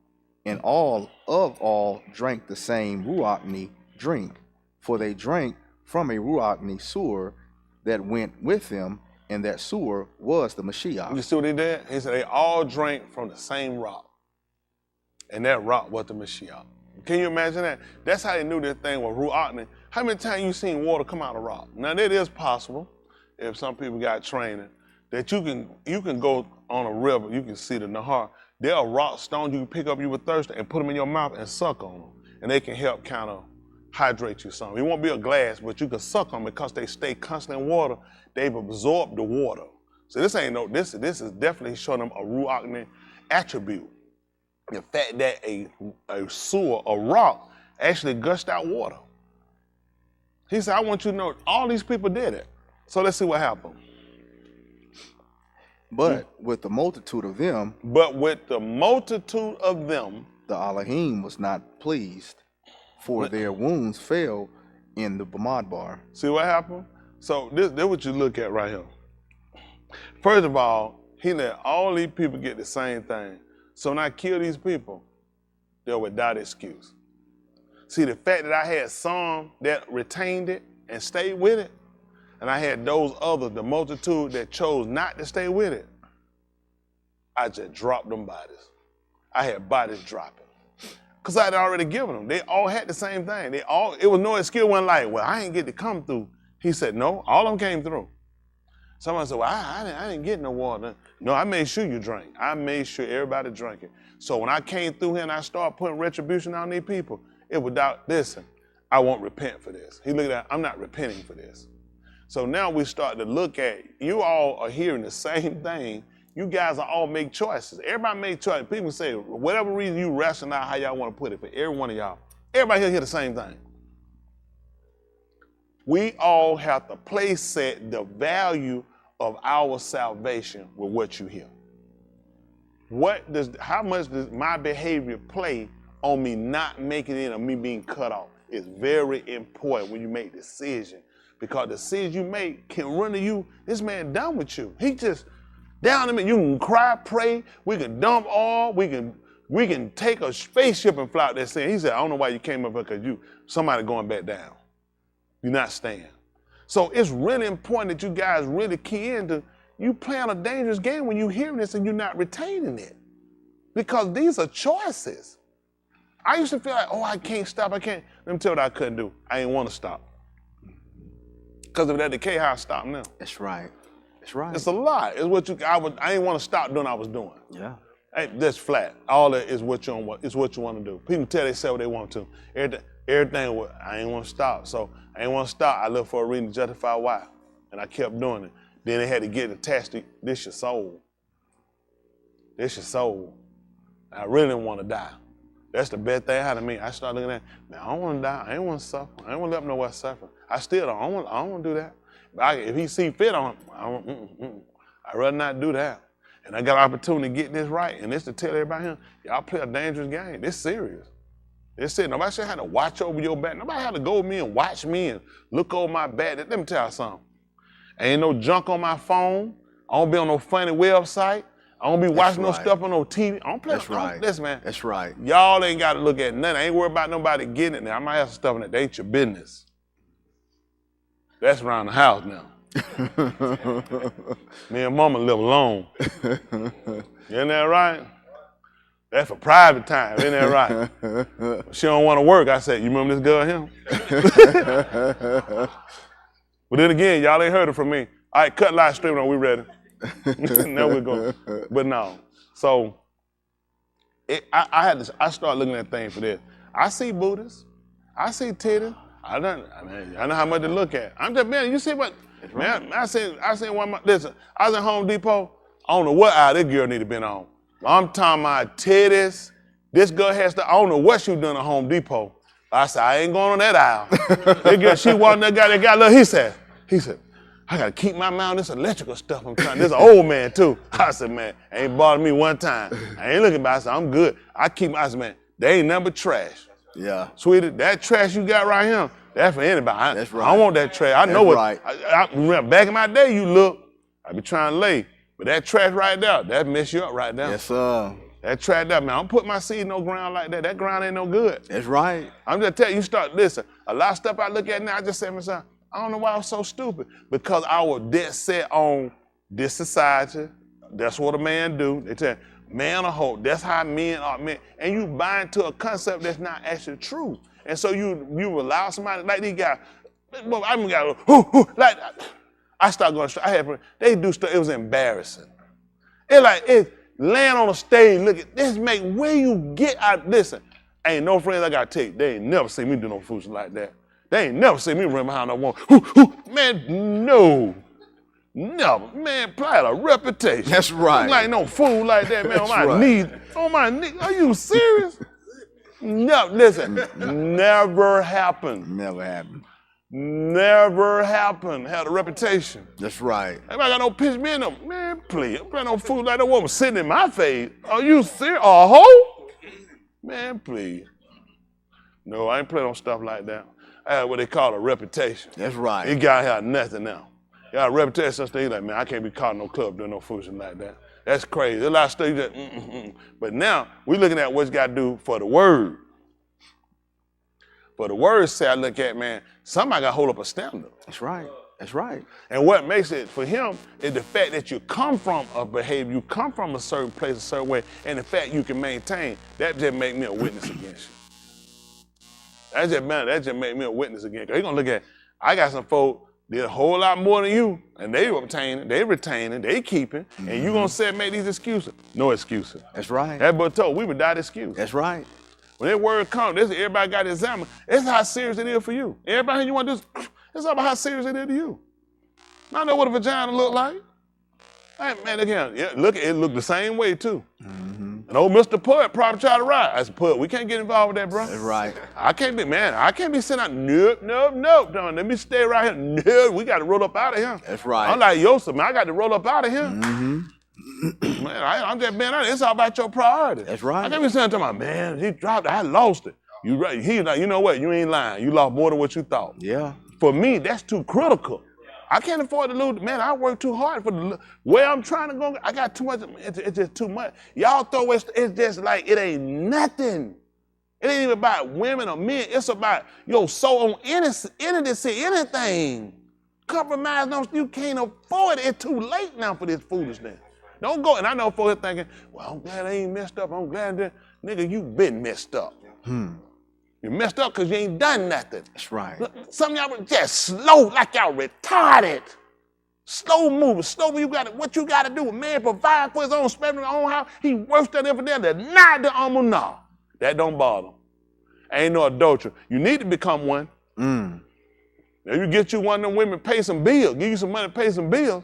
drank the same Ruachni drink, for they drank from a Ruachni sewer that went with them, and that sewer was the Mashiach. You see what he did? He said they all drank from the same rock, and that rock was the Mashiach. Can you imagine that? That's how they knew this thing was Ruachni. How many times you seen water come out of rock? Now that is possible, if some people got training, that you can go on a river, you can see the Nahar. There are rock stones you can pick up, you were thirsty, and put them in your mouth and suck on them. And they can help kind of hydrate you some. It won't be a glass, but you can suck on them because they stay constant in water. They've absorbed the water. So this is definitely showing them a Ruachni attribute. The fact that a sewer, a rock, actually gushed out water. He said, I want you to know all these people did it. So let's see what happened. But with the multitude of them, the Elohim was not pleased, for their wounds fell in the Bamidbar. See what happened? So this what you look at right here. First of all, he let all these people get the same thing. So when I kill these people, they're without excuse. See, the fact that I had some that retained it and stayed with it, and I had those others, the multitude that chose not to stay with it, I just dropped them bodies. I had bodies dropping. Because I had already given them. They all had the same thing. It was no excuse. One like, well, I ain't get to come through He said, no, all of them came through. Someone said, well, I didn't get no water. No, I made sure you drank. I made sure everybody drank it. So when I came through here and I started putting retribution on these people, it without, listen, I won't repent for this. He looked at, I'm not repenting for this. So now we start to look at, you all are hearing the same thing. You guys are all make choices. Everybody make choices. People say, whatever reason you ration out how y'all want to put it, for every one of y'all, everybody here hear the same thing. We all have to place set the value of our salvation with what you hear. How much does my behavior play on me not making it or me being cut off? It's very important when you make decisions, because the decisions you make can run to you. This man done with you. He just down to me. You can cry, pray. We can dump oil. We can take a spaceship and fly out there saying, he said, I don't know why you came up here, because somebody going back down. You're not staying. So it's really important that you guys really key into, you playing a dangerous game when you hearing this and you're not retaining it. Because these are choices. I used to feel like, oh, I can't stop, I can't. Let me tell you what I couldn't do. I didn't want to stop. Because of that decay, how I stop now. That's right. That's right. It's a lot. It's what I didn't want to stop doing what I was doing. Yeah. Hey, that's flat. All that is what you want to do. People tell themselves what they want to. Everything, I ain't want to stop. So I ain't want to stop. I looked for a reason to justify why. And I kept doing it. Then they had to get attached to, this your soul. This your soul. I really didn't want to die. That's the best thing I had to me. I started looking at, man, I don't want to die. I ain't want to suffer. I ain't want to let them know what's suffering. I still don't. I don't want to do that. But if he see fit on him, I'd rather not do that. And I got an opportunity to get this right. And this to tell everybody here, y'all play a dangerous game. This serious. This serious. Nobody should have to watch over your back. Nobody had to go with me and watch me and look over my back. Let me tell you something. Ain't no junk on my phone. I don't be on no funny website. I don't be watching no stuff on no TV. I don't play. That's right. Listen, man. That's right. Y'all ain't got to look at nothing. I ain't worried about nobody getting it now. I might have some stuff in it. That ain't your business. That's around the house now. Me and mama live alone. Isn't that right? That's for private time. Isn't that right? She don't want to work. I said, you remember this girl here? But then again, y'all ain't heard it from me. All right, cut live stream on. We ready? Now we're going. But no. So I started looking at things for this. I see Buddhists. I see titties. I know how much to look at. I'm just, man, you see what? Man, I seen one of my, listen, I was at Home Depot. I don't know what aisle this girl need to been on. I'm talking about titties. This girl has to, I don't know what she was doing at Home Depot. I said, I ain't going on that aisle. That girl, she walked that guy, look, he said, I gotta keep my mouth on this electrical stuff I'm trying. This is an old man too. I said, man, ain't bothered me one time. I ain't looking back, I said, I'm good. I said, man, they ain't nothing but trash. Yeah. Sweetie, that trash you got right here, that's for anybody. That's right. I don't want that trash. I know right. I remember back in my day, you look, I be trying to lay. But that trash right there, that mess you up right there. Yes, sir. That trash there, man, I don't put my seed in no ground like that. That ground ain't no good. That's right. I'm just telling you, listen, a lot of stuff I look at now, I just say to myself, I don't know why I was so stupid. Because I was dead set on this society. That's what a man do. They tell you, man or hoe, that's how men are men. And you buy into a concept that's not actually true. And so you allow somebody like these guys, I mean, like, I started going, they do stuff, it was embarrassing. It's laying on a stage, look at this, where you get out, listen, ain't no friends I gotta take, they ain't never seen me do no fools like that. They ain't never seen me run behind no woman. Man, no. Never. Man, play a reputation. That's right. Like no fool like that, man, on my knees. On my knees. Are you serious? No, listen, never happened. Never happened. Never happened. Had a reputation. That's right. Everybody got no pitch me in them. Man, please. I'm playing no fool like that woman sitting in my face. Are you serious? A hoe? Man, please. No, I ain't playing on stuff like that. I had what they call a reputation. That's right. You gotta have nothing now. You got a reputation, such thing like, man, I can't be caught in no club doing no foolishness like that. That's crazy. There's a lot of stuff you just, But now, we're looking at what you gotta do for the word. For the word say, I look at, man, somebody gotta hold up a standard. That's right. That's right. And what makes it for him is the fact that you come from a behavior, you come from a certain place, a certain way, and the fact you can maintain, that just make me a witness against you. That just made me a witness again. Cause he gonna look at, I got some folk, did a whole lot more than you, and they obtaining, they retaining, they keeping, and you gonna sit and make these excuses. No excuses. That's right. That boy told we would die excuse. That's right. When that word comes, this everybody got to examine. It's how serious it is for you. Everybody you want this, it's all about how serious it is to you. I know what a vagina look like. Hey, man, again, yeah, look, it looked the same way too. And old Mr. Poet probably tried to ride. I said, Poet, we can't get involved with that, bro. That's right. I can't be sitting out, nope. No, let me stay right here. No, we got to roll up out of here. That's right. I'm like Yosef, man, I got to roll up out of here. Man, I'm just being honest. It's all about your priorities. That's right. I can't be sitting talking about, man, he dropped it, I lost it. You right? He like, you know what? You ain't lying. You lost more than what you thought. Yeah. For me, that's too critical. I can't afford to lose. Man, I work too hard for the where I'm trying to go. I got too much. It's just too much. Y'all throw it. It's just like it ain't nothing. It ain't even about women or men. It's about your soul on anything. Compromise. No, you can't afford it. It's too late now for this foolishness. Don't go. And I know folks thinking, well, I'm glad I ain't messed up. I'm glad that nigga, you been messed up. You messed up because you ain't done nothing. That's right. Some of y'all were just slow, like y'all retarded. Slow moving, what you gotta do. A man provide for his own, spending his own house. He works that for them. Deny the no. That don't bother him. Ain't no adultery. You need to become one. Now you get you one of them women, pay some bills, give you some money, pay some bills.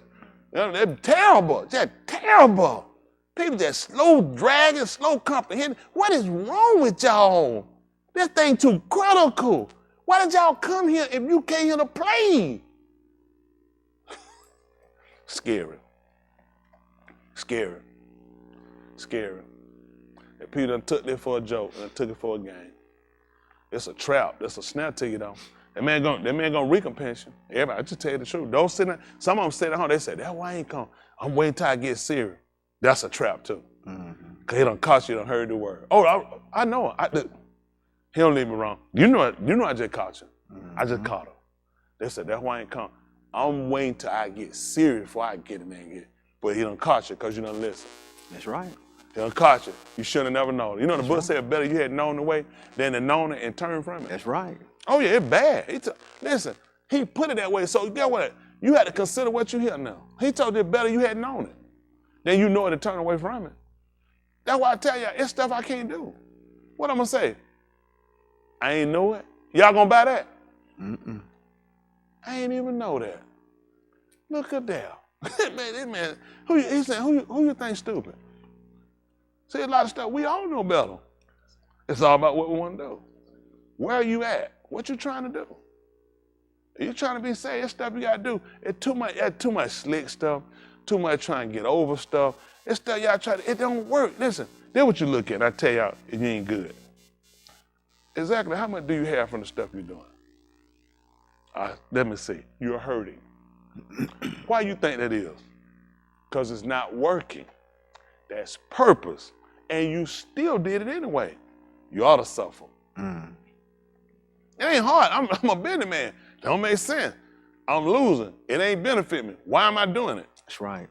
They're terrible, just terrible. People just slow dragging, slow comprehending. What is wrong with y'all? This thing too critical. Why did y'all come here if you came here to play? Scary. And Peter done took this for a joke and took it for a game. It's a trap. That's a snap to you though. That man gonna recompense you. Everybody, I just tell you the truth. Don't sit there. Some of them sit at home. They say, that's why I ain't come. I'm waiting till I get serious. That's a trap too. Cause he done caught you, done heard the word. Oh, I know. He don't leave me wrong. You know I just caught you. I just caught him. They said, that's why I ain't come. I'm waiting till I get serious before I get in there and get it. But he done caught you because you done listen. That's right. He done caught you. You should have never known. You know the book said better you had known the way than to known it and turned from it. That's right. Oh yeah, it's bad. Listen, he put it that way. So get what? You had to consider what you hear now. He told you better you had known it. Then you know it to turn away from it. That's why I tell you, it's stuff I can't do. What I'm gonna say? I ain't know it. Y'all gonna buy that? I ain't even know that. Look at that. This man, who you think stupid? See, a lot of stuff, we all know better. It's all about what we want to do. Where are you at? What you trying to do? Are you trying to be saved? It's stuff you gotta do. It's too much slick stuff, too much trying to get over stuff. It's stuff y'all try to, it don't work. Listen, then what you look at, I tell y'all, you ain't good. Exactly how much do you have from the stuff you're doing? Let me see, you're hurting. Why you think that is? Because it's not working. That's purpose. And you still did it anyway. You ought to suffer. It ain't hard. I'm a businessman. Don't make sense. I'm losing. It ain't benefit me. Why am I doing it? That's right.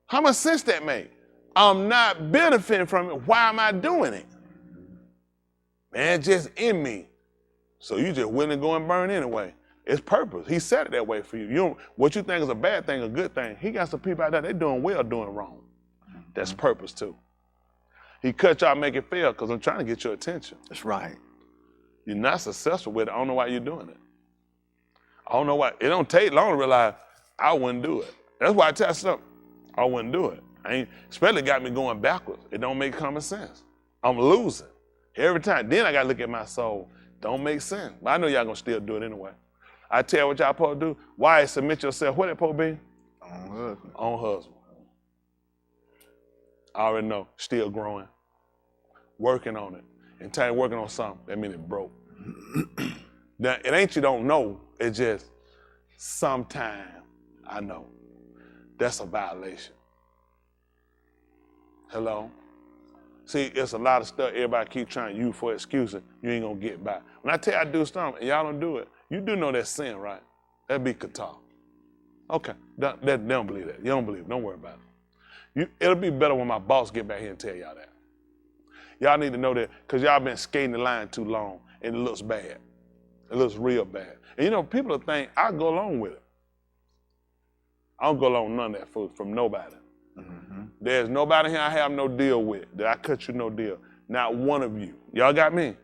How much sense that make? I'm not benefiting from it. Why am I doing it? Man, it's just in me. So you just willing to go and burn anyway. It's purpose. He said it that way for you. What you think is a bad thing, a good thing. He got some people out there, they doing well, doing wrong. That's purpose too. He cut y'all, make it fail, because I'm trying to get your attention. That's right. You're not successful with it. I don't know why you're doing it. I don't know why. It don't take long to realize I wouldn't do it. That's why I tell something. I wouldn't do it. Especially got me going backwards. It don't make common sense. I'm losing every time. Then I got to look at my soul. Don't make sense. But I know y'all going to still do it anyway. I tell you what y'all supposed to do. Why submit yourself? What it supposed to be? On husband. I already know. Still growing. Working on it. And time working on something, that means it broke. Now, it ain't you don't know. It's just sometime I know. That's a violation. Hello? See, it's a lot of stuff everybody keep trying to use for excuses. You ain't gonna get by. When I tell you I do something and y'all don't do it, you do know that's sin, right? That'd be kata. Okay, they don't believe that. You don't believe it. Don't worry about it. It'll be better when my boss get back here and tell y'all that. Y'all need to know that because y'all been skating the line too long and it looks bad. It looks real bad. And you know, people will think I go along with it. I don't go along with none of that food from nobody. Mm-hmm. There's nobody here I have no deal with that I cut you no deal. Not one of you. Y'all got me?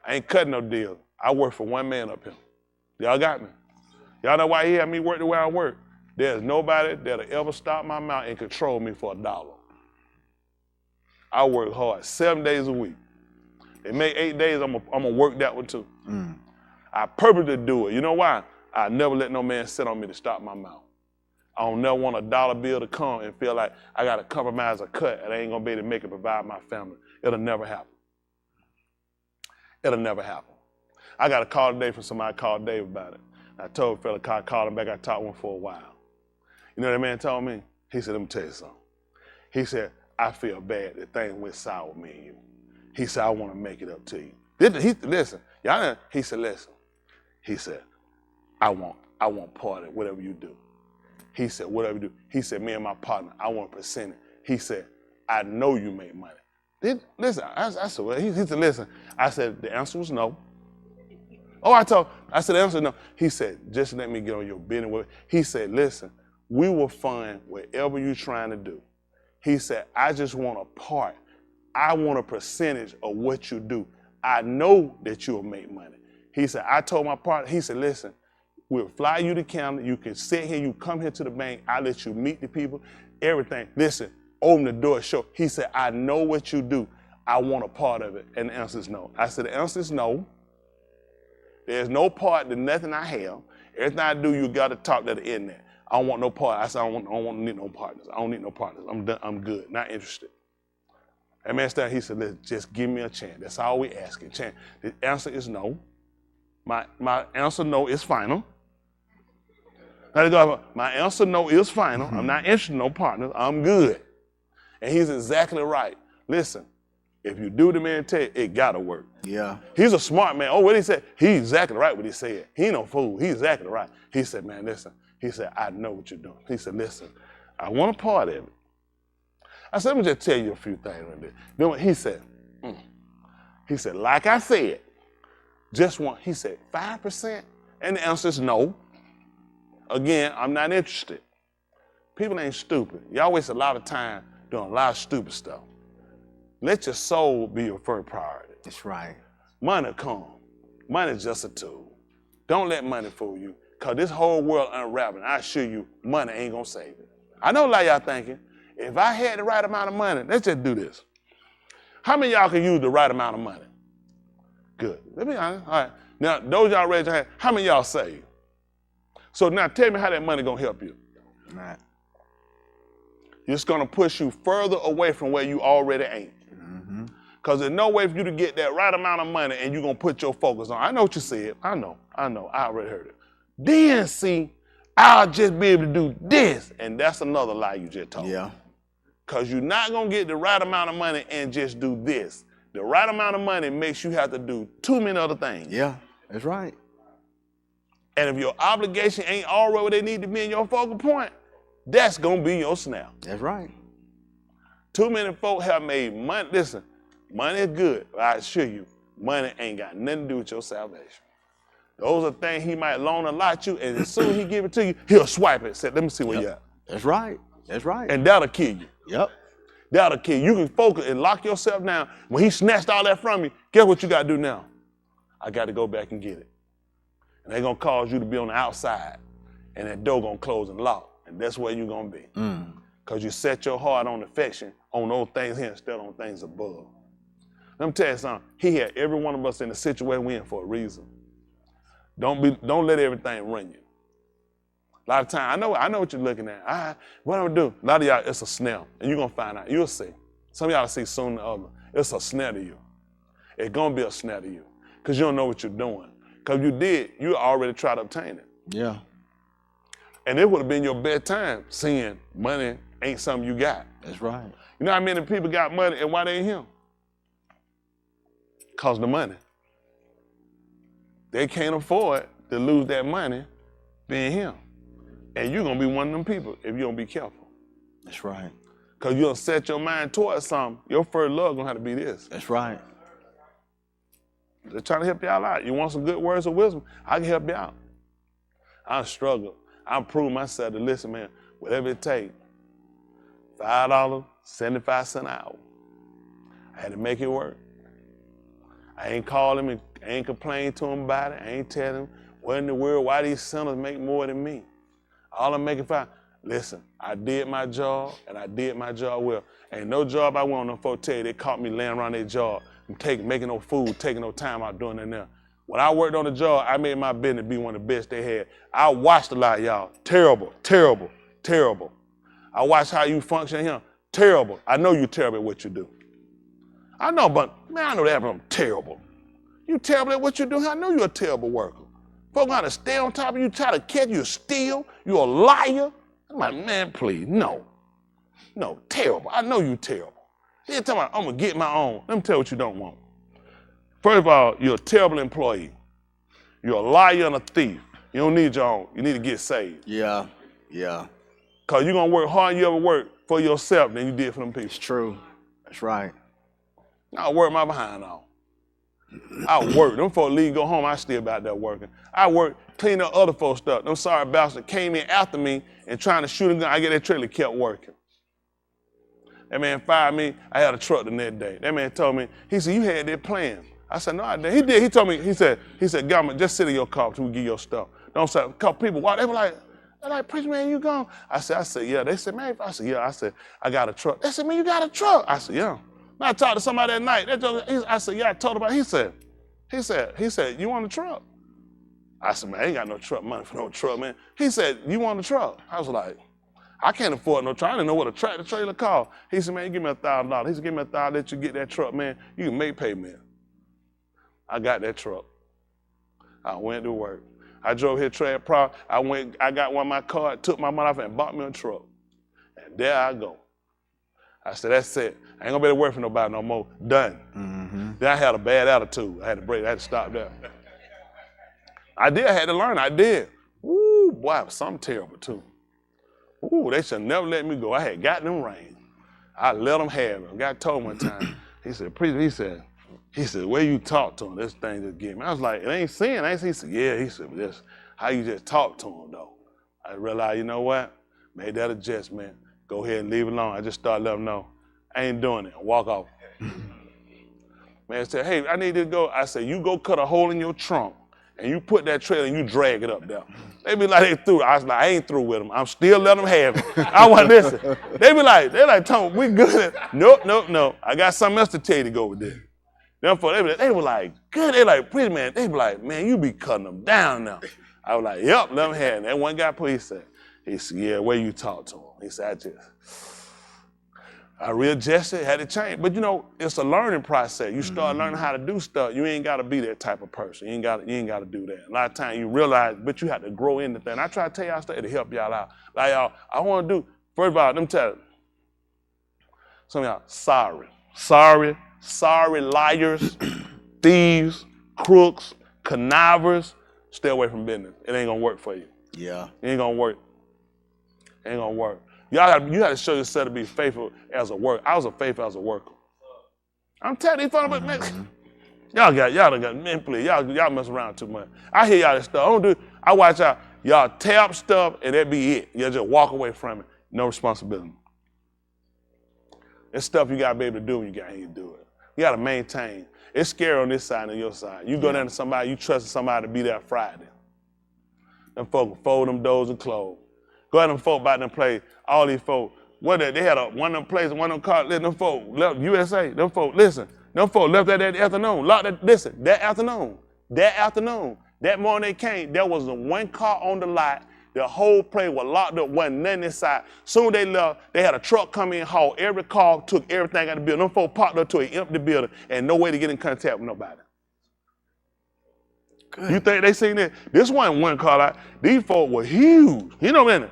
I ain't cutting no deal. I work for one man up here. Y'all got me? Y'all know why he had me work the way I work? There's nobody that'll ever stop my mouth and control me for $1. I work hard 7 days a week. They make 8 days, I'm gonna work that one too. Mm. I purposely do it. You know why? I never let no man sit on me to stop my mouth. I don't never want $1 bill to come and feel like I gotta compromise a cut and I ain't gonna be able to make it provide my family. It'll never happen. It'll never happen. I got a call today from somebody called Dave about it. I told a fella, I called him back, I talked with him for a while. You know what that man told me? He said, let me tell you something. He said, I feel bad that things went sour with me and you. He said, I want to make it up to you. Listen, y'all know, he said, listen. He said, I want part of it, whatever you do. He said, whatever you do. He said, me and my partner, I want a percentage. He said, I know you make money. Listen, I said, well, he said, listen. I said, the answer was no. Oh, I said, the answer was no. He said, just let me get on your business. He said, listen, we will fund whatever you're trying to do. He said, I just want a part. I want a percentage of what you do. I know that you'll make money. He said, I told my partner, he said, listen, we'll fly you to Canada. You can sit here. You come here to the bank. I'll let you meet the people, everything. Listen, open the door, show. He said, I know what you do. I want a part of it. And the answer is no. I said, the answer is no. There's no part to nothing I have. Everything I do, you got to talk to the internet. I don't want no part. I said, I don't need no partners. I don't need no partners. I'm done. I'm good. Not interested. That man started, he said, listen, just give me a chance. That's all we asking. Chance. The answer is no. My answer no is final. My answer no is final. I'm not interested in no partners. I'm good. And he's exactly right. Listen, if you do the man tell you, it gotta work. Yeah. He's a smart man. Oh, what he said? He's exactly right what he said. He ain't no fool. He's exactly right. He said, man, listen. He said, I know what you're doing. He said, listen, I want a part of it. I said, let me just tell you a few things right there. Then what he said, he said, like I said, just one. He said, 5%? And the answer is no. Again, I'm not interested. People ain't stupid. Y'all waste a lot of time doing a lot of stupid stuff. Let your soul be your first priority. That's right. Money come. Money's just a tool. Don't let money fool you, because this whole world unraveling, I assure you, money ain't going to save it. I know a lot of y'all thinking, if I had the right amount of money, let's just do this. How many of y'all can use the right amount of money? Good. Let me be honest. All right. Now, those y'all raise your hand, how many of y'all save? So now tell me how that money going to help you. Right. It's going to push you further away from where you already ain't. Because there's no way for you to get that right amount of money and you're going to put your focus on. I know what you said. I know. I already heard it. Then see, I'll just be able to do this. And that's another lie you just told. Yeah. Because you're not going to get the right amount of money and just do this. The right amount of money makes you have to do too many other things. Yeah, that's right. And if your obligation ain't already where they need to be in your focal point, that's going to be your snap. That's right. Too many folk have made money. Listen, money is good, but I assure you, money ain't got nothing to do with your salvation. Those are things he might loan a lot to you, and as soon as he give it to you, he'll swipe it and say, let me see where you at. That's right. That's right. And that'll kill you. Yep. That'll kill you. You can focus and lock yourself down. When he snatched all that from you, guess what you got to do now? I got to go back and get it. And they're going to cause you to be on the outside, and that door going to close and lock, and that's where you're going to be. Because you set your heart on affection on those things here instead of on things above. Let me tell you something. He had every one of us in the situation we're in for a reason. Don't let everything run you. A lot of time, I know what you're looking at. What I'm gonna do? A lot of y'all, it's a snare, and you're gonna find out. You'll see. Some of y'all see sooner than others. It's a snare to you. It's gonna be a snare to you, because you don't know what you're doing. Because you already tried to obtain it. Yeah. And it would have been your bedtime seeing money ain't something you got. That's right. You know how many people got money and why they ain't him? Because the money. They can't afford to lose that money being him. And you're going to be one of them people if you don't be careful. That's right. Because you'll set your mind towards something. Your first love going to have to be this. That's right. They're trying to help y'all out. You want some good words of wisdom? I can help you out. I struggle. I'm proving myself to listen, man, whatever it takes. $5, 75 cents an hour. I had to make it work. I ain't call him and I ain't complain to him about it. I ain't tell him what in the world, why these sinners make more than me. All I'm making fine. Listen, I did my job and I did my job well. Ain't no job I went on no folks tell you they caught me laying around their job and making no food, taking no time out doing it there. When I worked on the job, I made my business be one of the best they had. I watched a lot, y'all. Terrible, terrible, terrible. I watched how you function here. Terrible. I know you're terrible at what you do. I know, but man, I know that, but I'm terrible. You terrible at what you do. I know you're a terrible worker. Folks got to stay on top of you, try to catch you, steal, you're a liar. I'm like, man, please, no. No, terrible. I know you're terrible. Then tell me, I'm going to get my own. Let me tell you what you don't want. First of all, you're a terrible employee. You're a liar and a thief. You don't need your own. You need to get saved. Yeah, yeah. Because you're going to work harder than you ever work for yourself than you did for them people. It's true. That's right. I work my behind off. I work. Them folks leave, go home, I still about there working. I work, clean up other folks' stuff. Them sorry bastards came in after me and trying to shoot a gun. I get that trailer, kept working. That man fired me. I had a truck the next day. That man told me, he said, you had that plan. I said, no, I didn't. He did. He told me, he said, government, just sit in your car until we give your stuff. Don't say, a couple people, why? They were like, preacher man, you gone? I said, yeah. They said, man, I said, yeah. I said, I got a truck. They said, man, you got a truck? I said, yeah. I talked to somebody that night. I said, yeah, I told about it. He said, you want a truck? I said, man, I ain't got no truck money for no truck, man. He said, you want a truck? I was like, I can't afford no truck. I didn't know what a tractor trailer cost. He said, man, give me $1,000. He said, give me $1,000, let you get that truck, man. You can make payment. I got that truck. I went to work. I drove here trade pro. I got one of my cards, took my money off and bought me a truck. And there I go. I said, that's it. I ain't gonna be able to work for nobody no more. Done. Mm-hmm. Then I had a bad attitude. I had to break. I had to stop there. I had to learn. I did. Ooh, boy, it was something terrible too. Ooh, they should never let me go. I had got them reins. I let them have it. God told one time, he said, preacher, he said, where you talk to him, this thing just get me. I was like, it ain't sin. He said, yeah. He said, this how you just talk to him though. I realized, you know what? Made that adjustment. Go ahead and leave it alone. I just started letting them know, I ain't doing it. Walk off. Man said, hey, I need to go. I said, you go cut a hole in your trunk and you put that trailer and you drag it up there. They be like, they through. I was like, I ain't through with them. I'm still letting them have it. I want to listen. They like, Tom, we good. Nope. I got something else to tell you to go with this. Therefore, they were like, good. They like, pretty man. They be like, man, you be cutting them down now. I was like, yep, let them have it. That one guy, he said, yeah, where you talk to him? He said, I readjusted, had to change. But you know, it's a learning process. You start learning how to do stuff. You ain't got to be that type of person. You ain't got to do that. A lot of times you realize, but you have to grow into things. I try to tell y'all stuff to help y'all out. Like y'all, I want to do, first of all, them tell some of y'all, sorry, liars, thieves, crooks, connivers, stay away from business. It ain't gonna work for you. Yeah. It ain't gonna work. It ain't gonna work. You got to show yourself to be faithful as a worker. I was a faithful as a worker. I'm telling you, man. Y'all done got, man, please, y'all mess around too much. I hear y'all this stuff. I watch y'all tap stuff and that be it. Y'all just walk away from it. No responsibility. It's stuff you gotta be able to do when you gotta do it. You gotta maintain. It's scary on this side and your side. You go down to somebody, you trust somebody to be there Friday. Them folk fold them doors and close. Go ahead and folk about them play, all these folk. They had one of them plays, one of them cars, them folk left USA, them folk left that afternoon. That afternoon, that morning they came, there was one car on the lot. The whole place was locked up, wasn't nothing inside. Soon they left, they had a truck come in, haul every car, took everything out of the building. Them folk parked up to an empty building and no way to get in contact with nobody. Good. You think they seen that? This wasn't one car lot. These folk were huge. You know what I mean?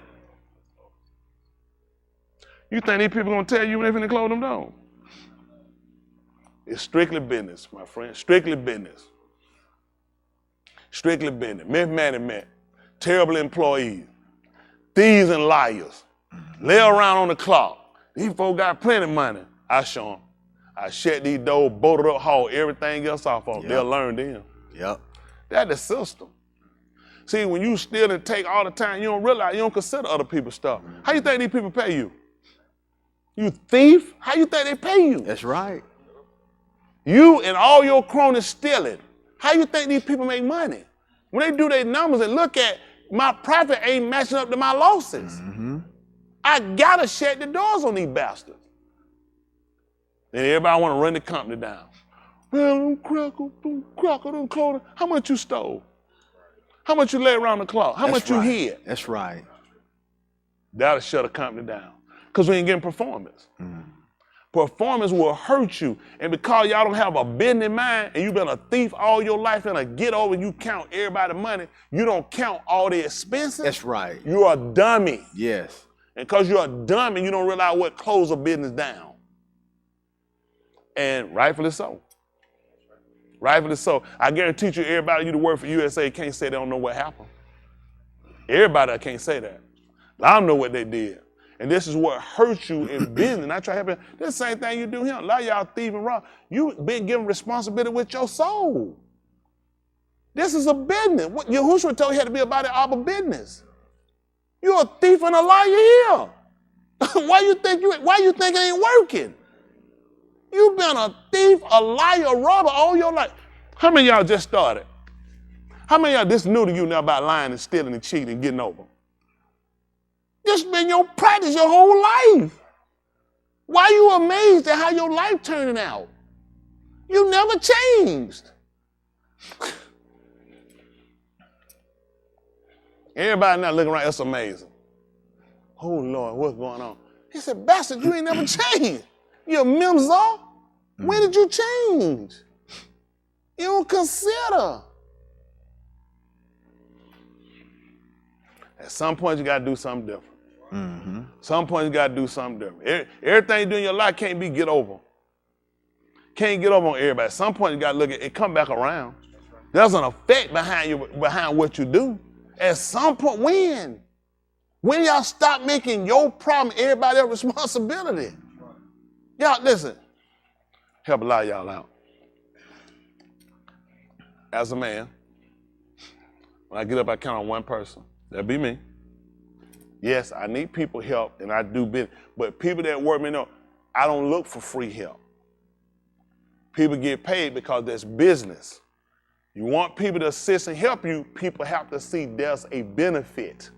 You think these people gonna tell you when they finna close them down? It's strictly business, my friend. Strictly business. Strictly business. Mismanagement. Terrible employees, thieves and liars, lay around on the clock. These folks got plenty of money. I show them. I shut these doors, bolted up, haul everything else off on them. Yep. They'll learn then. Yep. That's the system. See, when you steal and take all the time, you don't realize, you don't consider other people's stuff. How you think these people pay you? You thief? How you think they pay you? That's right. You and all your cronies stealing. How you think these people make money? When they do their numbers and look at my profit ain't matching up to my losses. Mm-hmm. I gotta shut the doors on these bastards. Then everybody wanna run the company down. Well, them cracker, them clothing. How much you stole? How much you lay around the clock? How much you hid? That's right. That'll shut a company down. Because we ain't getting performance. Performance will hurt you. And because y'all don't have a business mind and you've been a thief all your life and a get over, you count everybody's money, you don't count all the expenses. That's right. You're a dummy. Yes. And because you're a dummy, you don't realize what close a business down. And rightfully so. Rightfully so. I guarantee you, everybody you to work for USA can't say they don't know what happened. Everybody can't say that. I don't know what they did. And this is what hurts you in business. And I try to help you. This the same thing you do here. A lot of y'all thieving wrong. You've been given responsibility with your soul. This is a business. Yahuah told you had to be about it of a business. You're a thief and a liar here. Why you think it ain't working? You've been a thief, a liar, a robber all your life. How many of y'all just started? How many of y'all this new to you now about lying and stealing and cheating and getting over? This been your practice your whole life. Why are you amazed at how your life turning out? You never changed. Everybody now looking around, that's amazing. Oh Lord, what's going on? He said, bastard, you ain't never changed. You're Yamym. When did you change? You don't consider. At some point, you got to do something different. Mm-hmm. Some point, you got to do something different. Everything you do in your life can't be get over. Can't get over on everybody. At some point, you got to look at it, come back around. There's an effect behind what you do. At some point, when? When y'all stop making your problem everybody else's responsibility? Y'all, listen, help a lot of y'all out. As a man, when I get up, I count on one person. That'd be me. Yes, I need people help and I do business, but people that work me know, I don't look for free help. People get paid because there's business. You want people to assist and help you, people have to see there's a benefit,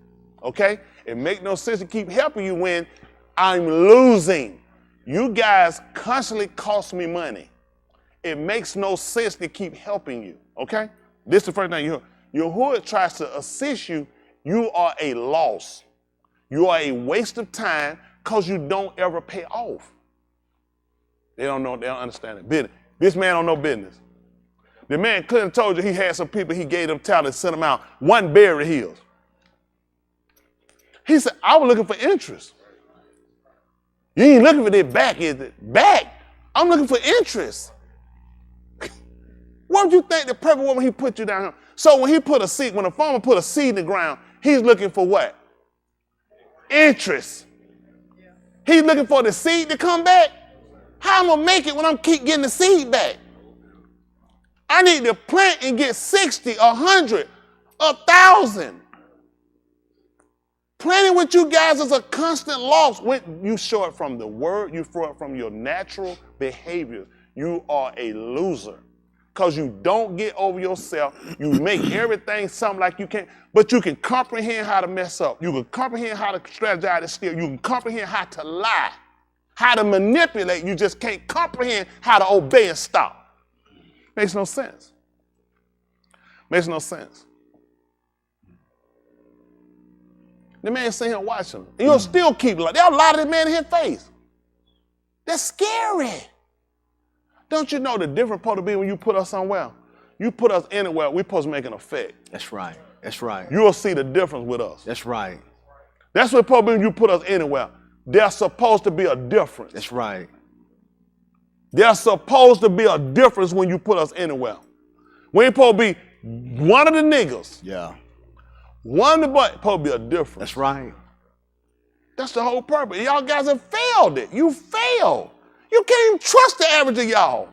okay? It makes no sense to keep helping you when I'm losing. You guys constantly cost me money. It makes no sense to keep helping you, okay? This is the first thing you hear. Yahuah tries to assist you, you are a loss. You are a waste of time because you don't ever pay off. They don't know, they don't understand it. Business. This man don't know business. The man couldn't have told you he had some people, he gave them talent and sent them out. One Beverly Hills. He said, I was looking for interest. You ain't looking for their back, is it? Back? I'm looking for interest. What would you think the purpose was when he put you down here? So when a farmer put a seed in the ground, he's looking for what? Interest. He's looking for the seed to come back. How am I gonna make it when I'm keep getting the seed back? I need to plant and get 60, 100, 1,000. Planting with you guys is a constant loss. When you show it from the word, you throw it from your natural behavior. You are a loser because you don't get over yourself. You make everything something like you can't, but you can comprehend how to mess up. You can comprehend how to strategize to steal. You can comprehend how to lie, how to manipulate. You just can't comprehend how to obey and stop. Makes no sense. Makes no sense. The man sitting here watching. And you'll still keep lying. They'll lie to the man in his face. That's scary. Don't you know the difference supposed to be when you put us somewhere? You put us anywhere, we're supposed to make an effect. That's right. That's right. You'll see the difference with us. That's right. That's what supposed to be when you put us anywhere. There's supposed to be a difference. That's right. There's supposed to be a difference when you put us anywhere. We ain't supposed to be one of the niggas. Yeah. One of the boys, supposed to be a difference. That's right. That's the whole purpose. Y'all guys have failed it. You failed. You can't even trust the average of y'all.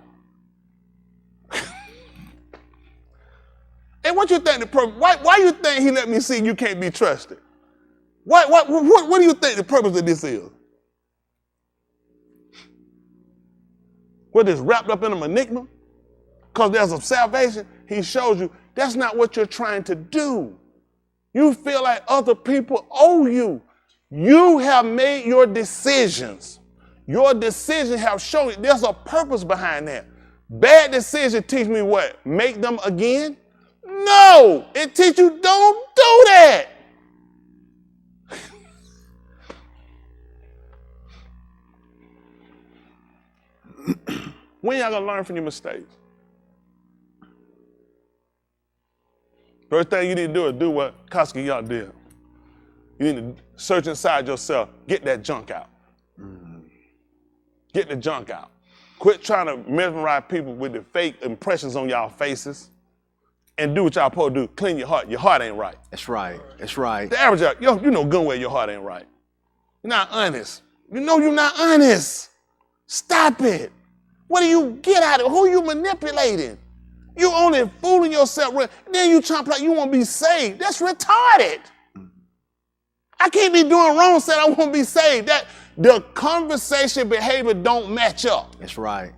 And what you think the purpose? Why you think he let me see you can't be trusted? What do you think the purpose of this is? What is wrapped up in an enigma? Because there's a salvation. He shows you that's not what you're trying to do. You feel like other people owe you. You have made your decisions. Your decisions have shown you there's a purpose behind that. Bad decisions teach me what? Make them again? No, it teaches you don't do that. When y'all gonna learn from your mistakes? First thing you need to do is do what Chazaqyah did. You need to search inside yourself. Get that junk out. Get the junk out. Quit trying to mesmerize people with the fake impressions on y'all faces. And do what y'all supposed to do. Clean your heart. Your heart ain't right. That's right. That's right. The average, you know good well your heart ain't right. You're not honest. You know you're not honest. Stop it. What do you get out of it? Who are you manipulating? You only fooling yourself. Then you trying to play, you want to be saved. That's retarded. I can't be doing wrong saying I want to be saved. That the conversation behavior don't match up. That's right.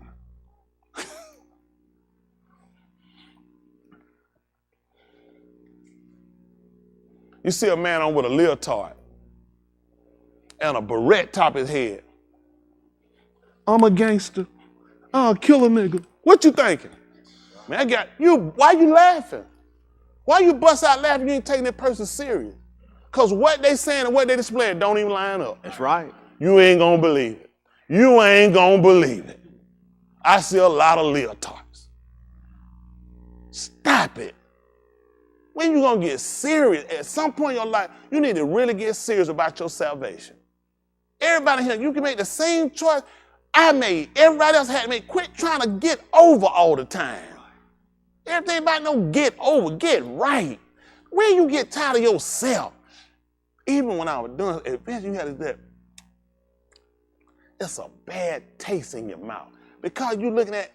You see a man on with a leotard and a beret top his head. I'm a gangster. I'll kill a nigga. What you thinking? Man, I got you. Why you laughing? Why you bust out laughing? You ain't taking that person serious. Because what they saying and what they displaying don't even line up. That's right. You ain't gonna believe it. You ain't gonna believe it. I see a lot of leotards. Stop it. When you gonna get serious? At some point in your life, you need to really get serious about your salvation. Everybody here, you can make the same choice I made. Everybody else had to make. Quit trying to get over all the time. Everything about no get over, get right. When you get tired of yourself, even when I was doing it, eventually you had to do that. It's a bad taste in your mouth because you're looking at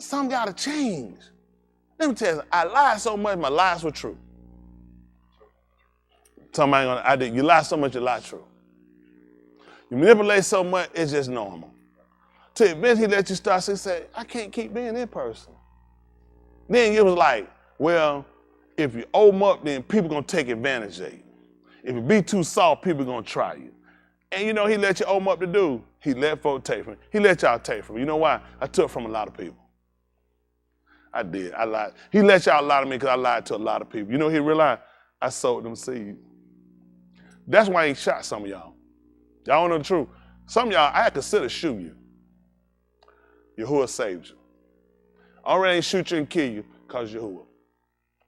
something gotta change. Let me tell you, I lied so much, my lies were true. You lie so much, you lie true. You manipulate so much, it's just normal. Till eventually he let you start to say, I can't keep being that person. Then it was like, well, if you owe them up, then people gonna take advantage of you. If you be too soft, people gonna try you. And you know, he let you owe them up to do. He let folks take from you. He let y'all take from you. You know why? I took from a lot of people. I did. I lied. He let y'all lie to me because I lied to a lot of people. You know, he realized I sowed them seeds. That's why he shot some of y'all. Y'all don't know the truth. Some of y'all, I had considered shooting you. Yahuah saved you. I already ain't shoot you and kill you because Yahuah.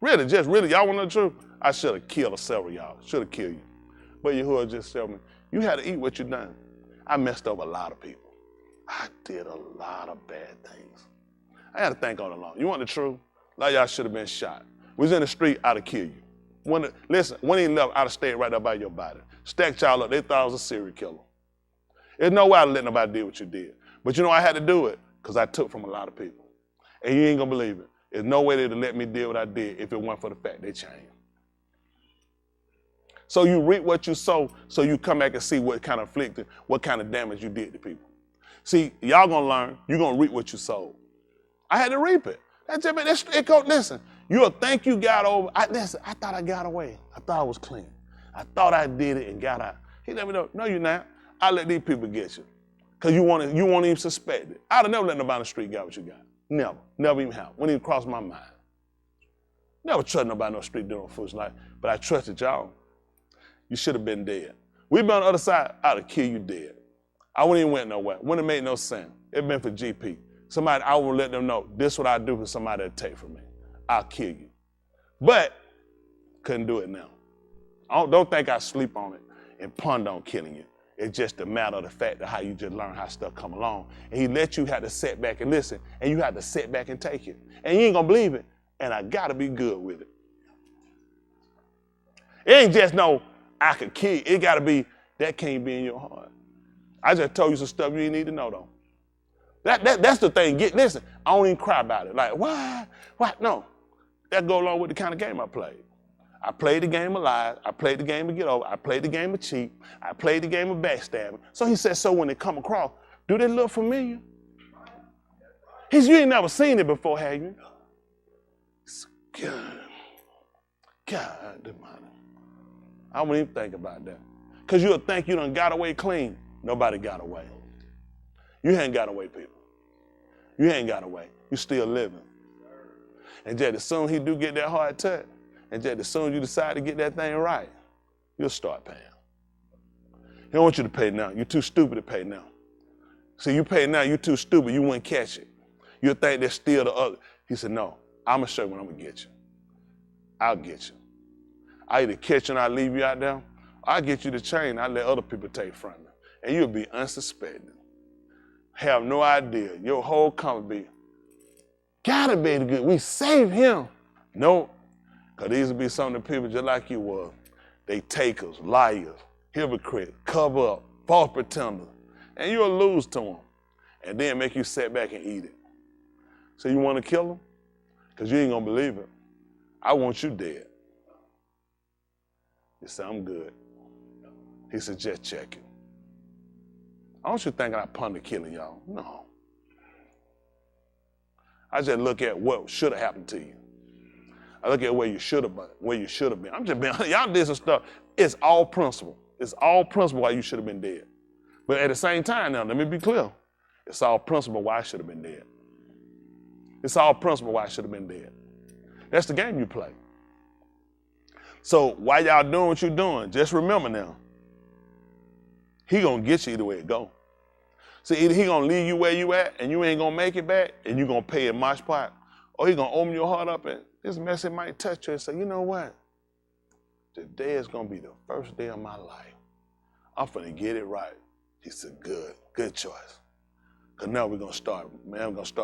Really, just really, y'all want to know the truth? I should have killed several of y'all. Should have killed you. But Yahuah just told me, you had to eat what you done. I messed up a lot of people. I did a lot of bad things. I had to think all along. You want the truth? A lot of y'all should have been shot. We was in the street, I'd have killed you. Listen, when he left, I'd have stayed right there by your body. Stacked y'all up, they thought I was a serial killer. There's no way I'd let nobody do what you did. But you know I had to do it because I took from a lot of people. And you ain't gonna believe it. There's no way they'd have let me do what I did if it weren't for the fact they changed. So you reap what you sow, so you come back and see what kind of afflicted, what kind of damage you did to people. See, y'all gonna learn, you're gonna reap what you sowed. I had to reap it. Listen, you'll think you got over. I thought I got away. I thought I was clean. I thought I did it and got out. He let me know, no, you're not. I let these people get you. Because you won't even suspect it. I'd have never let nobody on the street got what you got. Never. Never even happened. Wouldn't even cross my mind. Never trusted nobody on the street doing foolish life. But I trusted y'all. You should have been dead. We been on the other side, I'd have killed you dead. I wouldn't even went nowhere. Wouldn't have made no sense. It'd been for GP. Somebody, I would let them know, this is what I do for somebody to take from me. I'll kill you. But, couldn't do it now. Don't think I sleep on it and ponder on killing you. It's just a matter of the fact of how you just learn how stuff come along. And he let you have to sit back and listen, and you have to sit back and take it. And you ain't gonna believe it, and I gotta be good with it. It ain't just no, I could kill you. It gotta be, that can't be in your heart. I just told you some stuff you didn't need to know though. That's the thing. Listen, I don't even cry about it. Like, why? No. That go along with the kind of game I played. I played the game of lies. I played the game of get over. I played the game of cheat. I played the game of backstabbing. So he said, so when they come across, do they look familiar? He said, you ain't never seen it before, have you? God, the money. I wouldn't even think about that. Because you'll think you done got away clean. Nobody got away. You ain't got away, people. You ain't got away. You still living. And just as soon as he do get that hard touch, and just as soon as you decide to get that thing right, you'll start paying. He don't want you to pay now. You're too stupid to pay now. See, you pay now, you're too stupid, you wouldn't catch it. You'll think there's still the other. He said, no, I'm going to show you when I'm going to get you. I'll get you. I either catch you and I leave you out there, I'll get you the chain, I let other people take from you. And you'll be unsuspecting. Have no idea. Your whole company be, gotta be good. We saved him. No, because these would be some of the people just like you were. They takers, liars, hypocrites, cover up, false pretenders. And you'll lose to them. And then make you sit back and eat it. So you want to kill them? Because you ain't going to believe it. I want you dead. He said, I'm good. He said, just check it. I want you thinking I ponder killing y'all. No. I just look at what should have happened to you. I look at where you should have been. I'm just being, y'all did some stuff. It's all principle. It's all principle why you should have been dead. But at the same time now, let me be clear. It's all principle why I should have been dead. It's all principle why I should have been dead. That's the game you play. So while y'all doing what you're doing, just remember now, he gonna get you either way it go. See, either he gonna leave you where you at and you ain't gonna make it back and you gonna pay a mosh pot, or he gonna open your heart up and this message might touch you and say, you know what? Today is gonna be the first day of my life. I'm finna get it right. He said, good choice. Cause now we're gonna start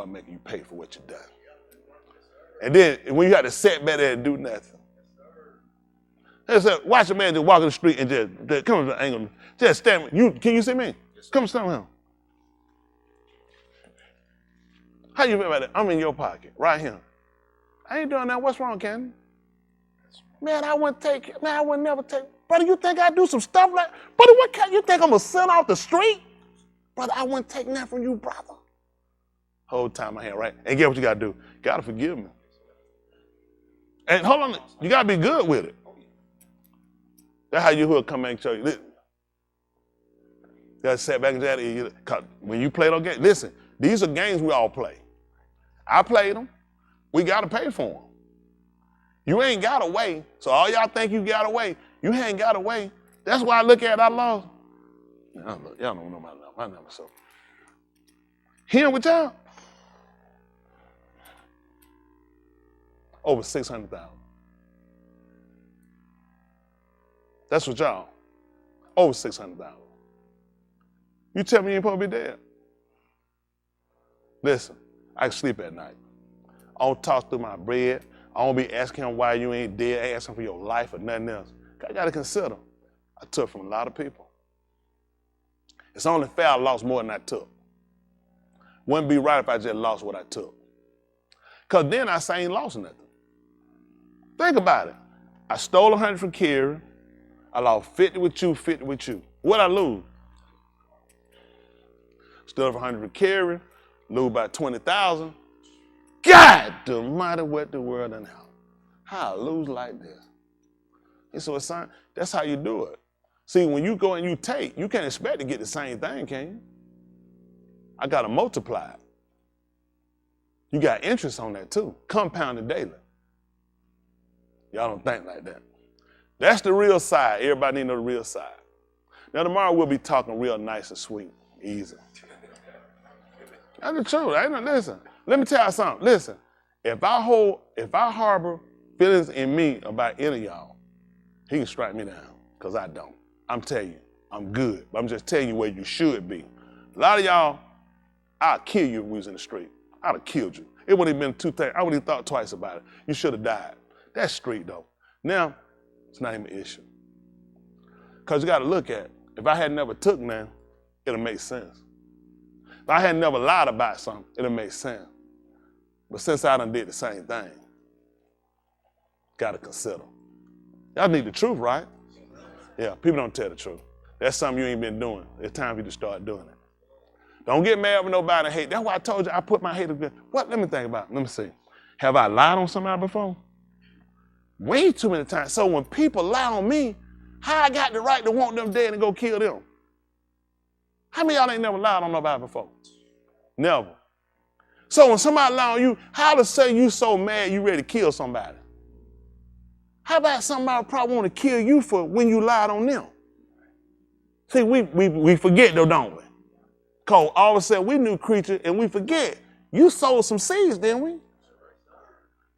making you pay for what you done. And then when you got to sit back there and do nothing. Watch a man just walk in the street and just come to the angle. Just stand. Can you see me? Come stand with him. How you feel about that? I'm in your pocket, right here. I ain't doing that. What's wrong, Candy? Man, I wouldn't never take. Brother, you think I do some stuff like, brother, what kind you think I'm gonna send off the street? Brother, I wouldn't take nothing from you, brother. Whole time I had, right? And get what you gotta do. Gotta forgive me. And hold on, you gotta be good with it. That's how Yahuah come back and show you. You gotta sit back and say, when you play those games, listen, these are games we all play. I played them. We gotta pay for them. You ain't got away. So all y'all think you got away, you ain't got away. That's why I look at it, I lost. Y'all don't know my number, so. Here with y'all, over 600,000. That's what y'all, over 600,000. You tell me you ain't supposed to be dead. Listen, I can sleep at night. I don't talk through my bread. I don't be asking him why you ain't dead, asking for your life or nothing else. I gotta consider, I took from a lot of people. It's only fair I lost more than I took. Wouldn't be right if I just lost what I took. Because then I say I ain't lost nothing. Think about it. I stole 100 from Kieran. I lost 50 with you, 50 with you. What'd I lose? Stole 100 from Kieran, lose about 20,000. God almighty, what the world done hell. How I lose like this? And so, son, that's how you do it. See, when you go and you take, you can't expect to get the same thing, can you? I got to multiply it. You got interest on that too, compounded daily. Y'all don't think like that. That's the real side. Everybody need to know the real side. Now tomorrow we'll be talking real nice and sweet, easy. That's the truth. Listen, let me tell you something. Listen, if I harbor feelings in me about any of y'all, he can strike me down, because I don't. I'm telling you, I'm good. But I'm just telling you where you should be. A lot of y'all, I'll kill you if we was in the street. I'd have killed you. It wouldn't have been 2 things. I wouldn't have thought twice about it. You should have died. That's street though. Now, it's not even an issue. Because you got to look at it. If I had never took now, it'll make sense. If I had never lied about something, it'll make sense. But since I done did the same thing, gotta consider. Y'all need the truth, right? Yeah, people don't tell the truth. That's something you ain't been doing. It's time for you to start doing it. Don't get mad with nobody and hate. That's why I told you I put my hate against. What? Let me think about it. Let me see. Have I lied on somebody before? Way too many times. So when people lie on me, how I got the right to want them dead and go kill them? How many of y'all ain't never lied on nobody before? Never. So when somebody lie on you, how to say you so mad you ready to kill somebody? How about somebody probably want to kill you for when you lied on them? See, we forget though, don't we? Because all of a sudden we new creatures and we forget. You sowed some seeds, didn't we?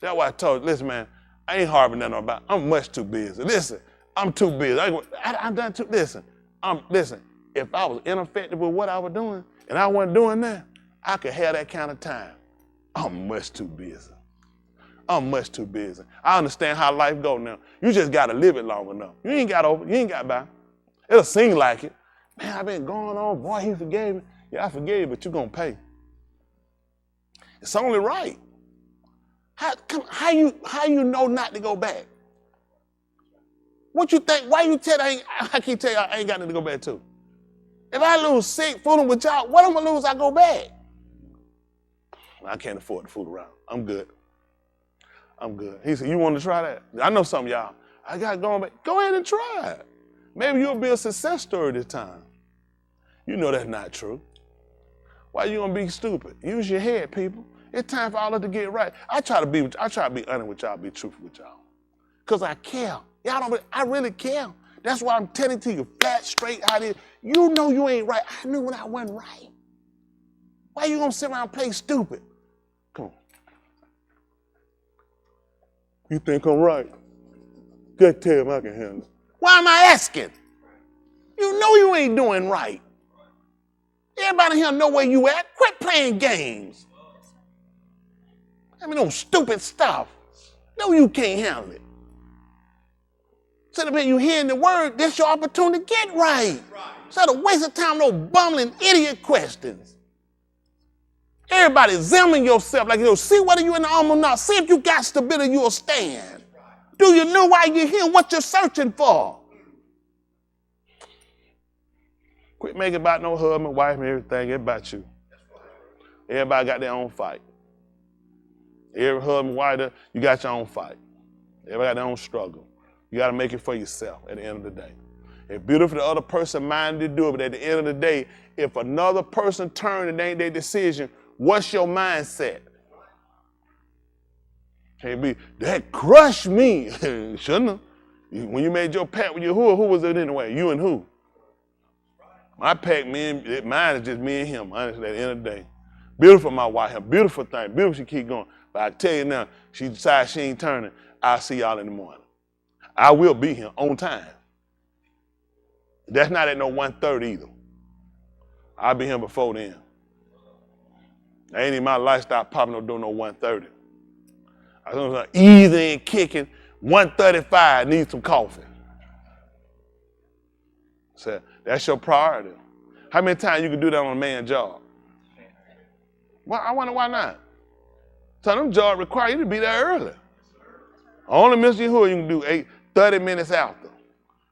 That's why I told you, listen, man, I ain't harboring nothing about it. I'm much too busy. Listen, I'm too busy. I'm done too, listen, if I was ineffective with what I was doing and I wasn't doing that, I could have that kind of time. I'm much too busy. I'm much too busy. I understand how life go now. You just got to live it long enough. You ain't got by. It'll seem like it. Man, I've been going on. Boy, he forgave me. Yeah, I forgave you, but you're going to pay. It's only right. How you know not to go back? What you think? Why you tell I can't tell you I ain't got nothing to go back to? If I lose sick, fooling with y'all, what I'm going to lose? I go back. I can't afford to fool around. I'm good. He said, you want to try that? I know some of y'all. I got going back. Go ahead and try it. Maybe you'll be a success story this time. You know that's not true. Why you gonna be stupid? Use your head, people. It's time for all of us to get right. I try to be honest with y'all, be truthful with y'all. Because I care. I really care. That's why I'm telling to you flat, straight, how it is. You know you ain't right. I knew when I wasn't right. Why you gonna sit around and play stupid? Come on. You think I'm right? Just tell him I can handle it. Why am I asking? You know you ain't doing right. Everybody here know where you at. Quit playing games. I mean, no stupid stuff. No, you can't handle it. Instead of you hearing the word, this your opportunity to get right. Instead of wasting time on no bumbling idiot questions. Everybody examine yourself like, see whether you're in the arm or not. See if you got stability, you'll stand. Do you know why you're here, what you're searching for? Quit making about no husband, wife, and everything. It's about you. Everybody got their own fight. Every husband, wife, you got your own fight. Everybody got their own struggle. You got to make it for yourself at the end of the day. It's beautiful the other person minded to do it, but at the end of the day, if another person turned and it ain't their decision, what's your mindset? Can't be, that crushed me. Shouldn't have. When you made your pact with Yahuah, who was it anyway? You and who? My pact, mine is just me and him, honestly, at the end of the day. Beautiful, my wife, beautiful thing. Beautiful, she keep going. But I tell you now, she decides she ain't turning. I'll see y'all in the morning. I will be here on time. That's not at no 1:30 either. I'll be here before then. Ain't in my lifestyle popping no door no 1:30. I was easy and kicking. 1:35, need some coffee. So that's your priority. How many times you can do that on a man's job? Well, I wonder why not. So them jobs require you to be there early. Only Mr. Yahuah you can do 30 minutes after.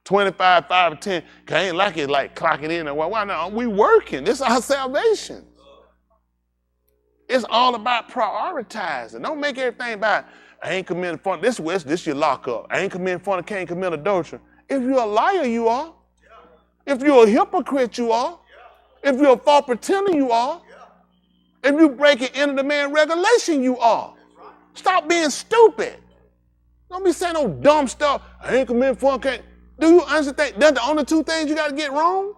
25, 5, or 10. Cause ain't like it like clocking in and why not? We working. This is our salvation. It's all about prioritizing. Don't make everything about I ain't committing fun. This your lockup. I ain't committing fun. Can't commit adultery. If you're a liar, you are. If you're a hypocrite, you are. If you're a false pretender, you are. If you break it into the man regulation, you are. Stop being stupid. Don't be saying no dumb stuff. I ain't committing fun. Do you understand? That's the only two things you got to get wrong?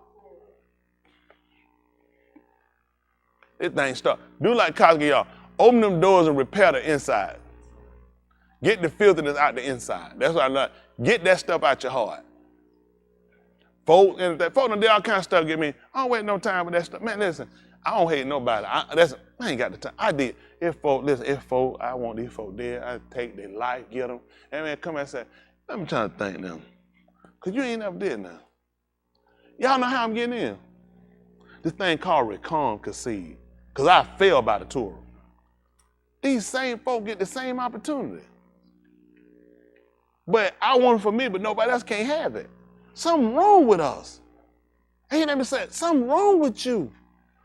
This thing start. Do like Chazaqyah. Open them doors and repair the inside. Get the filthiness out the inside. That's what I like. Get that stuff out your heart. Folk did all kind of stuff get me. I don't waste no time with that stuff. Man, listen, I don't hate nobody. I ain't got the time. I did. If I want these folk dead, I take their life, get them. And man, come and say, let me try to think now. Because you ain't never did now. Y'all know how I'm getting in. this thing called recon concede. Because I fell by the Torah. These same folk get the same opportunity. But I want it for me, but nobody else can't have it. Something wrong with us. Ain't let me say it. Something wrong with you.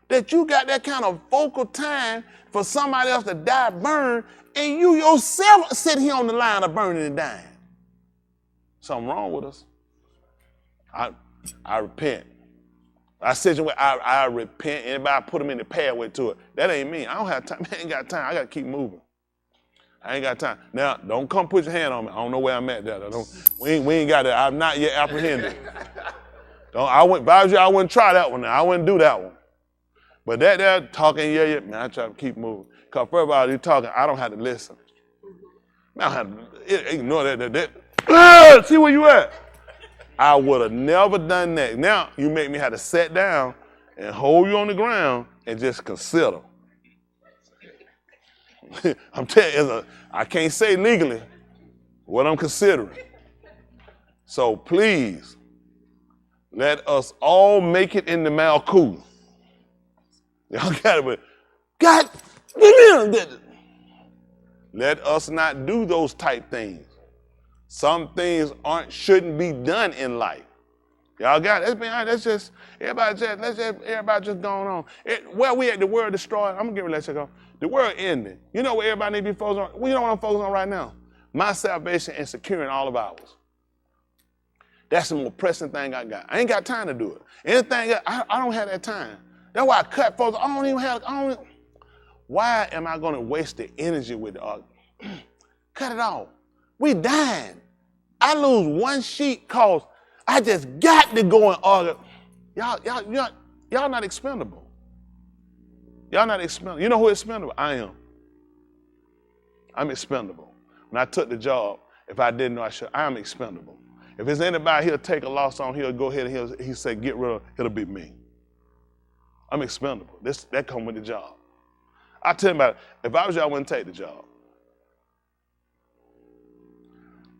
That you got that kind of focal time for somebody else to die, burn, and you yourself sit here on the line of burning and dying. Something wrong with us. I repent. I repent. Anybody put them in the pathway to it. That ain't me. I don't have time. I ain't got time. I got to keep moving. I ain't got time. Now, don't come put your hand on me. I don't know where I'm at there. We ain't got that. I'm not yet apprehended. If I was you, I wouldn't try that one. I wouldn't do that one. But that talking, yeah, man, I try to keep moving. Because first of all, you talking, I don't have to listen. Man, I don't have to ignore that. See where you at? I would have never done that. Now, you make me have to sit down and hold you on the ground and just consider. I'm telling you, I can't say legally what I'm considering. So please, let us all make it in the Malkut. Y'all got it, but God, let us not do those type things. Some things shouldn't be done in life. Y'all got it. That's just everybody just going on. Where we at, the world destroyed. I'm gonna get ready to let you go. The world ending. You know what everybody need to be focused on? You know what I'm focused on right now? My salvation and securing all of ours. That's the most pressing thing I got. I ain't got time to do it. Anything I don't have that time. That's why I cut folks. Why am I gonna waste the energy with the argument? Cut it off. We dying. I lose one sheep cause I just got to go and argue. Y'all not expendable. Y'all not expendable. You know who expendable? I am. I'm expendable. When I took the job, if I didn't know I should, I'm expendable. If there's anybody he'll take a loss on, he'll go ahead and he'll say, get rid of, it'll be me. I'm expendable. That come with the job. I tell you about it, if I was you, I wouldn't take the job.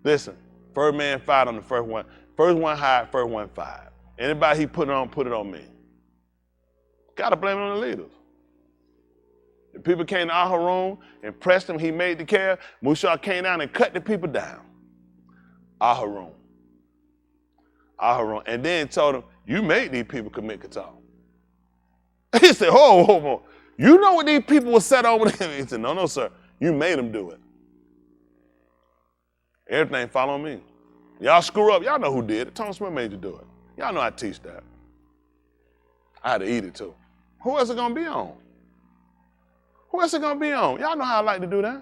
Listen, first man fired on the first one. First one hired, first one fired. Anybody he put it on me. Gotta blame it on the leaders. The people came to our room and pressed him, he made the care. Mushar came down and cut the people down. Our room. And then told him, you made these people commit Qatar. He said, whoa. You know what these people were set over them? He said, no, sir. You made them do it. Everything follow me. Y'all screw up. Y'all know who did it. Tom Smith made you do it. Y'all know I teach that. I had to eat it too. Who else is going to be on? Y'all know how I like to do that.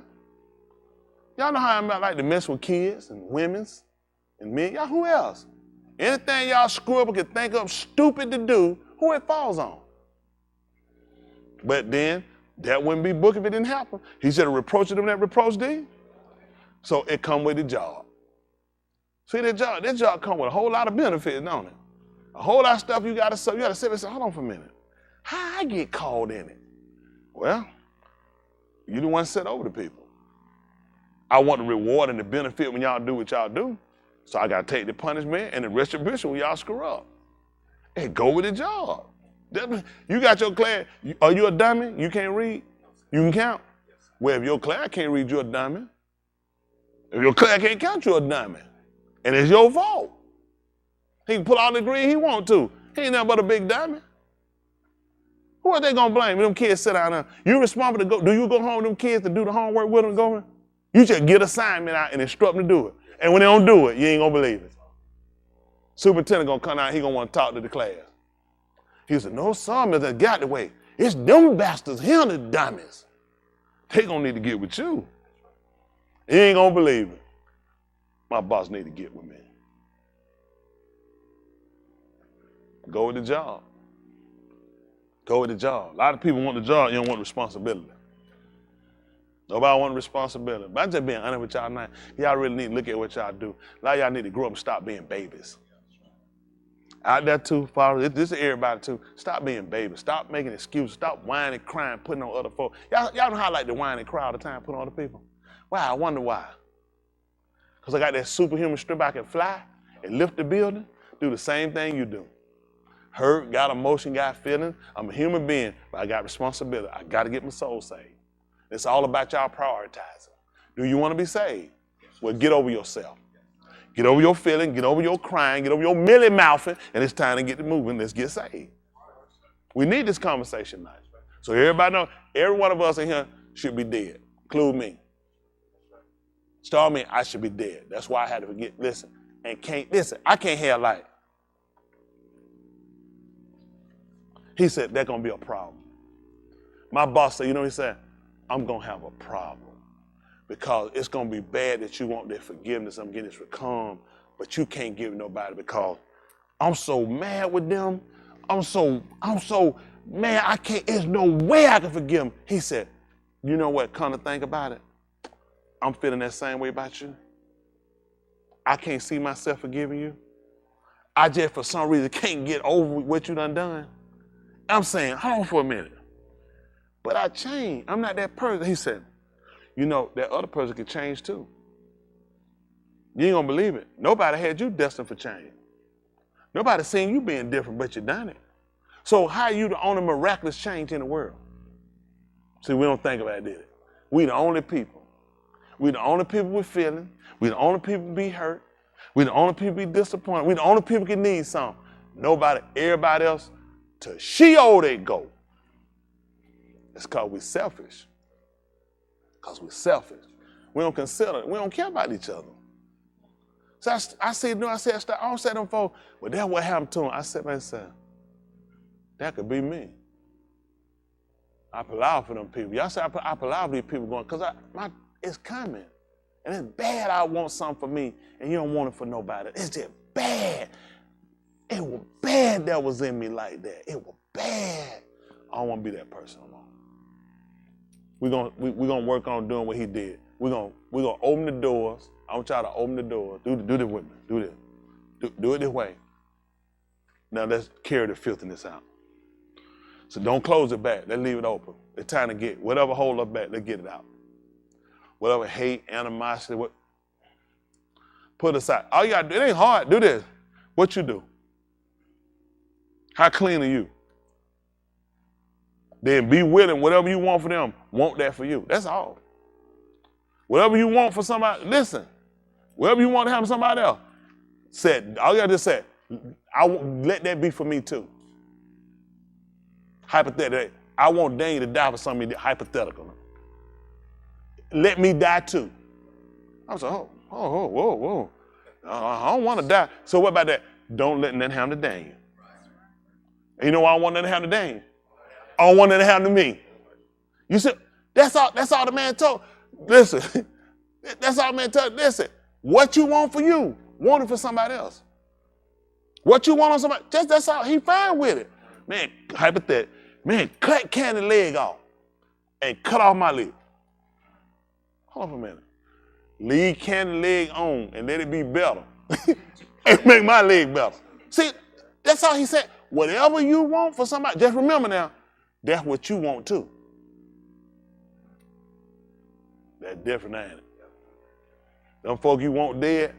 Y'all know how I like to mess with kids and women's and men. Y'all, who else? Anything y'all screw up and can think of stupid to do, who it falls on? But then, that wouldn't be book if it didn't happen. He said, reproach them that reproach thee. So it come with the job. See, this job come with a whole lot of benefits, don't it? A whole lot of stuff you gotta sit and say, hold on for a minute. How I get called in it? Well, you the one set over the people. I want the reward and the benefit when y'all do what y'all do. So I gotta take the punishment and the retribution when y'all screw up. And go with the job. You got your class. Are you a dummy? You can't read? You can count? Well, if your class can't read, you're a dummy. If your class can't count, you're a dummy. And it's your fault. He can put all the degree he want to. He ain't nothing but a big dummy. Who are they gonna blame? Them kids sit down there. You responsible to go. Do you go home with them kids to do the homework with them going? You just get assignment out and instruct them to do it. And when they don't do it, you ain't gonna believe it. Superintendent gonna come out, he gonna want to talk to the class. He said, no, some of them got the way. It's them bastards here, the dummies. They gonna need to get with you. You ain't gonna believe it. My boss need to get with me. Go with the job. Go with the job. A lot of people want the job, you don't want responsibility. Nobody want responsibility. But I'm just being honest with y'all now. Y'all really need to look at what y'all do. A lot of y'all need to grow up and stop being babies. Out there too, Father, this is everybody too. Stop being babies. Stop making excuses. Stop whining, crying, putting on other folks. Y'all know how I like to whine and cry all the time, put on other people? Why? I wonder why. Because I got that superhuman strength I can fly and lift the building, do the same thing you do. hurt, got emotion, got feelings. I'm a human being, but I got responsibility. I got to get my soul saved. It's all about y'all prioritizing. Do you want to be saved? Well, get over yourself. Get over your feeling, get over your crying, get over your milly mouthing, and it's time to get moving. Let's get saved. We need this conversation tonight. So everybody know, every one of us in here should be dead. Include me. Start me, I should be dead. That's why I had to forget. Listen, I can't have life. He said, that's going to be a problem. My boss said, you know what he said? I'm going to have a problem. Because it's going to be bad that you want their forgiveness. I'm getting this for calm, but you can't give nobody because I'm so mad with them. I'm so mad, I can't, there's no way I can forgive them. He said, you know what, come to think about it? I'm feeling that same way about you. I can't see myself forgiving you. I just, for some reason, can't get over what you done. I'm saying, hold on for a minute. But I changed. I'm not that person. He said, you know, that other person can change too. You ain't gonna believe it. Nobody had you destined for change. Nobody seen you being different, but you done it. So how are you the only miraculous change in the world? See, we don't think about it, did it? We the only people. We the only people with feelings. We the only people be hurt. We the only people be disappointed. We the only people can need something. Nobody, everybody else, to Sheol they go. It's cause we selfish. Because we're selfish. We don't consider, we don't care about each other. So I said, I don't say them folks, well, that's what happened to them. I said myself, that could be me. I allow for them people. Y'all say I allow for these people going, because it's coming. And it's bad I want something for me, and you don't want it for nobody. It's just bad. It was bad that was in me like that. It was bad. I don't want to be that person no more. We're gonna work on doing what he did. We're gonna open the doors. I want y'all to open the doors. Do this with me. Do this. Do it this way. Now let's carry the filthiness out. So don't close it back. Let's leave it open. It's time to get whatever hold up back. Let's get it out. Whatever hate, animosity, put aside. All you gotta do, it ain't hard. Do this. What you do? How clean are you? Then be willing, whatever you want for them, want that for you. That's all. Whatever you want for somebody, listen. Whatever you want to have for somebody else, all you gotta just say, let that be for me too. Hypothetical. I want Daniel to die for something hypothetical. Let me die too. I was like, whoa. I don't want to die. So what about that? Don't let nothing happen to Daniel. And you know why I want nothing to happen to Daniel? I don't want nothing to happen to me. You said, that's all the man told. Listen, that's all the man told. Listen, what you want for you, want it for somebody else. What you want on somebody, that's all, he fine with it. Man, hypothetical, man, cut Candy's leg off and cut off my leg. Hold on for a minute. Leave Candy's leg on and let it be better. And make my leg better. See, that's all he said. Whatever you want for somebody, just remember now, that's what you want too. That's different, ain't it? Them folk you want dead,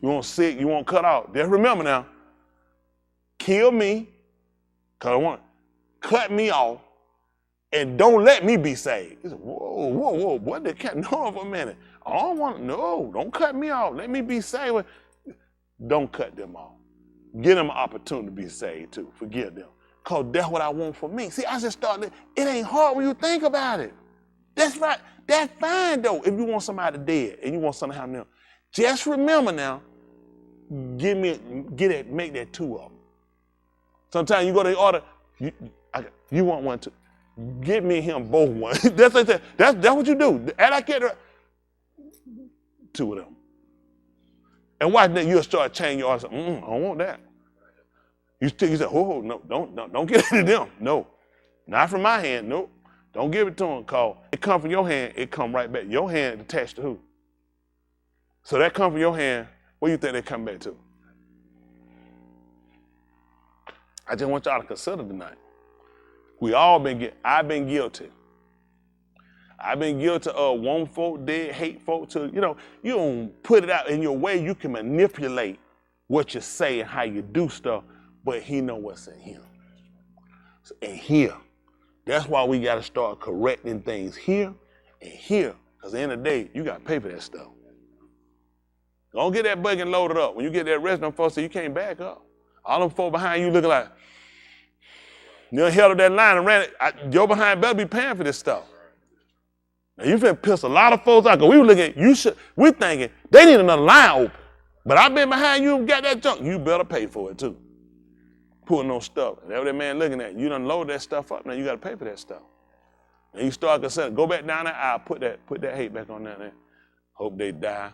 you want sick, you want cut off. Just remember now, kill me, because I want cut me off, and don't let me be saved. He said, whoa, what the cat? No, for a minute. I don't want, no, don't cut me off. Let me be saved. Don't cut them off. Give them an opportunity to be saved too. Forgive them. Because that's what I want for me. See, I just started, it ain't hard when you think about it. That's right. That's fine though, if you want somebody dead and you want something to happen to them. Just remember now, make that two of them. Sometimes you go to the order, you want one too. Give me and him both one. That's what you do. And I get two of them. And watch that you'll start changing your answer. I don't want that. You say, oh, no, don't get it to them. No, not from my hand. No, don't give it to them. Cause it come from your hand, it come right back. Your hand attached to who? So that come from your hand, what do you think they come back to? I just want y'all to consider tonight. I've been guilty. I've been guilty of want folk dead, hate folk to, you don't put it out in your way. You can manipulate what you say and how you do stuff, but he know what's in him. So, and here, that's why we got to start correcting things here and here. Because at the end of the day, you got to pay for that stuff. Don't get that buggy loaded up. When you get that rest, them folks say you can't back up. All them folks behind you looking like, you done held up that line and ran it. Your behind better be paying for this stuff. Now you finna piss a lot of folks out, because we were looking at, we thinking, they need another line open. But I've been behind you and got that junk. You better pay for it too. Putting on stuff. And that's what that man looking at. You done load that stuff up, now you gotta pay for that stuff. And you start consent, go back down that aisle, put that hate back on down there. Hope they die.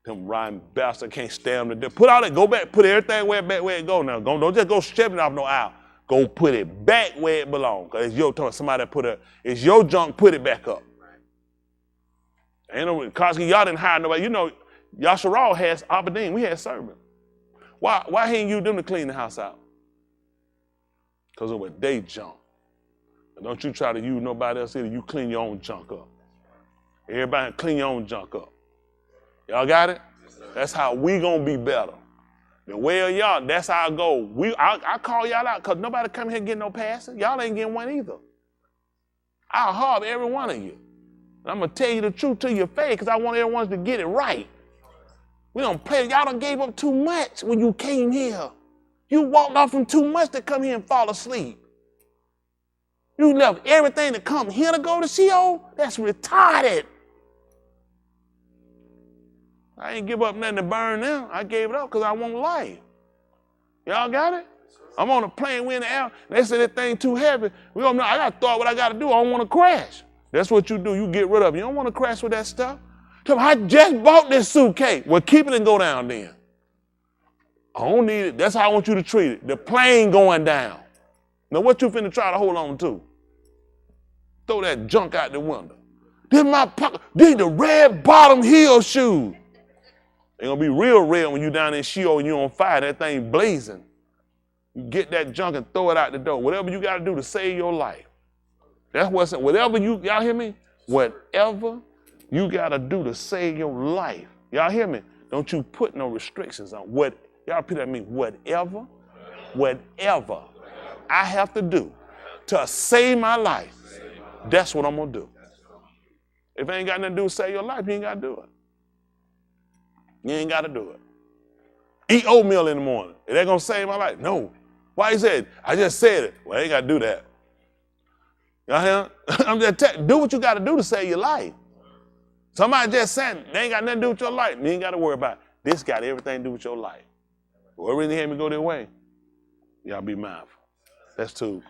Them rotten bastards can't stand them to death. Put all that, go back, put everything back where it go now. Don't just go stripping off no aisle. Go put it back where it belongs. Cause it's your turn. Somebody it's your junk, put it back up. Ain't no, cause y'all didn't hire nobody. You know, Yasharal has Aberdeen, we had servants. Why ain't you them to clean the house out? Because of what they junk. And don't you try to use nobody else either. You clean your own junk up. Everybody clean your own junk up. Y'all got it? That's how we gonna be better. The way of y'all, that's how I go. I call y'all out because nobody come here getting no passing. Y'all ain't getting one either. I'll harbor every one of you. And I'm gonna tell you the truth to your face because I want everyone to get it right. We don't play. Y'all done gave up too much when you came here. You walked off from too much to come here and fall asleep. You left everything to come here to go to Sheol? That's retarded. I ain't give up nothing to burn now. I gave it up because I want life. Y'all got it? I'm on a plane, we in the air. They say that thing too heavy. We don't know. I got to thought what I got to do. I don't want to crash. That's what you do. You get rid of it. You don't want to crash with that stuff. Tell me, I just bought this suitcase. Well, keep it and go down then. I don't need it. That's how I want you to treat it. The plane going down. Now, what you finna try to hold on to? Throw that junk out the window. This my pocket. These the red bottom heel shoes. They're gonna be real red when you down in Sheol and you on fire. That thing blazing. You get that junk and throw it out the door. Whatever you gotta do to save your life. That's what's it. Y'all hear me? Whatever you gotta do to save your life. Y'all hear me? Don't you put no restrictions on what. Y'all repeat at me. Whatever I have to do to save my life, that's what I'm gonna do. If it ain't got nothing to do with save your life, you ain't gotta do it. You ain't gotta do it. Eat oatmeal in the morning. Is that gonna save my life? No. Why he said? I just said it. Well, I ain't gotta do that. Y'all hear? I'm just telling you, do what you gotta do to save your life. Somebody just said they ain't got nothing to do with your life. You ain't gotta worry about it. This got everything to do with your life. Whoever in here me go their way, y'all be mindful. That's two.